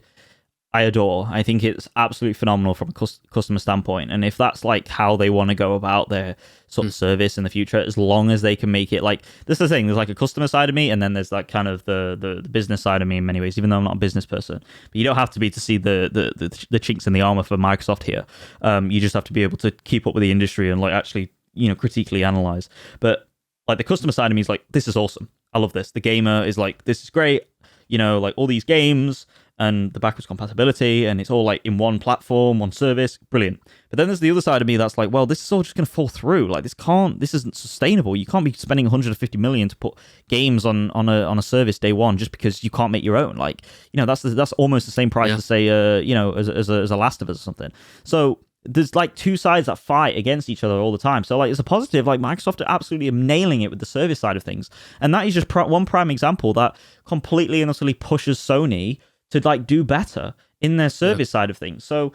I adore. I think it's absolutely phenomenal from a customer standpoint. And if that's, like, how they want to go about their sort of service in the future, as long as they can make it, like, this is the thing, there's, like, a customer side of me, and then there's, like, kind of the business side of me in many ways, even though I'm not a business person. But you don't have to be to see the chinks in the armor for Microsoft here. You just have to be able to keep up with the industry and, like, actually, you know, critically analyze. But, like, the customer side of me is like, this is awesome. I love this. The gamer is like, this is great. You know, like, all these games and the backwards compatibility, and it's all, like, in one platform, one service, brilliant. But then there's the other side of me that's like, well, this is all just going to fall through. Like, this isn't sustainable. You can't be spending 150 million to put games on a service day one just because you can't make your own. Like, you know, that's almost the same price to say, you know, as a Last of Us or something. So there's, like, two sides that fight against each other all the time. So, like, it's a positive. Like, Microsoft are absolutely nailing it with the service side of things, and that is just one prime example that completely and utterly pushes Sony to, like, do better in their service side of things. So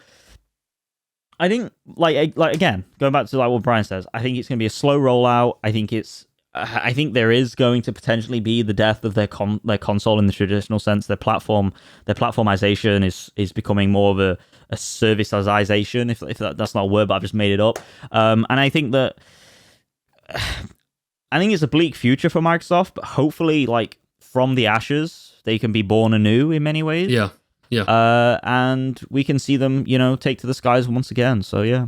I think, like again, going back to, like, what Brian says, I think it's going to be a slow rollout. I think there is going to potentially be the death of their console in the traditional sense. Their platformization is becoming more of a serviceization, if that's not a word, but I've just made it up. And I think it's a bleak future for Microsoft, but hopefully, like, from the ashes, they can be born anew in many ways. Yeah. And we can see them, you know, take to the skies once again. So, yeah.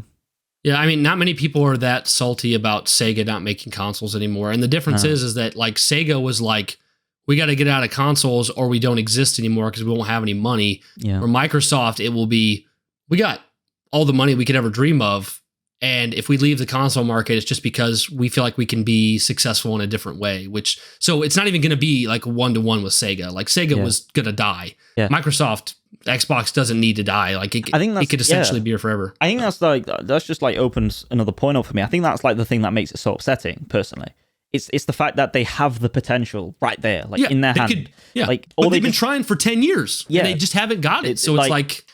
Yeah, I mean, not many people are that salty about Sega not making consoles anymore. And the difference is that, like, Sega was like, we got to get out of consoles or we don't exist anymore because we won't have any money. Yeah. For Microsoft, it will be, we got all the money we could ever dream of. And if we leave the console market, it's just because we feel like we can be successful in a different way, so it's not even going to be like 1-to-1 with Sega. Like Sega was going to die. Yeah. Microsoft, Xbox doesn't need to die. Like it could essentially be here forever. I think that's just like opens another point up for me. I think that's like the thing that makes it so upsetting personally. It's the fact that they have the potential right there, like in their hand. Like but they've been trying for 10 years. Yeah. And they just haven't got it. So it's like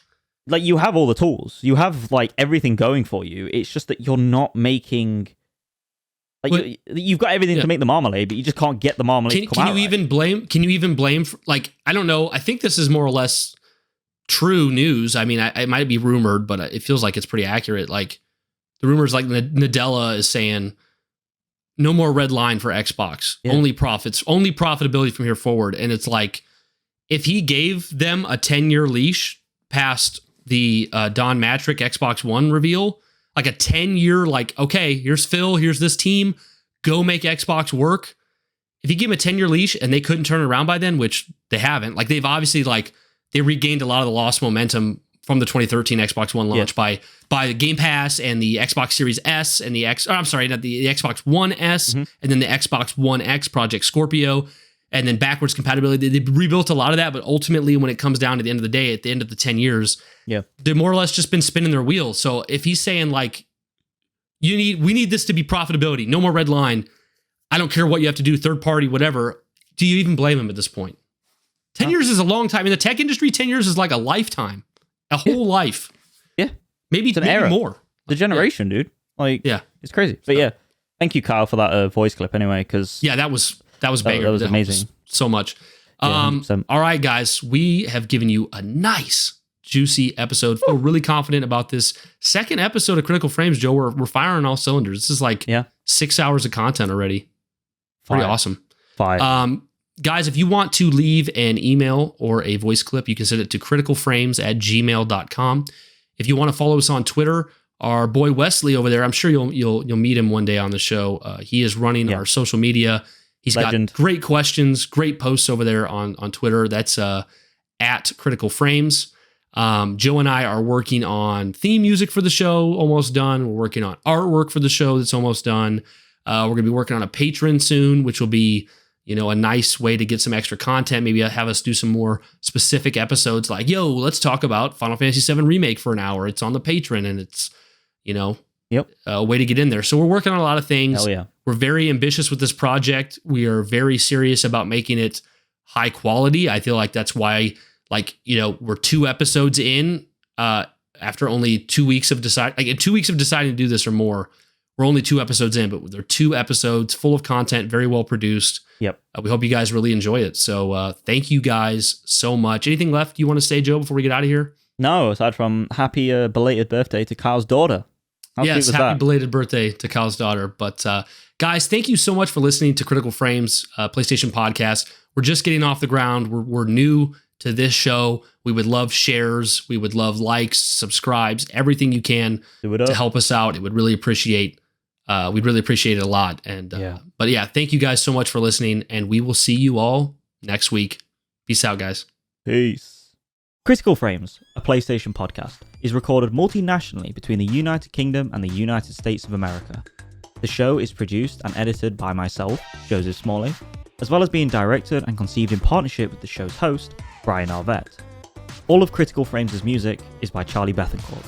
you have all the tools, you have like everything going for you. It's just that you're not making, like, you've got everything to make the marmalade, but you just can't get the marmalade. Can you even blame? For, like, I don't know. I think this is more or less true news. I mean, it might be rumored, but it feels like it's pretty accurate. Like the rumors, like Nadella is saying, no more red line for Xbox. Yeah. Only profits, only profitability from here forward. And it's like, if he gave them a 10-year leash past the Don Matrick Xbox One reveal, like a 10-year, like, okay, here's Phil, here's this team, go make Xbox work. If you give them a 10-year leash and they couldn't turn it around by then, which they haven't, like they've obviously they regained a lot of the lost momentum from the 2013 Xbox One launch by the Game Pass and the Xbox Series S and the Xbox One S and then the Xbox One X Project Scorpio. And then backwards compatibility, they rebuilt a lot of that, but ultimately, when it comes down to the end of the day, at the end of the 10 years, they've more or less just been spinning their wheels. So if he's saying like, we need this to be profitability, no more red line, I don't care what you have to do, third party, whatever. Do you even blame him at this point? 10 years is a long time in the tech industry. 10 years is like a lifetime, a whole life. Yeah, maybe more. The generation, dude. Like, it's crazy. But thank you, Kyle, for that voice clip. Anyway, because that was banger. That was amazing. So much. All right, guys, we have given you a nice, juicy episode. Feel really confident about this second episode of Critical Frames, Joe. We're firing all cylinders. This is like 6 hours of content already. Pretty awesome. 5. Guys, if you want to leave an email or a voice clip, you can send it to criticalframes@gmail.com. If you want to follow us on Twitter, our boy Wesley over there, I'm sure you'll meet him one day on the show. He is running our social media. He's got great questions, great posts over there on Twitter. That's at Critical Frames. Joe and I are working on theme music for the show, almost done. We're working on artwork for the show that's almost done. We're going to be working on a Patreon soon, which will be, a nice way to get some extra content. Maybe have us do some more specific episodes like, let's talk about Final Fantasy VII Remake for an hour. It's on the Patreon and it's, a way to get in there. So we're working on a lot of things. Hell yeah. We're very ambitious with this project. We are very serious about making it high quality. I feel like that's why, we're 2 episodes in after only 2 weeks of deciding. In 2 weeks of deciding to do this or more, we're only 2 episodes in, but they're 2 episodes full of content, very well produced. Yep. We hope you guys really enjoy it. So thank you guys so much. Anything left you want to say, Joe, before we get out of here? No, aside from happy belated birthday to Kyle's daughter. Yes, happy belated birthday to Kyle's daughter. But guys, thank you so much for listening to Critical Frames PlayStation podcast. We're just getting off the ground. We're new to this show. We would love shares. We would love likes, subscribes, everything you can to help us out. It would really appreciate. We'd really appreciate it a lot. And but thank you guys so much for listening, and we will see you all next week. Peace out, guys. Peace. Critical Frames, a PlayStation podcast, is recorded multinationally between the United Kingdom and the United States of America. The show is produced and edited by myself, Joseph Smalley, as well as being directed and conceived in partnership with the show's host, Brian Arvett. All of Critical Frames' music is by Charlie Bethencourt.